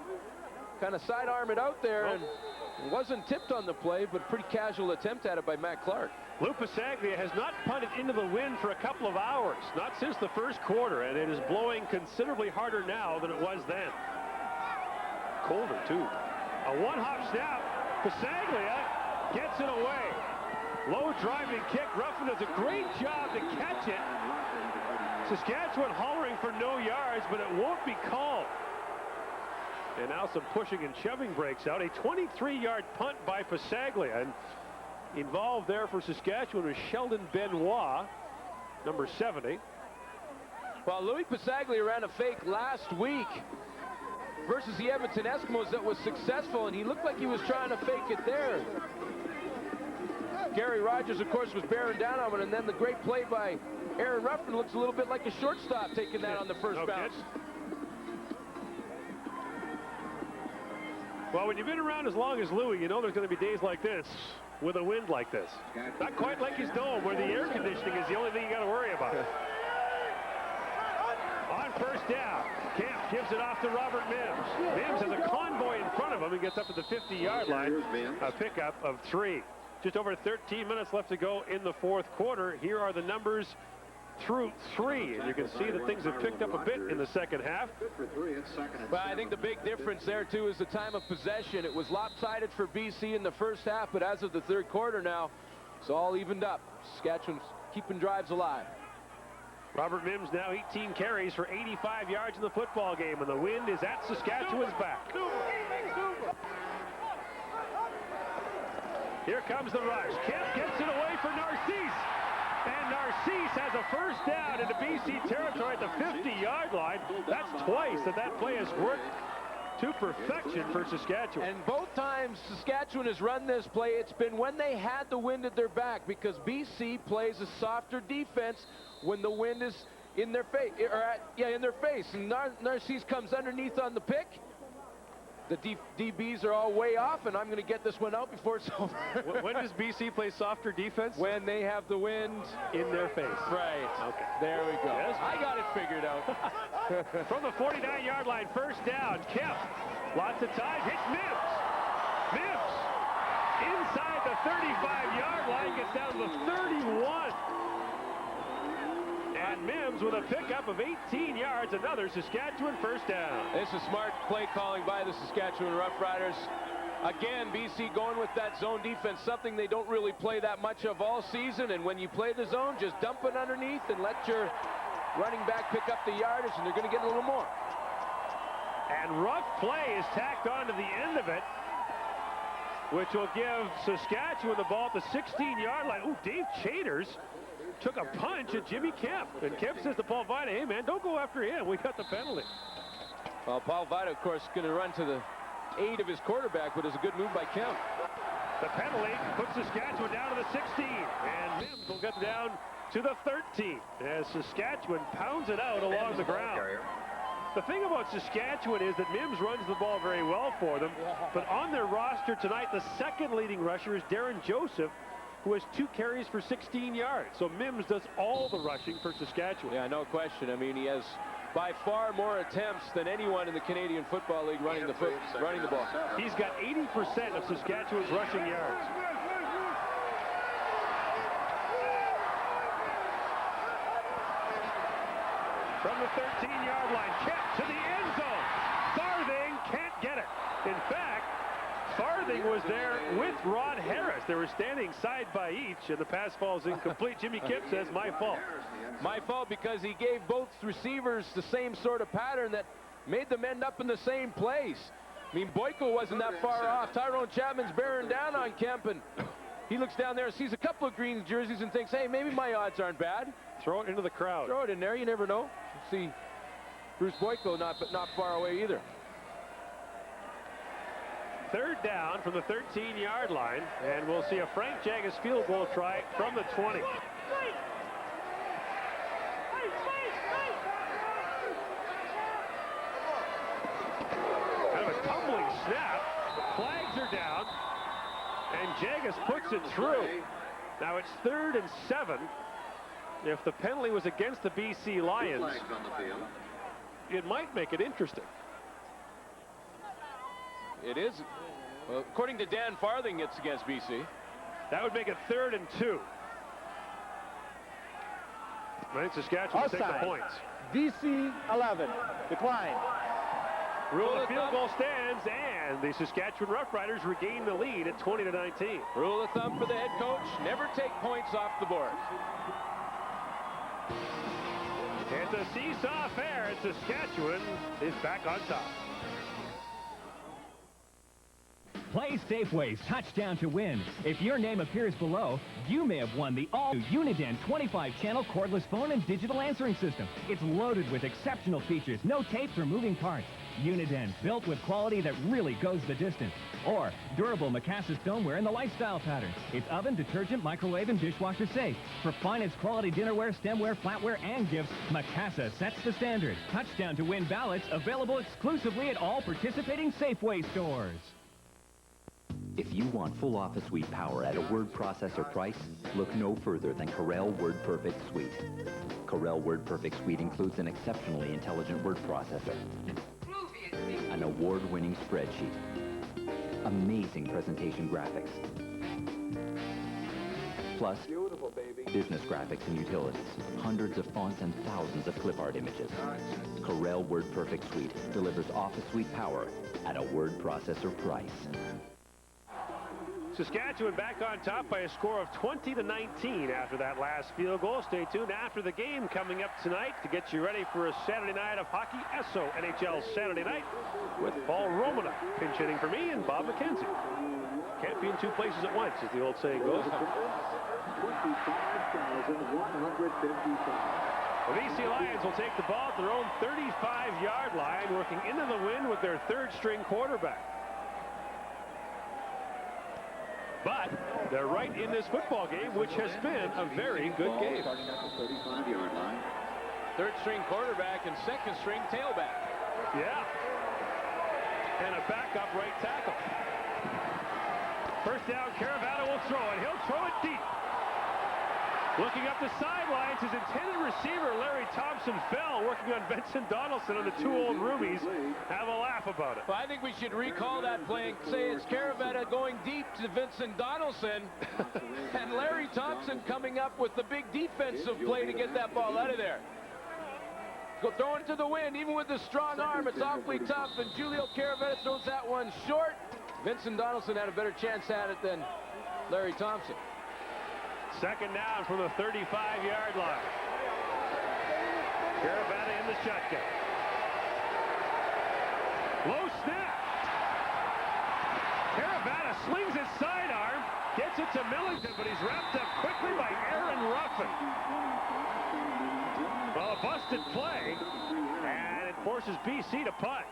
S7: kind of sidearm it out there, and it wasn't tipped on the play, but a pretty casual attempt at it by Matt Clark.
S6: Lou Pasaglia has not punted into the wind for a couple of hours, not since the first quarter, and it is blowing considerably harder now than it was then. Colder, too. A one-hop snap. Pasaglia gets it away. Low driving kick. Ruffin does a great job to catch it. Saskatchewan hollering for no yards, but it won't be called. And now some pushing and shoving breaks out. A 23-yard punt by Pasaglia. And involved there for Saskatchewan was Sheldon Benoit, number 70.
S7: Well, Louis Pasaglia ran a fake last week versus the Edmonton Eskimos that was successful, and he looked like he was trying to fake it there. Gary Rogers, of course, was bearing down on it, and then the great play by Aaron Ruffin looks a little bit like a shortstop taking that on the first bounce.
S6: Well, when you've been around as long as Louis, you know there's going to be days like this with a wind like this. Not quite like his dome, where the air conditioning is the only thing you got to worry about. On first down, Kemp gives it off to Robert Mims. Mims has a convoy in front of him and gets up to the 50-yard line. A pickup of 3. Just over 13 minutes left to go in the fourth quarter. Here are the numbers through 3, and you can see that things have picked up a bit in the second half.
S7: But I think the big difference there too is the time of possession. It was lopsided for BC in the first half, but as of the third quarter now, it's all evened up. Saskatchewan's keeping drives alive.
S6: Robert Mims now 18 carries for 85 yards in the football game, and the wind is at Saskatchewan's back. Here comes the rush. Kemp gets it away for Narcisse. And Narcisse has a first down into BC territory at the 50-yard line. That's twice that play has worked to perfection for Saskatchewan.
S7: And both times Saskatchewan has run this play, it's been when they had the wind at their back, because BC plays a softer defense when the wind is in their face, in their face. And Narcisse comes underneath on the pick. The DBs are all way off, and I'm going to get this one out before it's over.
S6: When does BC play softer defense?
S7: When they have the wind
S6: in their face.
S7: Right. Okay. There we go.
S6: Yes.
S7: I got it figured out.
S6: From the 49-yard line, first down. Kemp, lots of time, hits Mims. Mims inside the 35-yard line, gets down to the 31. And Mims with a pickup of 18 yards, another Saskatchewan first down.
S7: This is smart play calling by the Saskatchewan Roughriders. Again, BC going with that zone defense, something they don't really play that much of all season. And when you play the zone, just dump it underneath and let your running back pick up the yardage, and they're going to get a little more.
S6: And rough play is tacked on to the end of it, which will give Saskatchewan the ball at the 16-yard line. Ooh, Dave Chaters took a punch at Jimmy Kemp. And Kemp says to Paul Vida, hey, man, don't go after him. We got the penalty.
S7: Well, Paul Vida, of course, going to run to the aid of his quarterback, but it's a good move by Kemp.
S6: The penalty puts Saskatchewan down to the 16. And Mims will get down to the 13 as Saskatchewan pounds it out along the ground. The thing about Saskatchewan is that Mims runs the ball very well for them. But on their roster tonight, the second leading rusher is Darren Joseph, who has 2 carries for 16 yards. So Mims does all the rushing for Saskatchewan.
S7: Yeah, no question. I mean, he has by far more attempts than anyone in the Canadian Football League running the ball.
S6: He's got 80% of Saskatchewan's rushing yards. From the 13-yard line, kept to the end zone. Farthing can't get it. In fact, Farthing was there with Rod Harris. They were standing side by each, and the pass falls incomplete. Jimmy Kipp says, my fault.
S7: My fault because he gave both receivers the same sort of pattern that made them end up in the same place. I mean, Boyko wasn't that far off. Tyrone Chapman's bearing down on Kemp, and he looks down there and sees a couple of green jerseys and thinks, hey, maybe my odds aren't bad.
S6: Throw it into the crowd.
S7: Throw it in there. You never know. See Bruce Boyko not far away either.
S6: Third down from the 13-yard line, and we'll see a Frank Jagas field goal try from the 20. Kind of a tumbling snap. The flags are down, and Jagas puts it through. Now it's 3rd and 7. If the penalty was against the BC Lions, it might make it interesting.
S7: It is. Well, according to Dan Farthing, it's against BC.
S6: That would make it 3rd and 2. I think Saskatchewan will take the points.
S4: BC 11. Decline.
S6: Rule of field goal stands, and the Saskatchewan Roughriders regain the lead at 20-19.
S7: Rule of thumb for the head coach: never take points off the board.
S6: It's a seesaw affair, and Saskatchewan is back on top.
S19: Play Safeway's Touchdown to Win. If your name appears below, you may have won the all-new Uniden 25-channel cordless phone and digital answering system. It's loaded with exceptional features, no tapes or moving parts. Uniden, built with quality that really goes the distance. Or durable Macassa stoneware in the lifestyle pattern. It's oven, detergent, microwave, and dishwasher safe. For finest quality dinnerware, stemware, flatware, and gifts, Macassa sets the standard. Touchdown to Win ballots available exclusively at all participating Safeway stores.
S13: If you want full office suite power at a word processor price, look no further than Corel WordPerfect Suite. Corel WordPerfect Suite includes an exceptionally intelligent word processor, an award-winning spreadsheet, amazing presentation graphics, plus business graphics and utilities, hundreds of fonts and thousands of clip art images. Corel WordPerfect Suite delivers office suite power at a word processor price.
S6: Saskatchewan back on top by a score of 20-19 after that last field goal. Stay tuned after the game coming up tonight to get you ready for a Saturday night of hockey. Esso NHL Saturday night with Paul Romana pinch hitting for me and Bob McKenzie. Can't be in two places at once, as the old saying goes. The BC Lions will take the ball at their own 35-yard line, working into the wind with their third-string quarterback. But they're right in this football game, which has been a very good game.
S7: Third-string quarterback and second-string tailback.
S6: Yeah. And a backup right tackle. First down, Caravana will throw it. He'll throw it deep. Looking up the sidelines, his intended receiver, Larry Thompson, fell, working on Vincent Donaldson, and the two old roomies have a laugh about it.
S7: Well, I think we should recall that play and say it's Caravana going deep to Vincent Donaldson, and Larry Thompson coming up with the big defensive play to get that ball out of there. Go throwing it to the wind, even with the strong arm, it's awfully tough, and Julio Caravana throws that one short. Vincent Donaldson had a better chance at it than Larry Thompson.
S6: Second down from the 35-yard line. Caravana in the shotgun. Low snap. Caravana slings his sidearm, gets it to Millington, but he's wrapped up quickly by Aaron Ruffin. Well, a busted play, and it forces BC to punt.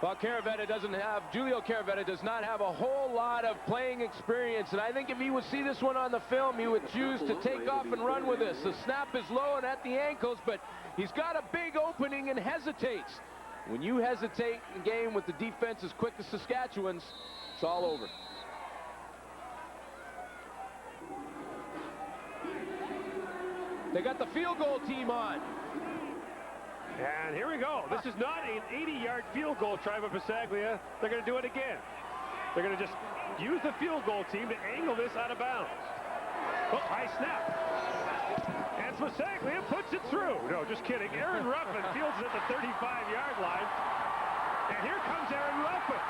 S7: Well, Julio Caravana does not have a whole lot of playing experience, and I think if he would see this one on the film, he would choose to take off and run with this. The snap is low and at the ankles, but he's got a big opening and hesitates. When you hesitate in a game with the defense as quick as Saskatchewan's, it's all over. They got the field goal team on.
S6: And here we go. This is not an 80-yard field goal try by Bisaglia. They're going to do it again. They're going to just use the field goal team to angle this out of bounds. Oh, high snap. And Bisaglia puts it through. No, just kidding. Aaron Ruffin fields it at the 35-yard line. And here comes Aaron Ruffin.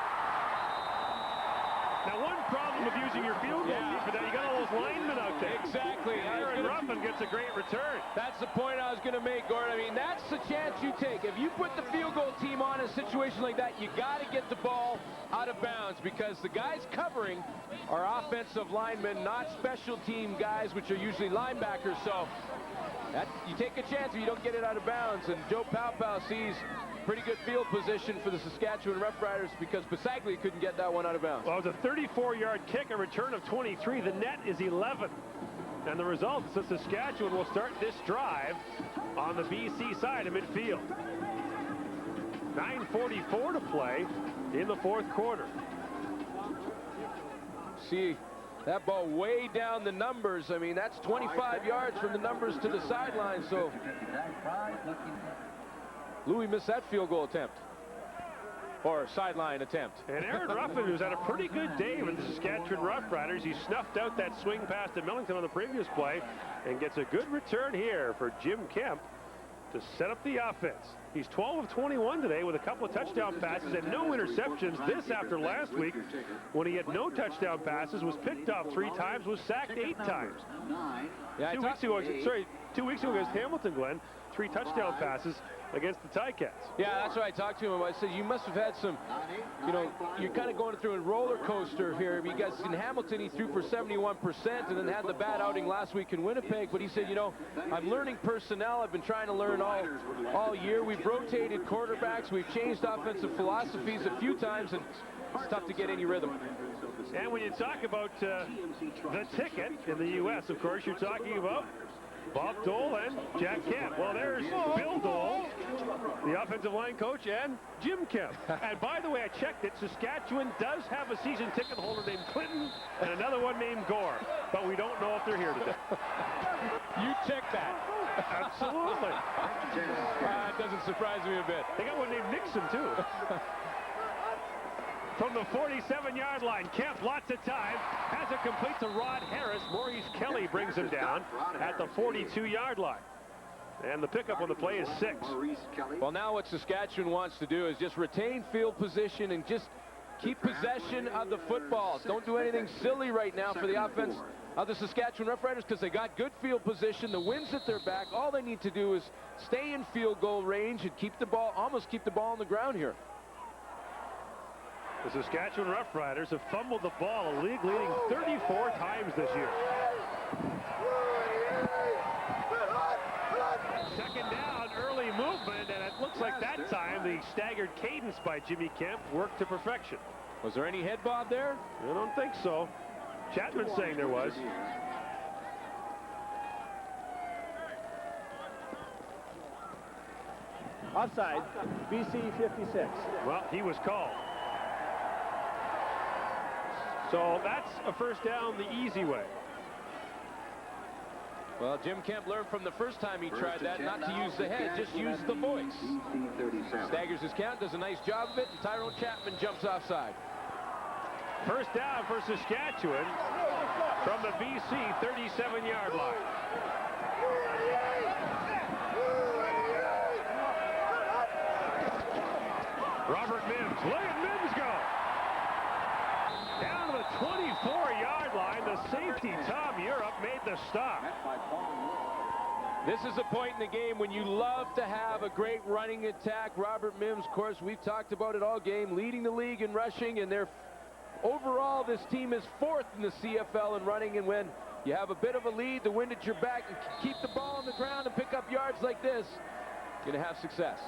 S6: Now, one problem with using your field goal team for that, you got all those linemen out there.
S7: Exactly.
S6: Aaron Ruffin gets a great return.
S7: That's the point I was going to make, Gordon. I mean, that's the chance you take. If you put the field goal team on a situation like that, you got to get the ball out of bounds because the guys covering are offensive linemen, not special team guys, which are usually linebackers. So you take a chance if you don't get it out of bounds. And Joe Paopao sees pretty good field position for the Saskatchewan Roughriders because Bisaglia couldn't get that one out of bounds.
S6: Well, it was a 34-yard kick, a return of 23. The net is 11. And the result is that Saskatchewan will start this drive on the BC side of midfield. 9:44 to play in the fourth quarter.
S7: See that ball way down the numbers. I mean, that's 25 yards from the numbers to the sideline. So Louis missed that field goal attempt. Or sideline attempt.
S6: And Aaron Ruffin, who's had a pretty good day with the Saskatchewan Roughriders, he snuffed out that swing pass to Millington on the previous play and gets a good return here for Jim Kemp to set up the offense. He's 12 of 21 today with a couple of touchdown passes and no interceptions. This after last week when he had no touchdown passes, was picked off 3 times, was sacked 8 times. Yeah, 2 weeks ago, against Hamilton, Glenn, 3 touchdown passes against the Ticats.
S7: Yeah, that's what I talked to him. I said, you must have had some, you're kind of going through a roller coaster here because in Hamilton he threw for 71% and then had the bad outing last week in Winnipeg. But he said, I'm learning personnel. I've been trying to learn all year. We've rotated quarterbacks. We've changed offensive philosophies a few times, and it's tough to get any rhythm.
S6: And when you talk about the ticket in the U.S., of course, you're talking about Bob Dole and Jack Kemp. Well, there's Bill Dole, the offensive line coach, and Jim Kemp. And by the way, I checked it. Saskatchewan does have a season ticket holder named Clinton and another one named Gore, but we don't know if they're here today.
S7: You check that.
S6: Absolutely.
S7: It doesn't surprise me a bit.
S6: They got one named Nixon, too. From the 47-yard line, Kemp, lots of time, has it complete to Rod Harris. Maurice Kelly brings him down at the 42-yard line. And the pickup on the play is 6.
S7: Well, now what Saskatchewan wants to do is just retain field position and just keep possession of the football. Don't do anything silly right now for the offense of the Saskatchewan Roughriders because they got good field position. The wind's at their back. All they need to do is stay in field goal range and keep the ball, almost keep the ball on the ground here.
S6: The Saskatchewan Roughriders have fumbled the ball a league-leading 34 times this year. Second down, early movement, and it looks like that time the staggered cadence by Jimmy Kemp worked to perfection.
S7: Was there any head bob there?
S6: I don't think so. Chapman's saying there was.
S4: Offside, BC 56.
S6: Well, he was called. So that's a first down the easy way.
S7: Well, Jim Kemp learned from the first time he tried that not to use the head, just use the voice. Staggers his count, does a nice job of it, and Tyrone Chapman jumps offside.
S6: First down for Saskatchewan from the BC 37-yard line. Robert Mims, look at Mims go. Down to the 24-yard line, the safety, Tom Europe, made the stop.
S7: This is a point in the game when you love to have a great running attack. Robert Mims, of course, we've talked about it all game, leading the league in rushing, and overall, this team is 4th in the CFL in running, and when you have a bit of a lead, the wind at your back, and keep the ball on the ground and pick up yards like this, you're going to have success.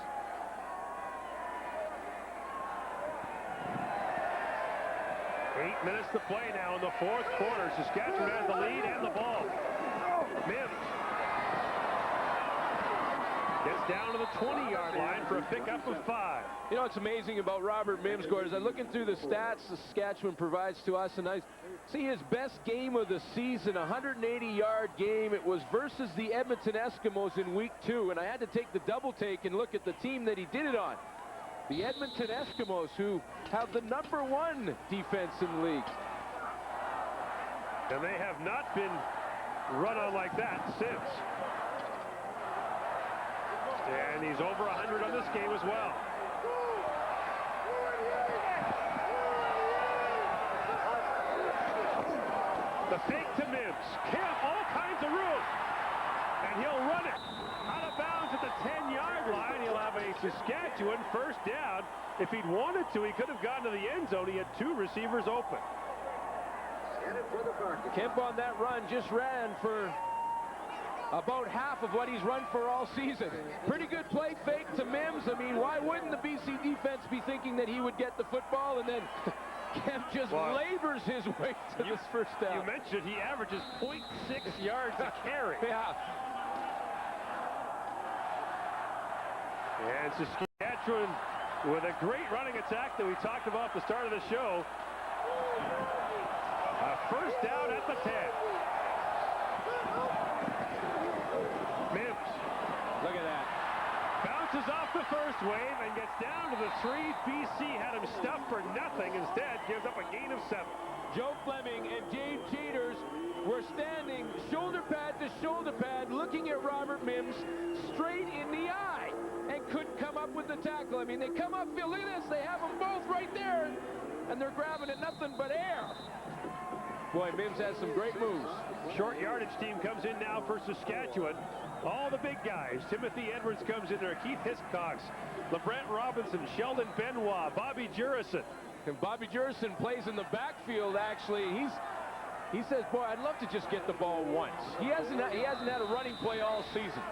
S6: Eight minutes to play now in the fourth quarter. Saskatchewan has the lead and the ball. Mims gets down to the 20-yard line for a pickup of 5.
S7: You know what's amazing about Robert Mims, Gordon, is I'm looking through the stats Saskatchewan provides to us, and
S12: See, his best game of the season, 180-yard game. It was versus the Edmonton Eskimos in week 2, and I had to take the double take and look at the team that he did it on. The Edmonton Eskimos, who have the #1 defense in the league.
S6: And they have not been run on like that since. And he's over 100 on this game as well. The fake to Mims. Kemp, all kinds of room. And he'll run it out of bounds at the 10-yard line. He'll have a Saskatchewan first down. If he'd wanted to, he could have gotten to the end zone. He had 2 receivers open.
S12: Kemp on that run just ran for about half of what he's run for all season. Pretty good play fake to Mims. I mean, why wouldn't the BC defense be thinking that he would get the football, and then Kemp just labors his way to this first down.
S6: You mentioned he averages 0.6 yards a carry.
S12: Yeah.
S6: And Saskatchewan with a great running attack that we talked about at the start of the show. A first down at the 10. Mims.
S12: Look at that.
S6: Bounces off the first wave and gets down to the 3. BC had him stuffed for nothing. Instead, gives up a gain of 7.
S12: Joe Fleming and Dave Cheaters were standing shoulder pad to shoulder pad looking at Robert Mims straight in the eye and couldn't come up with the tackle. I mean, they come upfield. Look at this. They have them both right there, and they're grabbing at nothing but air. Boy, Mims has some great moves.
S6: Short yardage team comes in now for Saskatchewan. All the big guys. Timothy Edwards comes in there. Keith Hiscox, LeBrent Robinson, Sheldon Benoit, Bobby Jurison.
S12: And Bobby Jurison plays in the backfield, actually. He says, boy, I'd love to just get the ball once. He hasn't had a running play all season.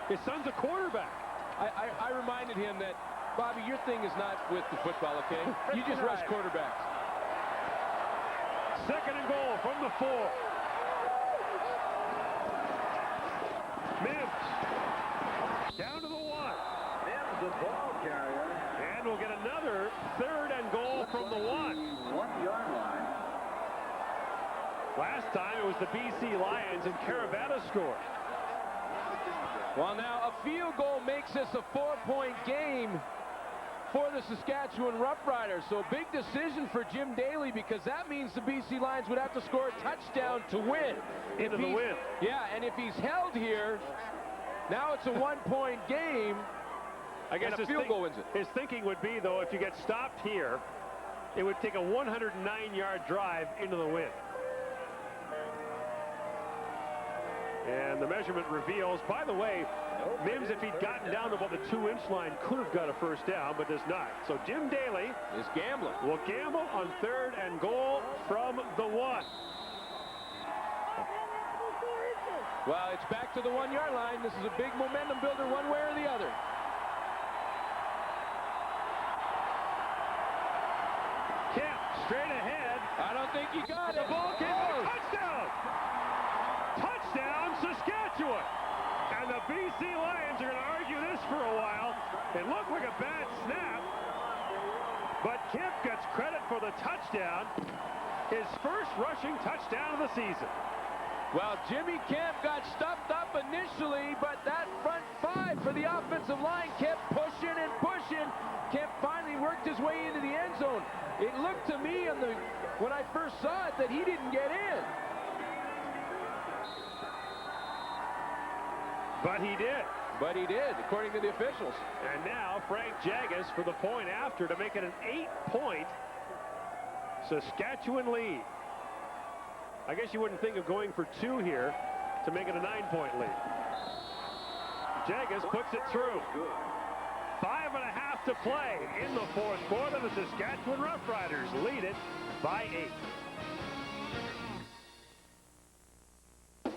S6: His son's a quarterback.
S12: I reminded him that, Bobby, your thing is not with the football, okay? You just rush quarterbacks.
S6: 2nd and goal from the 4. Mims down to the 1.
S3: Mims, the ball carrier.
S6: And we'll get another 3rd and goal from the 1.
S3: 1-yard line.
S6: Last time it was the BC Lions, and Caravana scored.
S12: Well, now a field goal makes this a 4-point game for the Saskatchewan Roughriders. So a big decision for Jim Daly, because that means the BC Lions would have to score a touchdown to win.
S6: Into the win.
S12: Yeah, and if he's held here, now it's a 1-point game.
S6: I guess
S12: and a field goal wins it.
S6: His thinking would be, though, if you get stopped here, it would take a 109-yard drive into the win. And the measurement reveals, by the way, Mims, if he'd gotten down to about the 2-inch line, could have got a first down, but does not. So Jim Daly
S12: is gambling.
S6: Will gamble on 3rd and goal from the 1.
S12: Well, it's back to the 1-yard line. This is a big momentum builder one way or the other.
S6: Kemp straight ahead.
S12: I don't think he got it.
S6: The ball came out. Touchdown! Touchdown, Saskatchewan! And the BC Lions are going to argue this for a while. It looked like a bad snap, but Kemp gets credit for the touchdown. His first rushing touchdown of the season.
S12: Well, Jimmy Kemp got stuffed up initially, but that front 5 for the offensive line kept pushing and pushing. Kemp finally worked his way into the end zone. It looked to me when I first saw it that he didn't get in.
S6: But he did.
S12: But he did, according to the officials.
S6: And now Frank Jagas for the point after to make it an 8-point Saskatchewan lead. I guess you wouldn't think of going for 2 here to make it a 9-point lead. Jagas puts it through. 5.5 to play in the 4th quarter. The Saskatchewan Roughriders lead it by 8.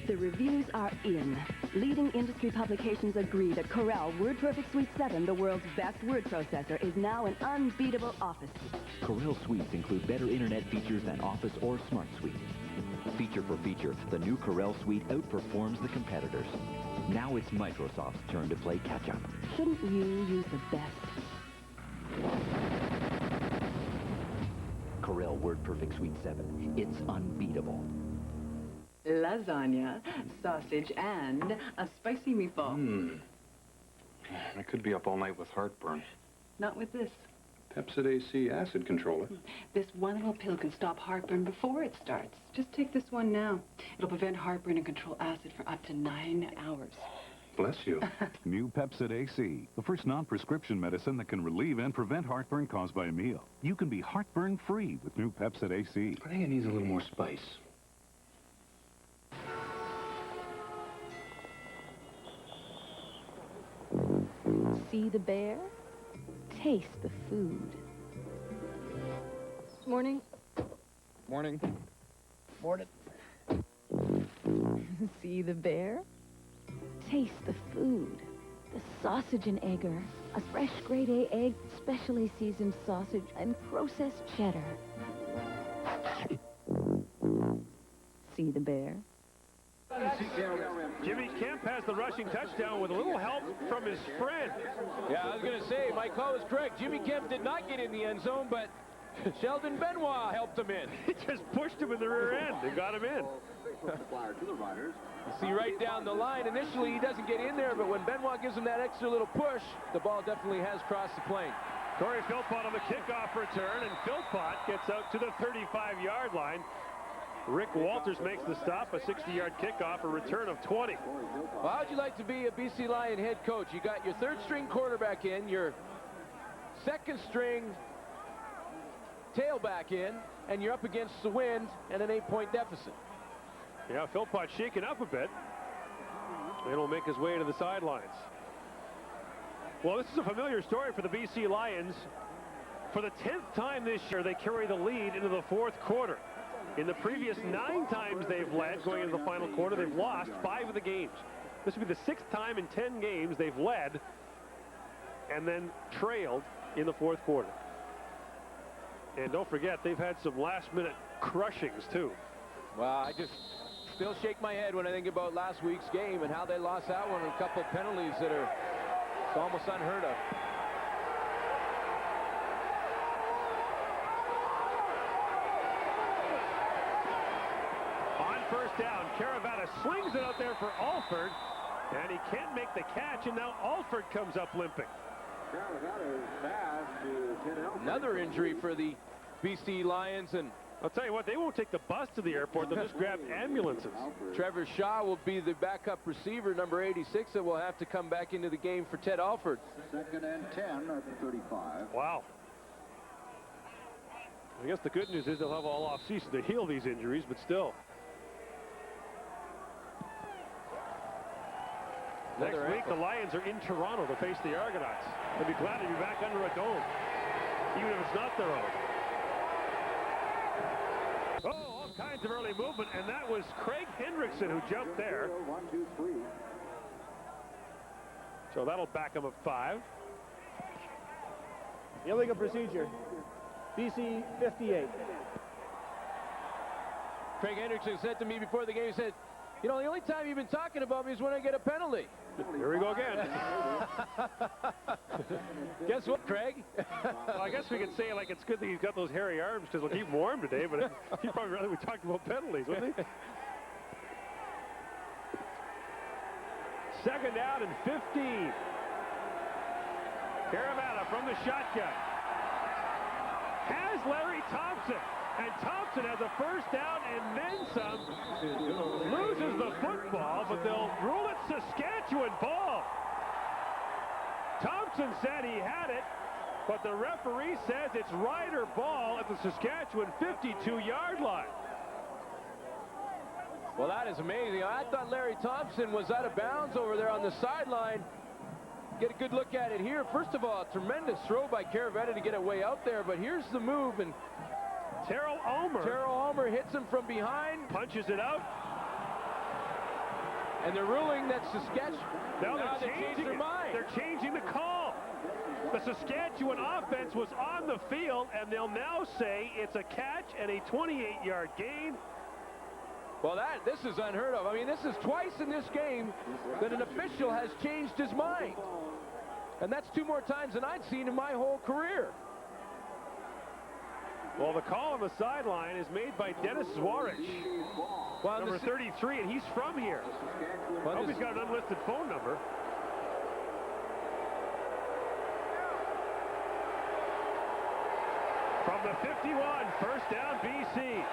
S15: The reviews are in. Leading industry publications agree that Corel WordPerfect Suite 7, the world's best word processor, is now an unbeatable Office suite.
S13: Corel Suites include better internet features than Office or Smart Suite. Feature for feature, the new Corel Suite outperforms the competitors. Now it's Microsoft's turn to play catch-up.
S15: Shouldn't you use the best?
S13: Corel Corelle Word Perfect Sweet 7. It's unbeatable.
S11: Lasagna, sausage, and a spicy meatball.
S20: I could be up all night with heartburn.
S11: Not with this.
S20: Pepsid AC acid controller.
S11: This one little pill can stop heartburn before it starts. Just take this one now. It'll prevent heartburn and control acid for up to 9 hours.
S20: Bless you.
S21: New Pepsid AC, the first non-prescription medicine that can relieve and prevent heartburn caused by a meal. You can be heartburn-free with new Pepsid AC.
S20: I think it needs a little more spice.
S15: See the bear? Taste the food.
S4: Morning. Morning. Morning.
S15: See the bear? Taste the food. The sausage and egger. A fresh grade A egg, specially seasoned sausage, and processed cheddar. See the bear?
S6: Jimmy Kemp has the rushing touchdown with a little help from his friend.
S12: Yeah, I was going to say, my call was correct. Jimmy Kemp did not get in the end zone, but Sheldon Benoit helped him in.
S6: He just pushed him in the rear end and got him in.
S12: You see right down the line, initially he doesn't get in there, but when Benoit gives him that extra little push, the ball definitely has crossed the plane.
S6: Corey Philpott on the kickoff return, and Philpott gets out to the 35-yard line. Rick Walters makes the stop, a 60-yard kickoff, a return of 20.
S12: Well, how'd you like to be a BC Lion head coach? You got your third-string quarterback in, your second-string tailback in, and you're up against the wind and an 8-point deficit.
S6: Yeah, Philpott shaken up a bit. And will make his way to the sidelines. Well, this is a familiar story for the BC Lions. For the 10th time this year, they carry the lead into the fourth quarter. In the previous 9 times they've led going into the final quarter, they've lost 5 of the games. This will be the 6th time in 10 games they've led and then trailed in the fourth quarter. And don't forget, they've had some last-minute crushings, too.
S12: Well, I just still shake my head when I think about last week's game and how they lost that one, and a couple of penalties that are almost unheard of.
S6: First down, Caravana slings it out there for Alford, and he can't make the catch, and now Alford comes up limping.
S12: Another injury for the BC Lions, and
S6: I'll tell you what, they won't take the bus to the airport, they'll just grab ambulances.
S12: Trevor Shaw will be the backup receiver, number 86, that will have to come back into the game for Ted Alford.
S3: 2nd and 10 at the 35.
S6: Wow. I guess the good news is they'll have all off-season to heal these injuries, but still. Next week, the Lions are in Toronto to face the Argonauts. They'll be glad to be back under a dome, even if it's not their own. Oh, all kinds of early movement, and that was Craig Hendrickson who jumped there.
S3: 1, 2, 3.
S6: So that'll back him up 5.
S4: Illegal procedure. BC 58.
S12: Craig Hendrickson said to me before the game, he said, you know, the only time you've been talking about me is when I get a penalty.
S6: Here we go again.
S12: Guess what, Craig?
S6: Well, I guess we could say, like, it's good that he's got those hairy arms because we'll keep him warm today, but he'd probably rather we talked about penalties, wouldn't he? 2nd down and 15. Caravana from the shotgun. Has Larry Thompson. And Thompson has a first down and then some. Loses the football, but they'll rule it Saskatchewan ball. Thompson said he had it, but the referee says it's Rider ball at the Saskatchewan 52-yard line.
S12: Well, that is amazing. I thought Larry Thompson was out of bounds over there on the sideline. Get a good look at it here. First of all, a tremendous throw by Caravetta to get it way out there, but here's the move, and
S6: Terrell Ulmer
S12: hits him from behind.
S6: Punches it out.
S12: And they're ruling that Saskatchewan.
S6: Now they're changing their mind. They're changing the call. The Saskatchewan offense was on the field, and they'll now say it's a catch and a 28-yard gain.
S12: Well, this is unheard of. I mean, this is twice in this game that an official has changed his mind. And that's 2 more times than I'd seen in my whole career.
S6: Well, the call on the sideline is made by Dennis Zwarich, number 33, and he's from here. I hope he's got an unlisted phone number. From the 51, first down, BC.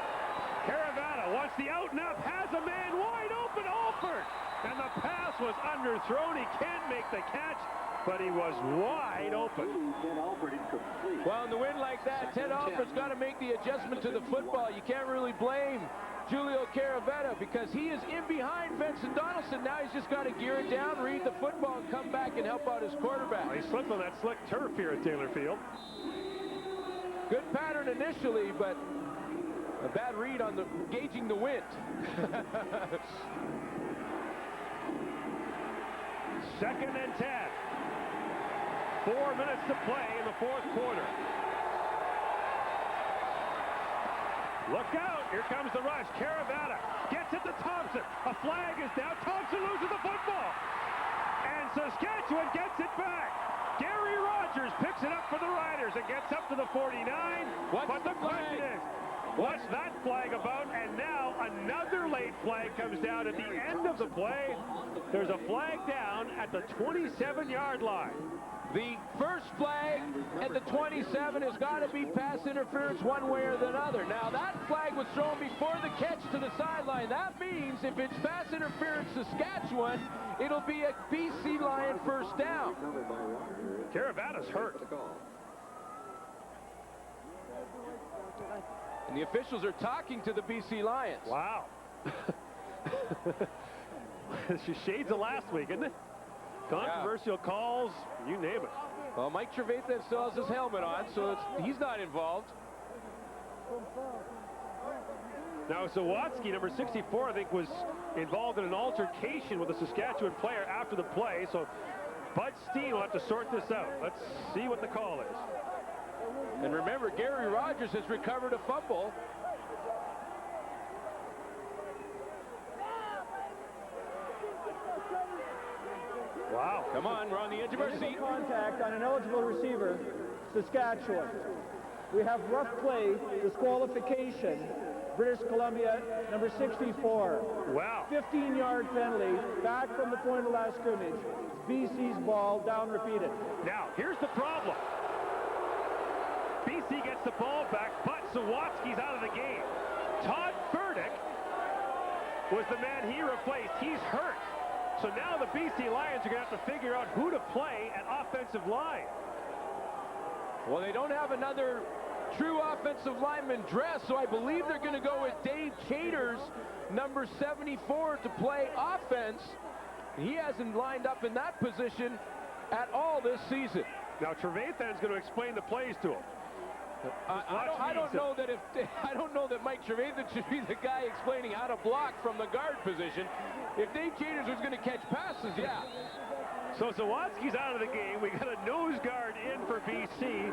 S6: Caravana wants the out and up, has a man wide open, Alford. And the pass was underthrown. He can't make the catch, but he was wide open.
S12: Well, in the wind like that, Ted Alford's got to make the adjustment to the football. You can't really blame Julio Caravetta because he is in behind Vincent Donaldson. Now he's just got to gear it down, read the football, and come back and help out his quarterback.
S6: Well, he slipped on that slick turf here at Taylor Field.
S12: Good pattern initially, but a bad read on the gauging the wind.
S6: Second and 10. 4 minutes to play in the fourth quarter. Look out, here comes the rush. Caravana gets it to Thompson. A flag is down. Thompson loses the football. And Saskatchewan gets it back. Gary Rogers picks it up for the Riders and gets up to the 49. But the question is, what's that flag about? And now another late flag comes down at the end of the play. There's a flag down at the 27-yard line.
S12: The first flag at the 27 has got to be pass interference one way or the other. Now, that flag was thrown before the catch to the sideline. That means if it's pass interference Saskatchewan, it'll be a BC Lion first down.
S6: Caravana's hurt.
S12: And the officials are talking to the BC Lions.
S6: Wow. Shades of last week, isn't it? Controversial calls, you name it.
S12: Well, Mike Trevathan still has his helmet on, so he's not involved.
S6: Now, Sawatsky, number 64, I think, was involved in an altercation with a Saskatchewan player after the play, so Bud Steen will have to sort this out. Let's see what the call is.
S12: And remember, Gary Rogers has recovered a fumble.
S6: Wow.
S12: Come on, we're on the edge of our seat.
S4: Contact on an eligible receiver, Saskatchewan. We have rough play, disqualification, British Columbia, number 64.
S6: Wow.
S4: 15-yard penalty, back from the point of last scrimmage. BC's ball, down repeated.
S6: Now, here's the problem. BC gets the ball back, but Sawatsky's out of the game. Todd Burdick was the man he replaced. He's hurt. So now the BC Lions are going to have to figure out who to play at offensive line.
S12: Well, they don't have another true offensive lineman dressed, so I believe they're going to go with Dave Chaters, number 74, to play offense. He hasn't lined up in that position at all this season.
S6: Now Trevathan's going to explain the plays to him.
S12: I don't know that Mike Trevathan should be the guy explaining how to block from the guard position. If Dave Chaters was going to catch passes, yeah.
S6: So Sawatsky's out of the game. We got a nose guard in for BC.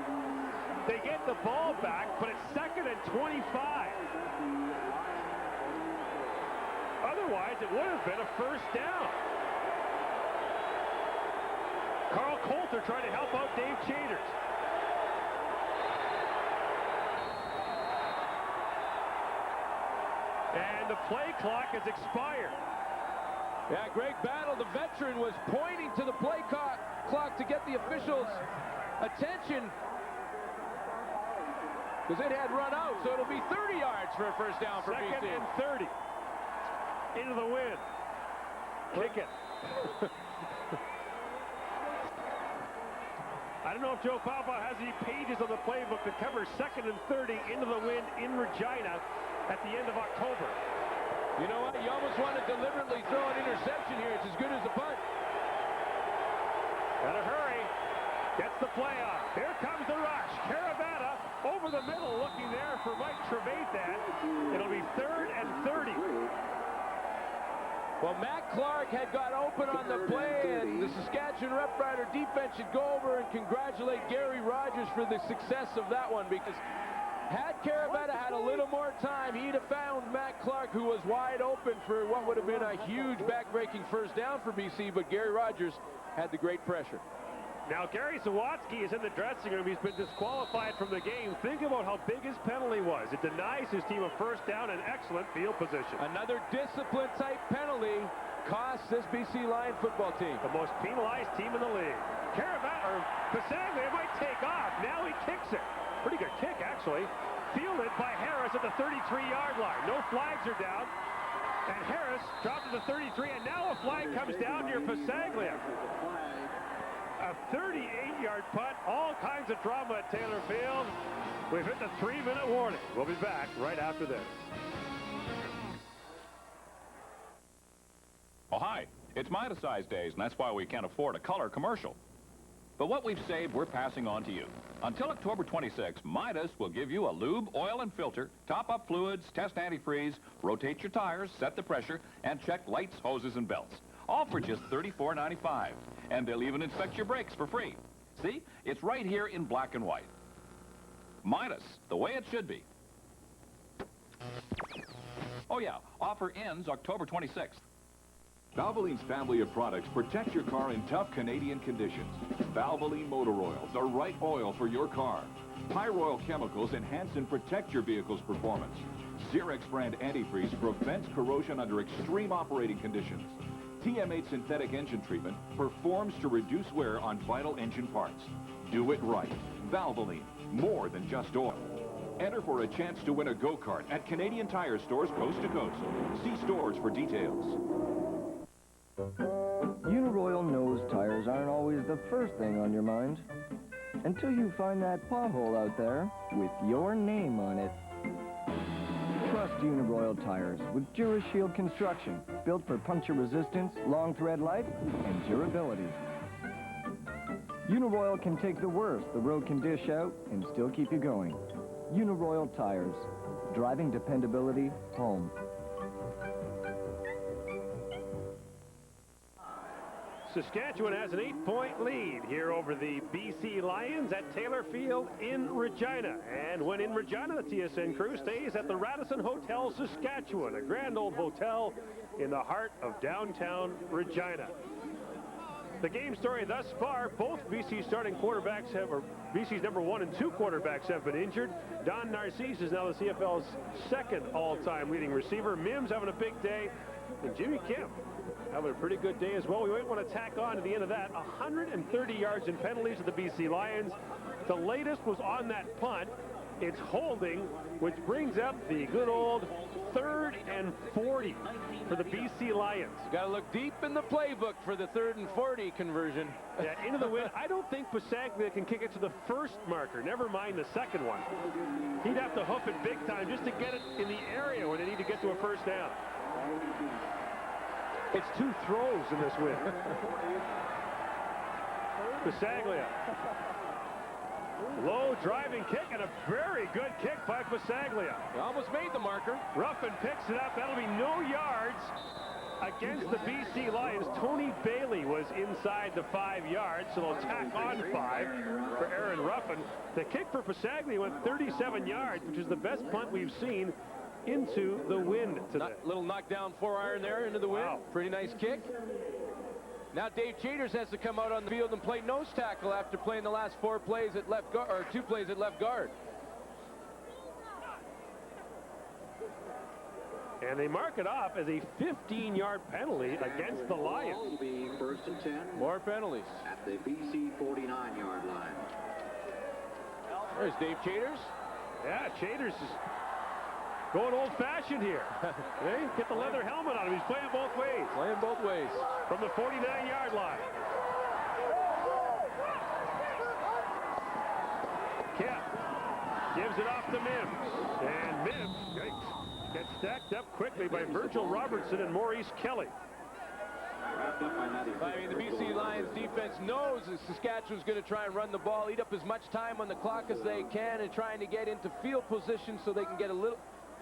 S6: They get the ball back, but it's second and 25. Otherwise, it would have been a first down. Carl Coulter trying to help out Dave Chaters. And the play clock has expired.
S12: Yeah, Greg Battle, the veteran, was pointing to the play clock to get the officials' attention because it had run out, so it'll be 30 yards for a first down for BC.
S6: Second and 30. Into the wind. Kick it. I don't know if Joe Papa has any pages on the playbook to cover second and 30 into the wind in Regina at the end of October.
S12: You know what? You almost want to deliberately throw an interception here. It's as good as a punt.
S6: Gotta hurry. Gets the play off. Here comes the rush. Caravana over the middle looking there for Mike Trevathan. It'll be third and 30.
S12: Well, Matt Clark had got open on the play, and the Saskatchewan Roughrider defense should go over and congratulate Gary Rogers for the success of that one, because had Caravetta had a little more time, he'd have found Matt Clark, who was wide open for what would have been a huge back-breaking first down for BC, but Gary Rogers had the great pressure.
S2: Now, Gary Sawatsky is in the dressing room. He's been disqualified from the game. Think about how big his penalty was. It denies his team a first down and excellent field position.
S12: Another discipline-type penalty costs this BC Lion football team.
S2: The most penalized team in the league. Pasaglia might take off. Now he kicks it. Pretty good kick, actually. Fielded by Harris at the 33-yard line. No flags are down. And Harris dropped to the 33, and now a flag comes down near Pasaglia. A 38-yard punt, all kinds of drama at Taylor Field. We've hit the 3-minute warning. We'll be back right after this.
S16: Oh, hi. It's Midas-Size days, and that's why we can't afford a color commercial. But what we've saved, we're passing on to you. Until October 26, Midas will give you a lube, oil, and filter, top up fluids, test antifreeze, rotate your tires, set the pressure, and check lights, hoses, and belts. All for just $34.95. And they'll even inspect your brakes for free. See? It's right here in black and white. Midas, the way it should be. Oh, yeah. Offer ends October 26th. Valvoline's family of products protect your car in tough Canadian conditions. Valvoline Motor Oil, the right oil for your car. Pyroil chemicals enhance and protect your vehicle's performance. Xerox brand antifreeze prevents corrosion under extreme operating conditions. TM8 synthetic engine treatment performs to reduce wear on vital engine parts. Do it right. Valvoline, more than just oil. Enter for a chance to win a go-kart at Canadian Tire stores coast to coast. See stores for details.
S8: Uniroyal knows tires aren't always the first thing on your mind. Until you find that pothole out there with your name on it. Trust Uniroyal tires with DuraShield construction, built for puncture resistance, long thread life, and durability. Uniroyal can take the worst the road can dish out and still keep you going. Uniroyal tires, driving dependability home.
S2: Saskatchewan has an 8-point lead here over the BC Lions at Taylor Field in Regina. And when in Regina, the TSN crew stays at the Radisson Hotel Saskatchewan, a grand old hotel in the heart of downtown Regina. The game story thus far, both BC starting quarterbacks or BC's number 1 and 2 quarterbacks have been injured. Don Narcisse is now the CFL's second all-time leading receiver. Mims having a big day, and Jimmy Kemp having a pretty good day as well. We might want to tack on to the end of that 130 yards in penalties of the BC Lions. The latest was on that punt. It's holding, which brings up the good old 3rd and 40 for the BC Lions.
S12: Got to look deep in the playbook for the 3rd and 40 conversion.
S2: Yeah, into the wind. I don't think Pasaglia can kick it to the first marker, never mind the second one. He'd have to hoof it big time just to get it in the area where they need to get to a first down. It's 2 throws in this win. Pasaglia. Low driving kick and a very good kick by Pasaglia.
S12: He almost made the marker.
S2: Ruffin picks it up. That'll be no yards against the BC Lions. Tony Bailey was inside the 5 yards, so they'll tack on 5 for Aaron Ruffin. The kick for Pasaglia went 37 yards, which is the best punt we've seen into the wind today.
S12: Little knockdown 4-iron there into the wind.
S2: Wow.
S12: Pretty nice kick. Now Dave Chaters has to come out on the field and play nose tackle after playing the last 4 plays at left guard, or 2 plays at left guard.
S2: And they mark it off as a 15-yard penalty against the Lions.
S3: Will be 1st and 10.
S12: More penalties.
S3: At the BC 49-yard line.
S12: There's Dave Chaters.
S2: Yeah, Chaters is going old-fashioned here. Hey, get the leather helmet on him. He's playing both ways.
S12: Playing both ways.
S2: From the 49-yard line. Kemp gives it off to Mims. And Mims gets stacked up quickly by Virgil Robertson and Maurice Kelly.
S12: I mean, the BC Lions defense knows that Saskatchewan's going to try and run the ball, eat up as much time on the clock as they can, and trying to get into field position so they can get a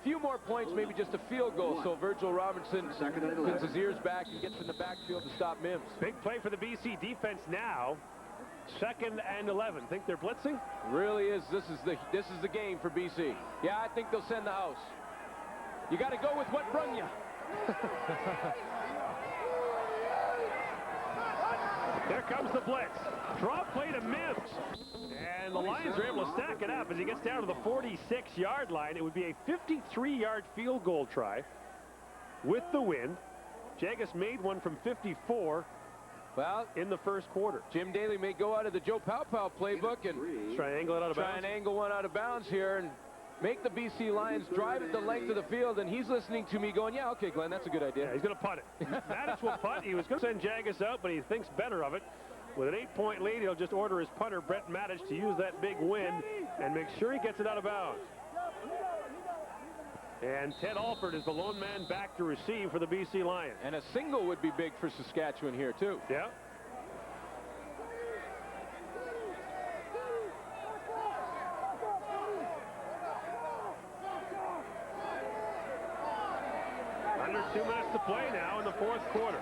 S12: few more points, maybe just a field goal. So Virgil Robertson pins his ears back and gets in the backfield to stop Mims.
S2: Big play for the BC defense now. 2nd and 11. Think they're blitzing?
S12: Really is. This is the game for BC. Yeah, I think they'll send the house. You got to go with what brung you.
S10: There comes the blitz. Drop play to Mims. And the Lions are able to stack it up as he gets down to the 46-yard line. It would be a 53-yard field goal try with the wind. Jagus made one from 54 in the first quarter.
S12: Jim Daly may go out of the Joe Paupow playbook and
S10: try and angle it out of bounds.
S12: Try and angle one out of bounds here and make the BC Lions drive it the length of the field, and he's listening to me going, yeah, okay, Glenn, that's a good idea.
S10: Yeah, he's going to punt it. Maddox will punt. He was going to send Jagus out, but he thinks better of it. With an 8-point lead, he'll just order his punter, Brett Maddox, to use that big wind and make sure he gets it out of bounds. And Ted Alford is the lone man back to receive for the BC Lions.
S12: And a single would be big for Saskatchewan here, too.
S10: Yeah. Under 2 minutes to play now in the fourth quarter.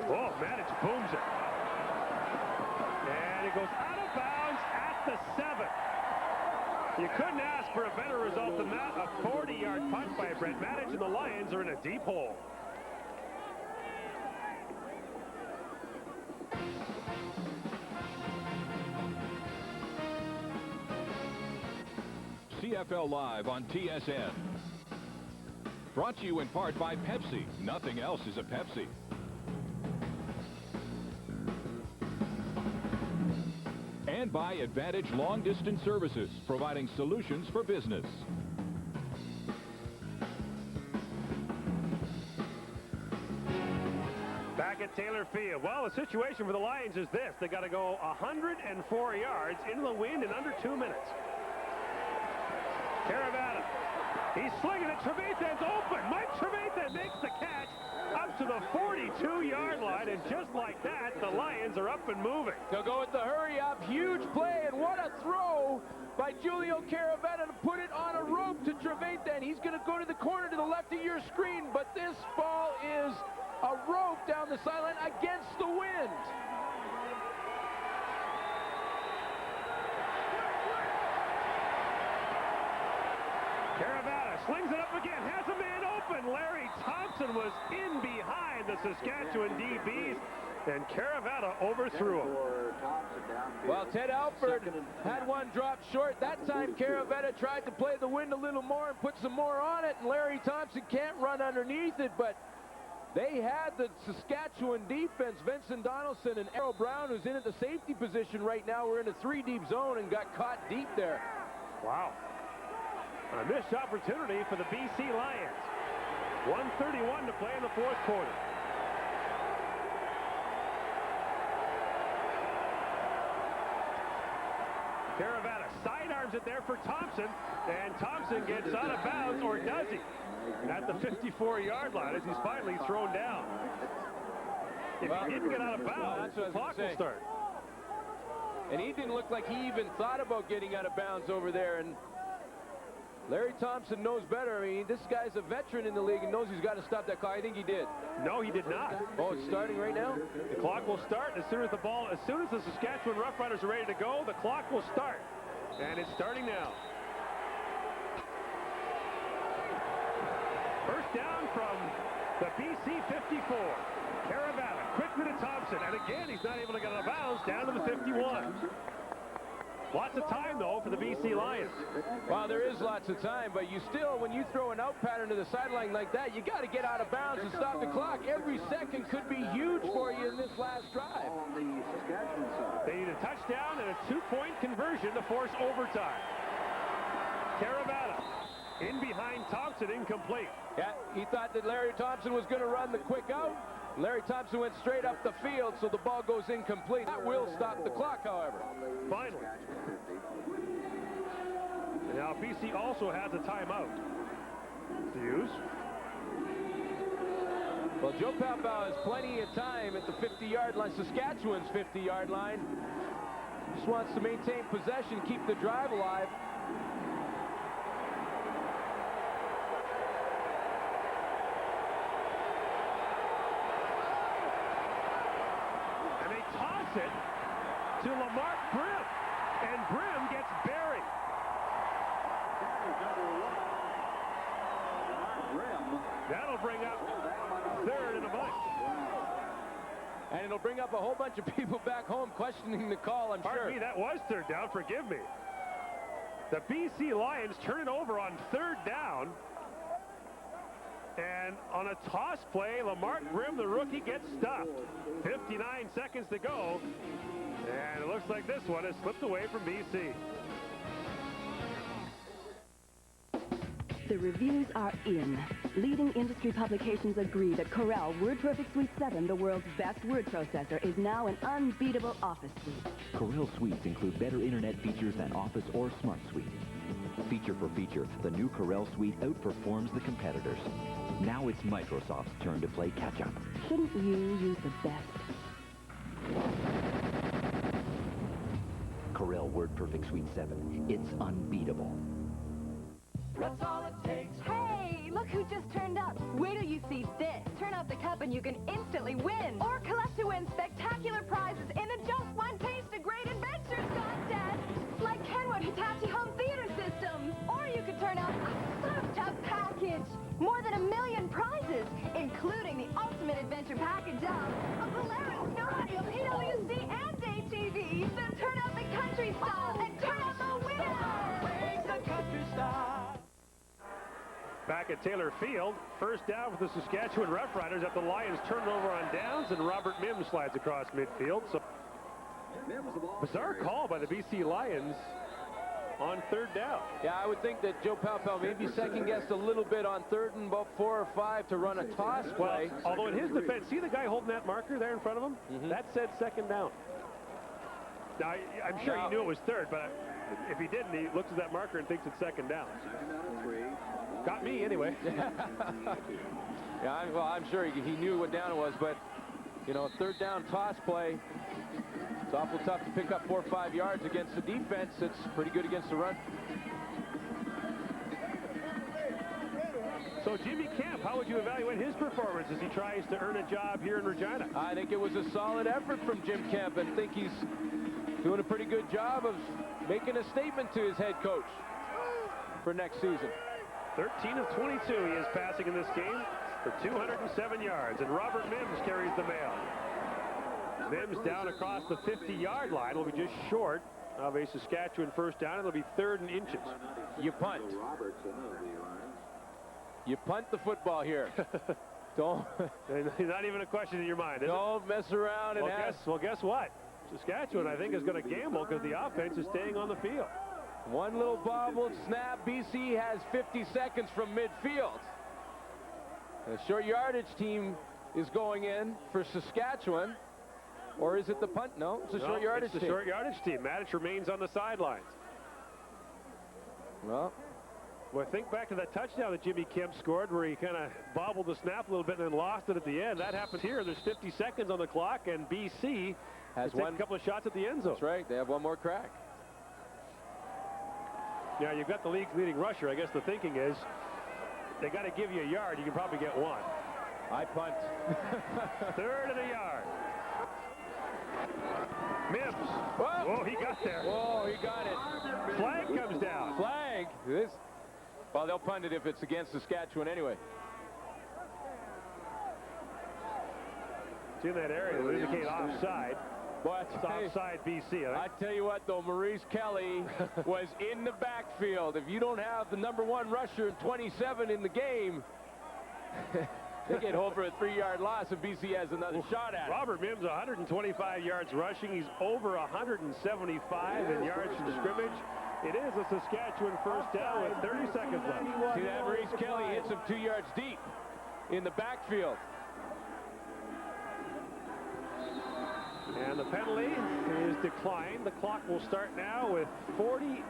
S10: Oh, Maddox booms it. And it goes out of bounds at the 7. You couldn't ask for a better result than that. A 40-yard punt by Brett Maddox, and the Lions are in a deep hole.
S14: CFL Live on TSN. Brought to you in part by Pepsi. Nothing else is a Pepsi. And by Advantage Long Distance Services, providing solutions for business.
S10: Back at Taylor Field. Well, the situation for the Lions is this. They got to go 104 yards into the wind in under 2 minutes. Caravana. He's slinging it. Trevathan's open. Mike Trevathan makes the catch up to the 42-yard line, and just like that, the Lions are up and moving.
S12: They'll go with the hurry-up. Huge play, and what a throw by Julio Caravana to put it on a rope to Trevathan. He's going to go to the corner to the left of your screen, but this ball is a rope down the sideline against the wind.
S10: Caravana slings it up again, has a man open. Larry Thompson was in behind the Saskatchewan DBs, and Caravana overthrew him.
S12: Well, Ted Alford had one dropped short. That time, Caravana tried to play the wind a little more and put some more on it, and Larry Thompson can't run underneath it, but they had the Saskatchewan defense. Vincent Donaldson and Errol Brown, who's in at the safety position right now, were in a 3-deep zone and got caught deep there.
S10: Wow. A missed opportunity for the BC Lions. 1:31 to play in the fourth quarter. Caravana sidearms it there for Thompson, and Thompson gets out of bounds, or does he? At the 54-yard line as he's finally thrown down. If he didn't get out of bounds, the clock will start.
S12: And he didn't look like he even thought about getting out of bounds over there, and Larry Thompson knows better. I mean, this guy's a veteran in the league and knows he's got to stop that clock. I think he did.
S10: No, he did not.
S12: Oh, it's starting right now?
S10: The clock will start as soon as the Saskatchewan Roughriders are ready to go, the clock will start. And it's starting now. First down from the BC 54. Caravana quickly to Thompson, and again he's not able to get out of bounds down to the 51. Lots of time, though, for the BC Lions.
S12: Well, there is lots of time, but you still, when you throw an out pattern to the sideline like that, you got to get out of bounds and stop the clock. Every second could be huge for you in this last drive.
S10: They need a touchdown and a 2-point conversion to force overtime. Caravana in behind Thompson, incomplete.
S12: Yeah, he thought that Larry Thompson was going to run the quick out. Larry Thompson went straight up the field, so the ball goes incomplete. That will stop the clock, however.
S10: Finally. And now BC also has a timeout to use.
S12: Well, Joe Paupow has plenty of time at the 50-yard line, Saskatchewan's 50-yard line. Just wants to maintain possession, keep the drive alive.
S10: It to Lamarck Brim, and Brim gets buried. That'll bring up 3rd and a bunch.
S12: And it'll bring up a whole bunch of people back home questioning the call, I'm sure.
S10: Pardon me, that was third down. Forgive me. The BC Lions turn it over on third down. And on a toss play, Lamarck Grimm, the rookie, gets stuffed. 59 seconds to go. And it looks like this one has slipped away from BC.
S15: The reviews are in. Leading industry publications agree that Corel WordPerfect Suite 7, the world's best word processor, is now an unbeatable office suite.
S13: Corel Suites include better internet features than Office or Smart Suite. Feature for feature, the new Corel Suite outperforms the competitors. Now it's Microsoft's turn to play catch-up.
S15: Shouldn't you use the best?
S13: Corel WordPerfect Suite 7. It's unbeatable.
S9: That's all it takes. Hey, look who just turned up. Wait till you see this. Turn out the cup and you can instantly win. Or collect to win spectacular prizes in the Just One Taste of Great Adventures contest. Like Kenwood Hitachi Home Theater Systems. Or you could turn out such a package. More than 1 million prizes, including the Ultimate Adventure Package of a Polaris Snow PWC and ATV. Then turn out the country style and turn out the winner. The country style.
S10: Back at Taylor Field, first down for the Saskatchewan Roughriders after the Lions turn it over on downs, and Robert Mims slides across midfield. So, bizarre call by the BC Lions on third down.
S12: Yeah, I would think that Joe Paopao maybe second-guessed a little bit on third and about 4 or 5 to run a toss play.
S10: Well, although in his defense, see the guy holding that marker there in front of him? That said second down. Now, I'm sure he knew it was third, but if he didn't, he looks at that marker and thinks it's second down. Got me anyway.
S12: Yeah, well, I'm sure he knew what down it was, but, you know, third down toss play, it's awful tough to pick up 4 or 5 yards against the defense. It's pretty good against the run.
S10: So Jimmy Kemp, how would you evaluate his performance as he tries to earn a job here in Regina?
S12: I think it was a solid effort from Jim Kemp, and think he's doing a pretty good job of making a statement to his head coach for next season.
S10: 13 of 22 he is passing in this game for 207 yards, and Robert Mims carries the mail. Mims down across the 50-yard line will be just short of a Saskatchewan first down. It'll be 3rd and inches.
S12: You punt. You punt the football here. Don't.
S10: Not even a question in your mind, is
S12: Don't mess around and
S10: well, guess what? Saskatchewan, I think, is going to gamble because the offense is staying on the field.
S12: One little bobbled snap. BC has 50 seconds from midfield. The short yardage team is going in for Saskatchewan. Or is it the punt? No, it's the short yardage team.
S10: It's the short yardage team. Maddich remains on the sidelines.
S12: Well,
S10: think back to that touchdown that Jimmy Kemp scored where he kind of bobbled the snap a little bit and then lost it at the end. That happens here. There's 50 seconds on the clock, and BC has taken a couple of shots at the end zone.
S12: That's right. They have one more crack.
S10: Yeah, you've got the league's leading rusher. I guess the thinking is they got to give you a yard. You can probably get one.
S12: I punt.
S10: 3rd and a yard. Mims.
S12: Whoa.
S10: Whoa, he got there.
S12: Whoa, he got it.
S10: Flag comes down.
S12: Flag. Well, they'll punt it if it's against Saskatchewan anyway.
S10: It's in that area. It would indicate offside.
S12: Boy,
S10: it's offside BC.
S12: I tell you what, though, Maurice Kelly was in the backfield. If you don't have the #1 rusher and 27 in the game, they get home for a 3-yard loss, and BC has another shot at it.
S10: Robert Mims, 125 yards rushing. He's over 175 in yards from scrimmage. It is a Saskatchewan first down with 30 seconds left.
S12: See that? Maurice Kelly hits him 2 yards deep in the backfield.
S10: And the penalty is declined. The clock will start now with 40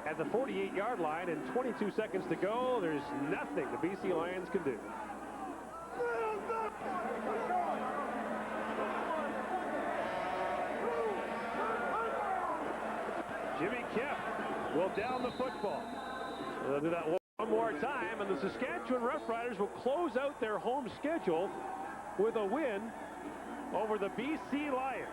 S10: at the 48-yard line and 22 seconds to go. There's nothing the BC Lions can do. Jimmy Kemp will down the football. They'll do that one more time, and the Saskatchewan Roughriders will close out their home schedule with a win over the BC Lions.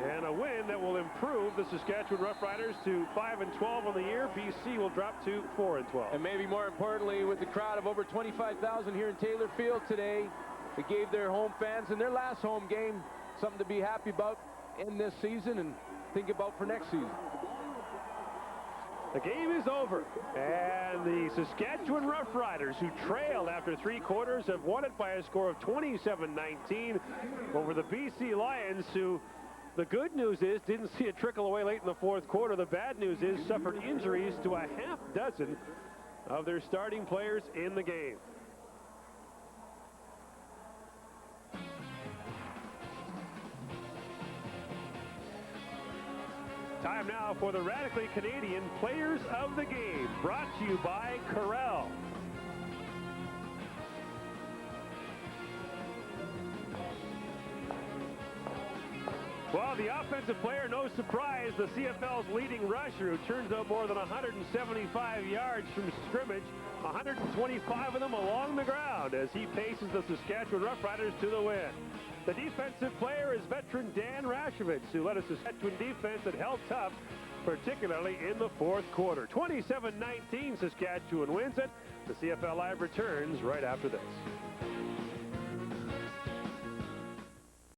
S10: And a win that will improve the Saskatchewan Roughriders to 5-12 on the year. BC will drop to 4-12.
S12: And maybe more importantly, with the crowd of over 25,000 here in Taylor Field today, They gave their home fans in their last home game something to be happy about in this season and think about for next season.
S10: The game is over, and the Saskatchewan Roughriders, who trailed after 3 quarters, have won it by a score of 27-19 over the BC Lions, who, the good news is, didn't see it trickle away late in the 4th quarter. The bad news is, suffered injuries to a half dozen of their starting players in the game. Time now for the Radically Canadian Players of the Game, brought to you by Corel. Well, the offensive player, no surprise, the CFL's leading rusher, who turns out more than 175 yards from scrimmage, 125 of them along the ground as he paces the Saskatchewan Roughriders to the win. The defensive player is veteran Dan Rashovich, who led a Saskatchewan defense that held tough, particularly in the 4th quarter. 27-19, Saskatchewan wins it. The CFL Live returns right after this.